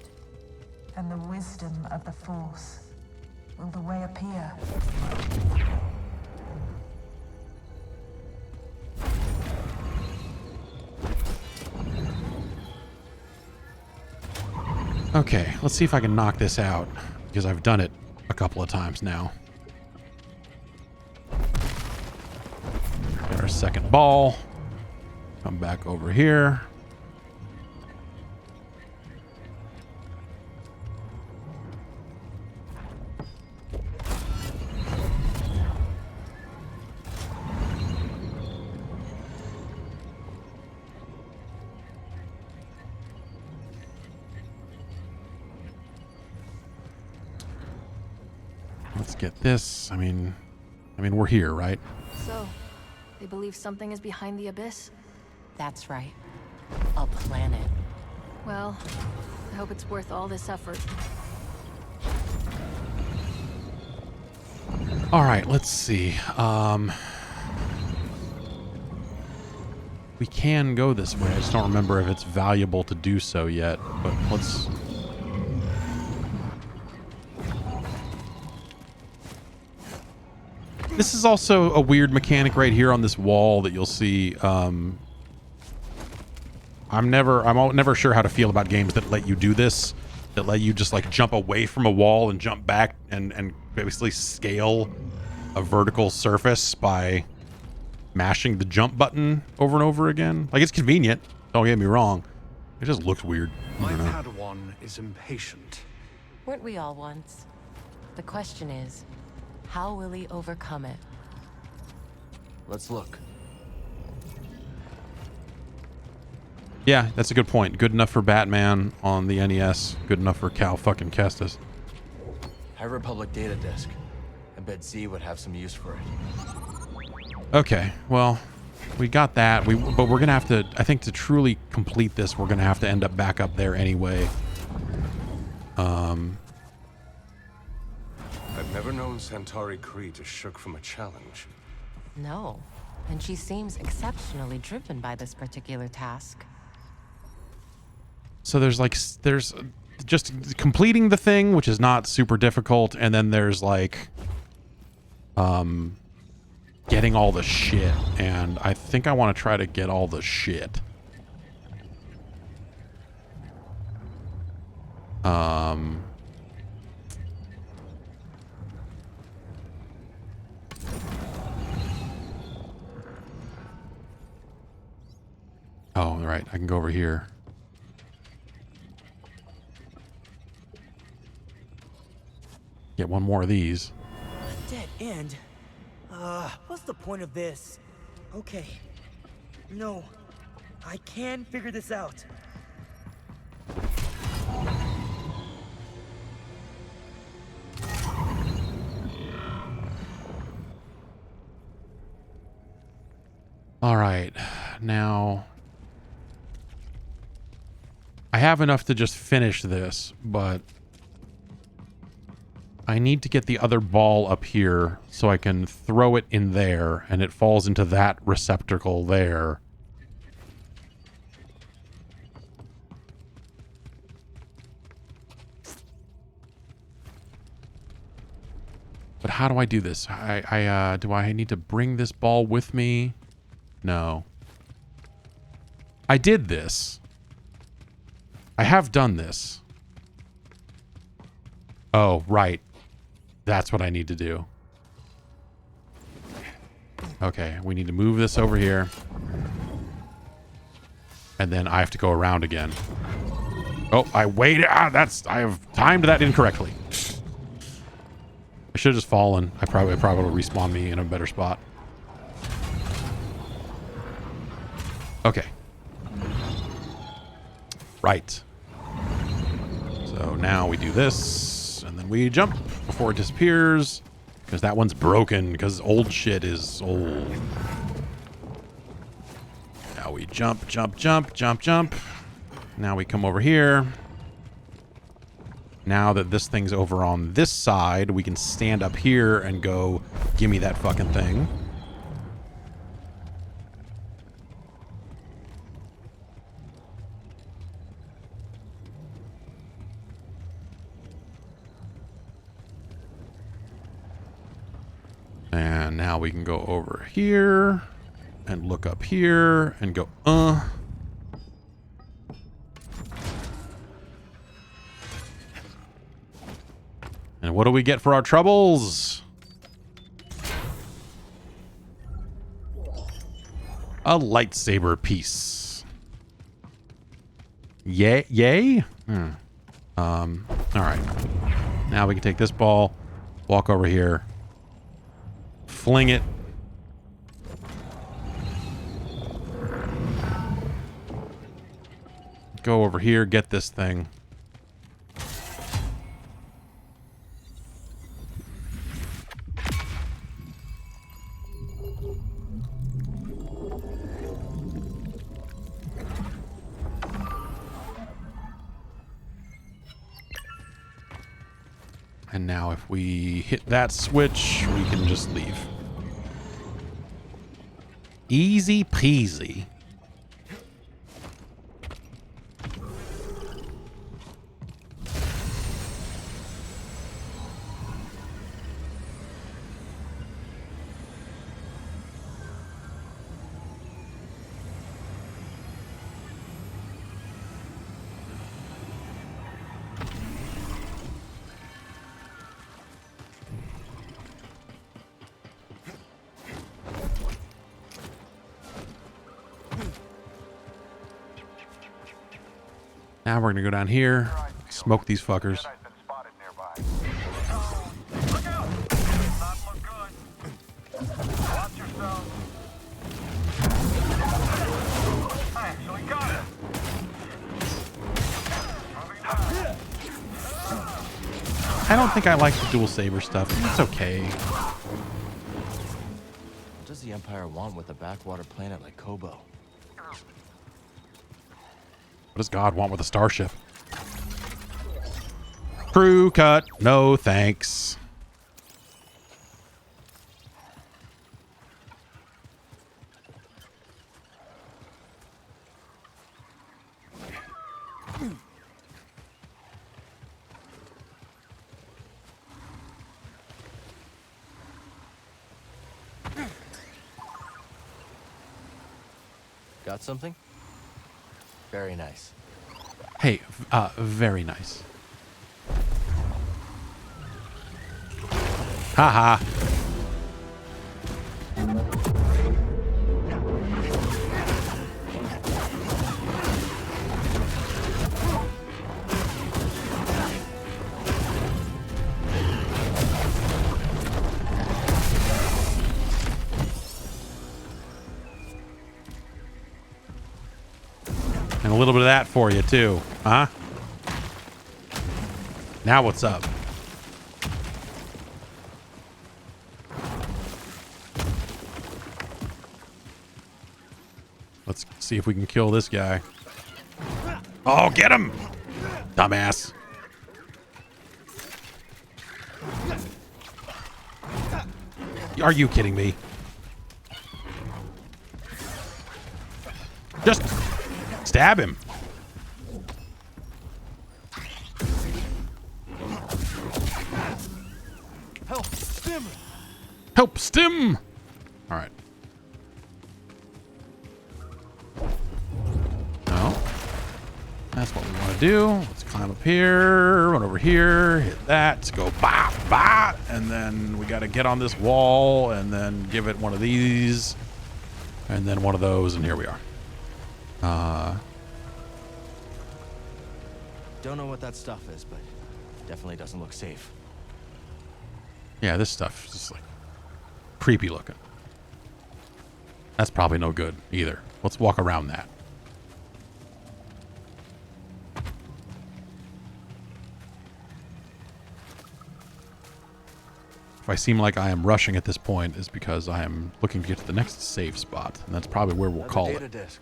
and the wisdom of the Force will the way appear. Okay, let's see if I can knock this out, because I've done it a couple of times now. Get our second ball. Come back over here. Let's get this. I mean, we're here, right? So, they believe something is behind the abyss? That's right. A planet. Well, I hope it's worth all this effort. All right, let's see. We can go this way. I just don't remember if it's valuable to do so yet, but let's... This is also a weird mechanic right here on this wall that you'll see. I'm never sure how to feel about games that let you do this, that let you just like jump away from a wall and jump back and basically scale a vertical surface by mashing the jump button over and over again. Like, it's convenient, don't get me wrong. It just looks weird. My Padawan is impatient. Weren't we all once? The question is, how will he overcome it? Let's look. Yeah, that's a good point. Good enough for Batman on the NES. Good enough for Cal fucking Kestis. High Republic data disk. I bet Z would have some use for it. Okay, well, we got that. But we're gonna have to, I think, to truly complete this, we're gonna have to end up back up there anyway. I've never known Centauri Kree to shirk from a challenge. No, and she seems exceptionally driven by this particular task. So there's just completing the thing, which is not super difficult, and then there's like getting all the shit, and I think I want to try to get all the shit. Oh, right. I can go over here. Get one more of these. Dead end? What's the point of this? Okay. No. I can figure this out. All right. Now... I have enough to just finish this, but I need to get the other ball up here so I can throw it in there and it falls into that receptacle there. But how do I do this? Do I need to bring this ball with me? No. I did this. I have done this. Oh, right. That's what I need to do. Okay, we need to move this over here. And then I have to go around again. Oh, I waited. I have timed that incorrectly. I should have just fallen. It probably will respawn me in a better spot. Okay. Right. So now we do this, and then we jump before it disappears, because that one's broken, because old shit is old. Now we jump, jump, jump, jump, jump. Now we come over here. Now that this thing's over on this side, we can stand up here and go, give me that fucking thing. And now we can go over here and look up here and go, And what do we get for our troubles? A lightsaber piece. Yay? Yay? All right. Now we can take this ball, walk over here, fling it. Go over here, get this thing. And now if we hit that switch, we can just leave. Easy peasy. Now we're gonna go down here, smoke these fuckers. I don't think I like the dual saber stuff. It's okay. What does the Empire want with a backwater planet like Koboh? What does God want with a starship? Crew cut. No thanks. Got something? Very nice. Hey, very nice. Haha. And a little bit of that for you, too. Huh? Now what's up? Let's see if we can kill this guy. Oh, get him! Dumbass. Are you kidding me? Just stab him. Help, stim! Help, stim! All right. No. That's what we want to do. Let's climb up here, run over here, hit that, go bah, bah, and then we got to get on this wall and then give it one of these and then one of those, and here we are. Don't know what that stuff is, but definitely doesn't look safe. Yeah, this stuff is just like creepy looking. That's probably no good either. Let's walk around that. If I seem like I am rushing at this point, is because I am looking to get to the next save spot, and that's probably where we'll call it. Disc.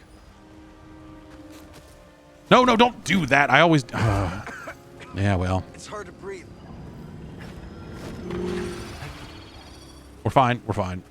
No, don't do that. I always... yeah, well. It's hard to breathe. We're fine. We're fine.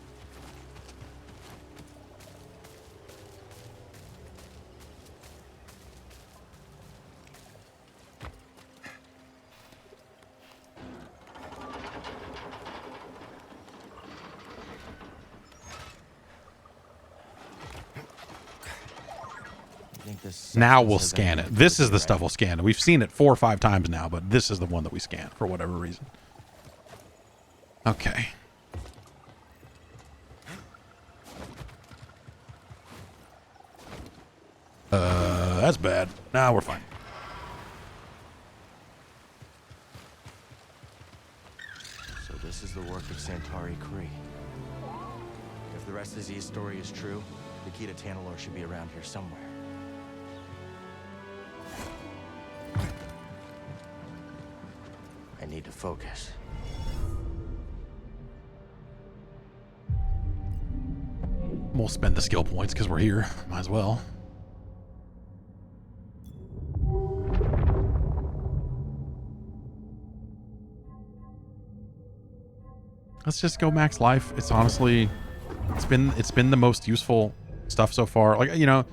Now we'll scan it. This is the stuff we'll scan. We've seen it 4 or 5 times now, but this is the one that we scan for whatever reason. Okay. That's bad. Nah, we're fine. So this is the work of Santari Kree. If the rest of Z's story is true, the key to Tanalorr should be around here somewhere. I need to focus. We'll spend the skill points because we're here. Might as well. Let's just go max life. It's honestly, it's been the most useful stuff so far. Like, you know,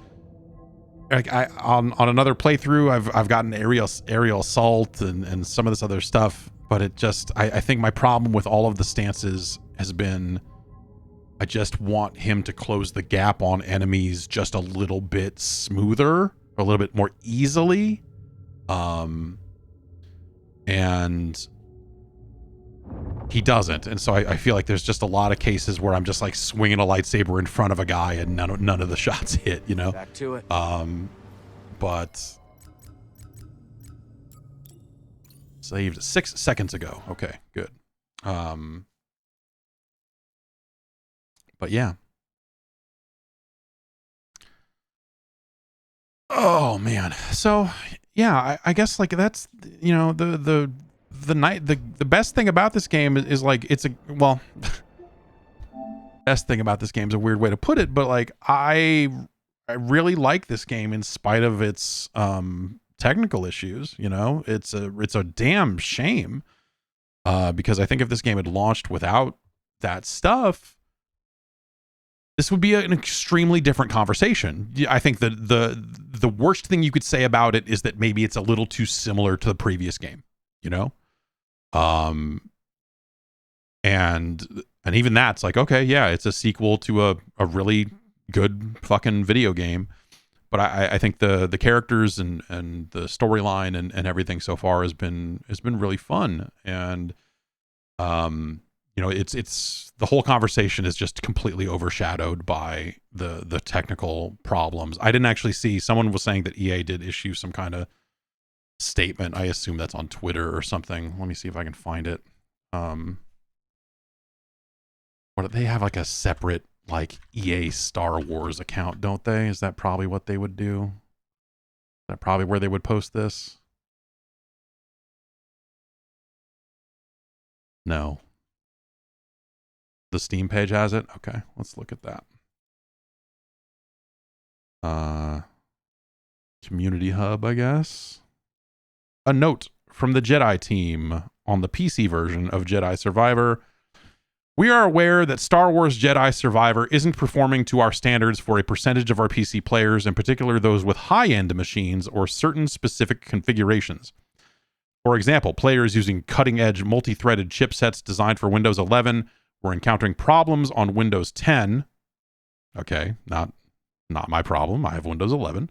like on another playthrough, I've gotten aerial assault and some of this other stuff, but it just I think my problem with all of the stances has been I just want him to close the gap on enemies just a little bit smoother, or a little bit more easily. And he doesn't. And so I feel like there's just a lot of cases where I'm just like swinging a lightsaber in front of a guy and none of the shots hit, you know? Back to it. But saved 6 seconds ago. Okay, good. But yeah. Oh man. So yeah, I guess like that's, you know, the best thing about this game is like it's a, well, best thing about this game is a weird way to put it, but like I really like this game in spite of its technical issues. You know, it's a damn shame because I think if this game had launched without that stuff, this would be an extremely different conversation. I think that the worst thing you could say about it is that maybe it's a little too similar to the previous game, you know? And even that's like, okay, yeah, it's a sequel to a really good fucking video game. But I think the characters and the storyline and everything so far has been really fun. And you know, it's the whole conversation is just completely overshadowed by the technical problems. I didn't actually see, someone was saying that EA did issue some kind of statement. I assume that's on Twitter or something. Let me see if I can find it. What, they have like a separate like EA Star Wars account, don't they? Is that probably what they would do? Is that probably where they would post this? No. The Steam page has it? Okay, let's look at that. Community Hub, I guess. A note from the Jedi team on the PC version of Jedi Survivor. We are aware that Star Wars Jedi Survivor isn't performing to our standards for a percentage of our PC players, in particular those with high-end machines or certain specific configurations. For example, players using cutting-edge multi-threaded chipsets designed for Windows 11 were encountering problems on Windows 10. Okay, not my problem. I have Windows 11.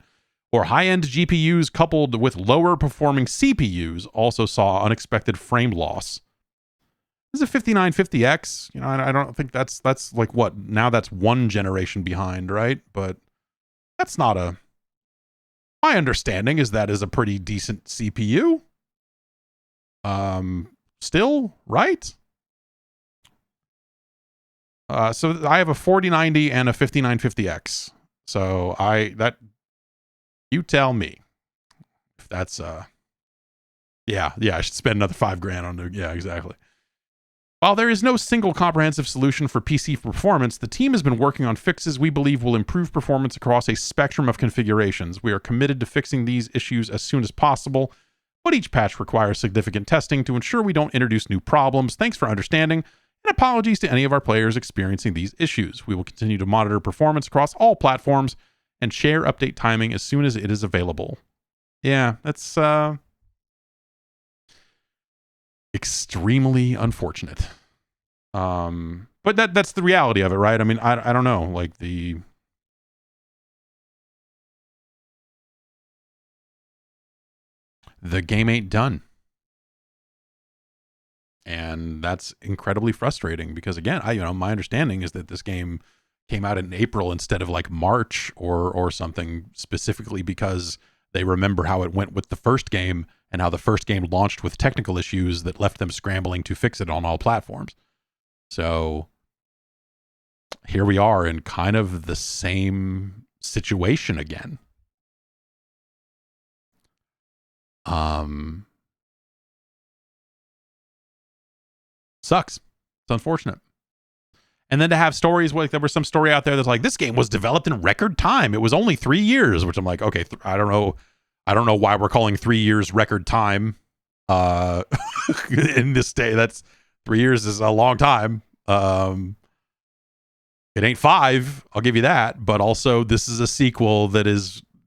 Or high-end GPUs coupled with lower-performing CPUs also saw unexpected frame loss. This is a 5950X. You know, I don't think that's like what? Now that's one generation behind, right? But that's not a... My understanding is that is a pretty decent CPU. Still, right? So I have a 4090 and a 5950X. So you tell me if that's yeah, I should spend another $5,000 on it. Yeah, exactly. While there is no single comprehensive solution for PC performance, the team has been working on fixes we believe will improve performance across a spectrum of configurations. We are committed to fixing these issues as soon as possible, but each patch requires significant testing to ensure we don't introduce new problems. Thanks for understanding, and apologies to any of our players experiencing these issues. We will continue to monitor performance across all platforms and share update timing as soon as it is available. Yeah, that's extremely unfortunate. But that's the reality of it, right? I mean, I don't know, like the game ain't done. And that's incredibly frustrating because again, my understanding is that this game came out in April instead of like March or something, specifically because they remember how it went with the first game and how the first game launched with technical issues that left them scrambling to fix it on all platforms. So here we are in kind of the same situation again. Sucks. It's unfortunate. And then to have stories like there was some story out there that's like, this game was developed in record time. It was only 3 years, which I'm like, okay, I don't know why we're calling 3 years record time in this day. That's 3 years is a long time. It ain't 5, I'll give you that, but also this is a sequel that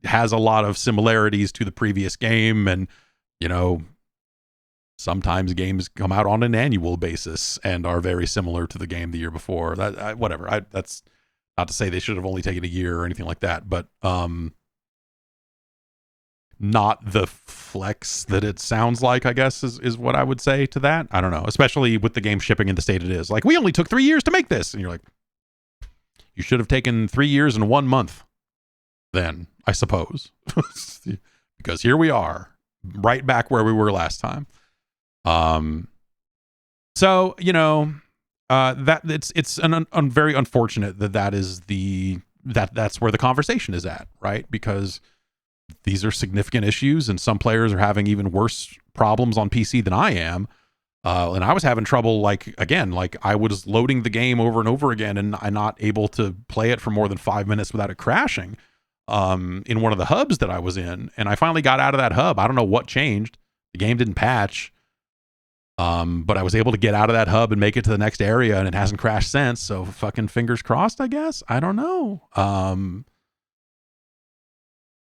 has a lot of similarities to the previous game, and sometimes games come out on an annual basis and are very similar to the game the year before. That's not to say they should have only taken a year or anything like that, but not the flex that it sounds like, I guess, is what I would say to that. I don't know, especially with the game shipping in the state it is. Like, we only took 3 years to make this. And you're like, you should have taken 3 years and 1 month then, I suppose. Because here we are, right back where we were last time. So, that it's very unfortunate that's where the conversation is at, right? Because these are significant issues, and some players are having even worse problems on PC than I am. And I was having trouble, like I was loading the game over and over again, and I'm not able to play it for more than 5 minutes without it crashing in one of the hubs that I was in. And I finally got out of that hub. I don't know what changed. The game didn't patch. But I was able to get out of that hub and make it to the next area, and it hasn't crashed since. So fucking fingers crossed, I guess. I don't know.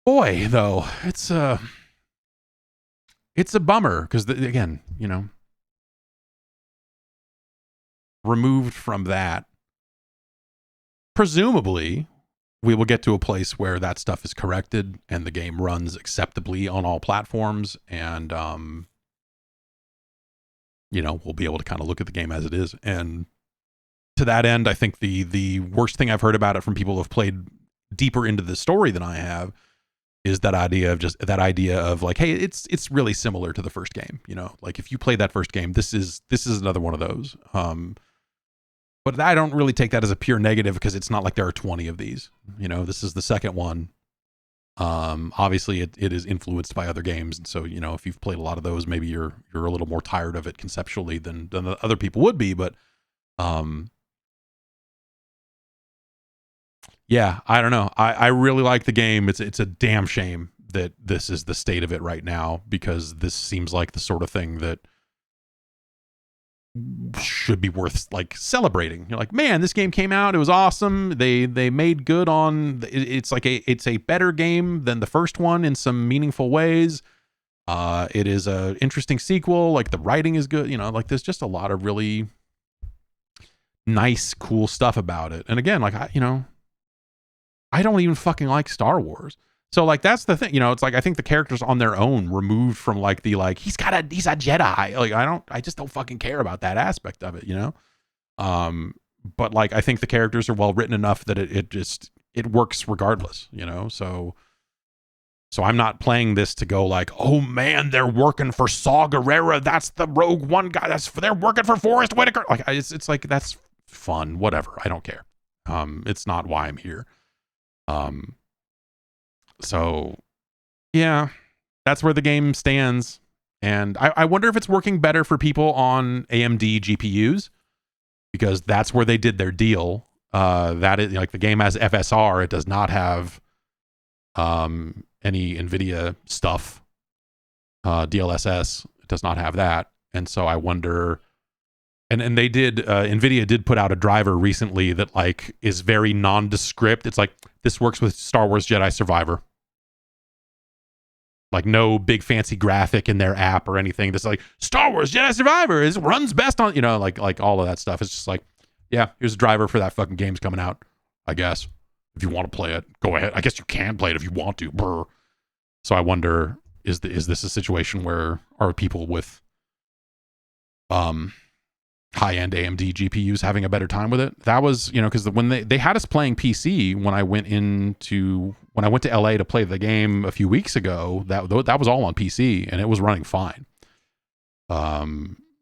Boy, though, it's a bummer because again, removed from that, presumably we will get to a place where that stuff is corrected and the game runs acceptably on all platforms, and we'll be able to kind of look at the game as it is. And to that end, I think the worst thing I've heard about it from people who have played deeper into the story than I have is that idea of like, hey, it's really similar to the first game. Like if you play that first game, this is another one of those. But I don't really take that as a pure negative because it's not like there are 20 of these. This is the second one. Obviously it is influenced by other games, and so if you've played a lot of those, maybe you're a little more tired of it conceptually than the other people would be. But yeah, I don't know. I really like the game. It's a damn shame that this is the state of it right now, because this seems like the sort of thing that should be worth like celebrating. You're like, man, this game came out, it was awesome. They made good on it's a better game than the first one in some meaningful ways. It is a interesting sequel, like the writing is good, like there's just a lot of really nice, cool stuff about it. And again, like I don't even fucking like Star Wars. So like that's the thing, it's like I think the characters on their own, removed from like the like he's a Jedi. Like I just don't fucking care about that aspect of it, But like I think the characters are well written enough that it works regardless, So I'm not playing this to go like, oh man, they're working for Saw Gerrera. That's the Rogue One guy. They're working for Forrest Whitaker. Like it's like that's fun, whatever. I don't care. It's not why I'm here. So yeah, that's where the game stands. And I wonder if it's working better for people on AMD GPUs, because that's where they did their deal. That is like the game has FSR. It does not have any NVIDIA stuff. DLSS, it does not have that. And so I wonder, and they did, NVIDIA did put out a driver recently that like is very nondescript. It's like, this works with Star Wars Jedi Survivor. Like no big fancy graphic in their app or anything. This like Star Wars Jedi Survivor runs best on, like all of that stuff. It's just like, yeah, here's a driver for that fucking game's coming out. I guess if you want to play it, go ahead. I guess you can play it if you want to. Brr. So I wonder, is this a situation where are people with high-end AMD GPUs having a better time with it? That was, because when they had us playing PC when I went to LA to play the game a few weeks ago, that was all on PC and it was running fine.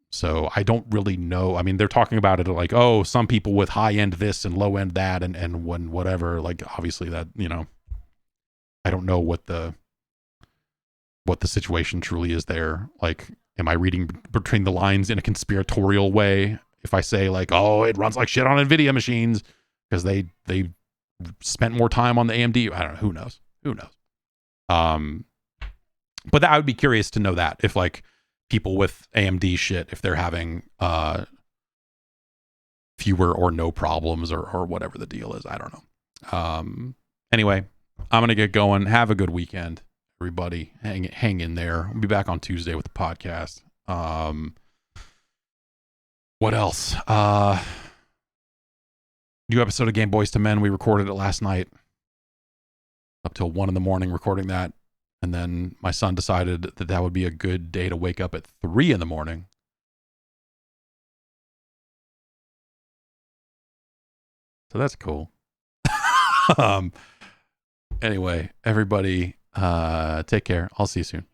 So I don't really know. I mean, they're talking about it like, oh, some people with high-end this and low-end that and when whatever, like obviously that, I don't know what the situation truly is there. Like, am I reading between the lines in a conspiratorial way if I say like, oh, it runs like shit on NVIDIA machines because they spent more time on the AMD? I don't know. Who knows? But I would be curious to know that if like people with AMD shit, if they're having fewer or no problems or whatever the deal is. I don't know. Anyway, I'm going to get going. Have a good weekend, everybody. Hang in there. We'll be back on Tuesday with the podcast. What else? New episode of Game Boys to Men. We recorded it last night. Up till 1 a.m. recording that. And then my son decided that would be a good day to wake up at 3 a.m. So that's cool. Anyway, everybody, take care. I'll see you soon.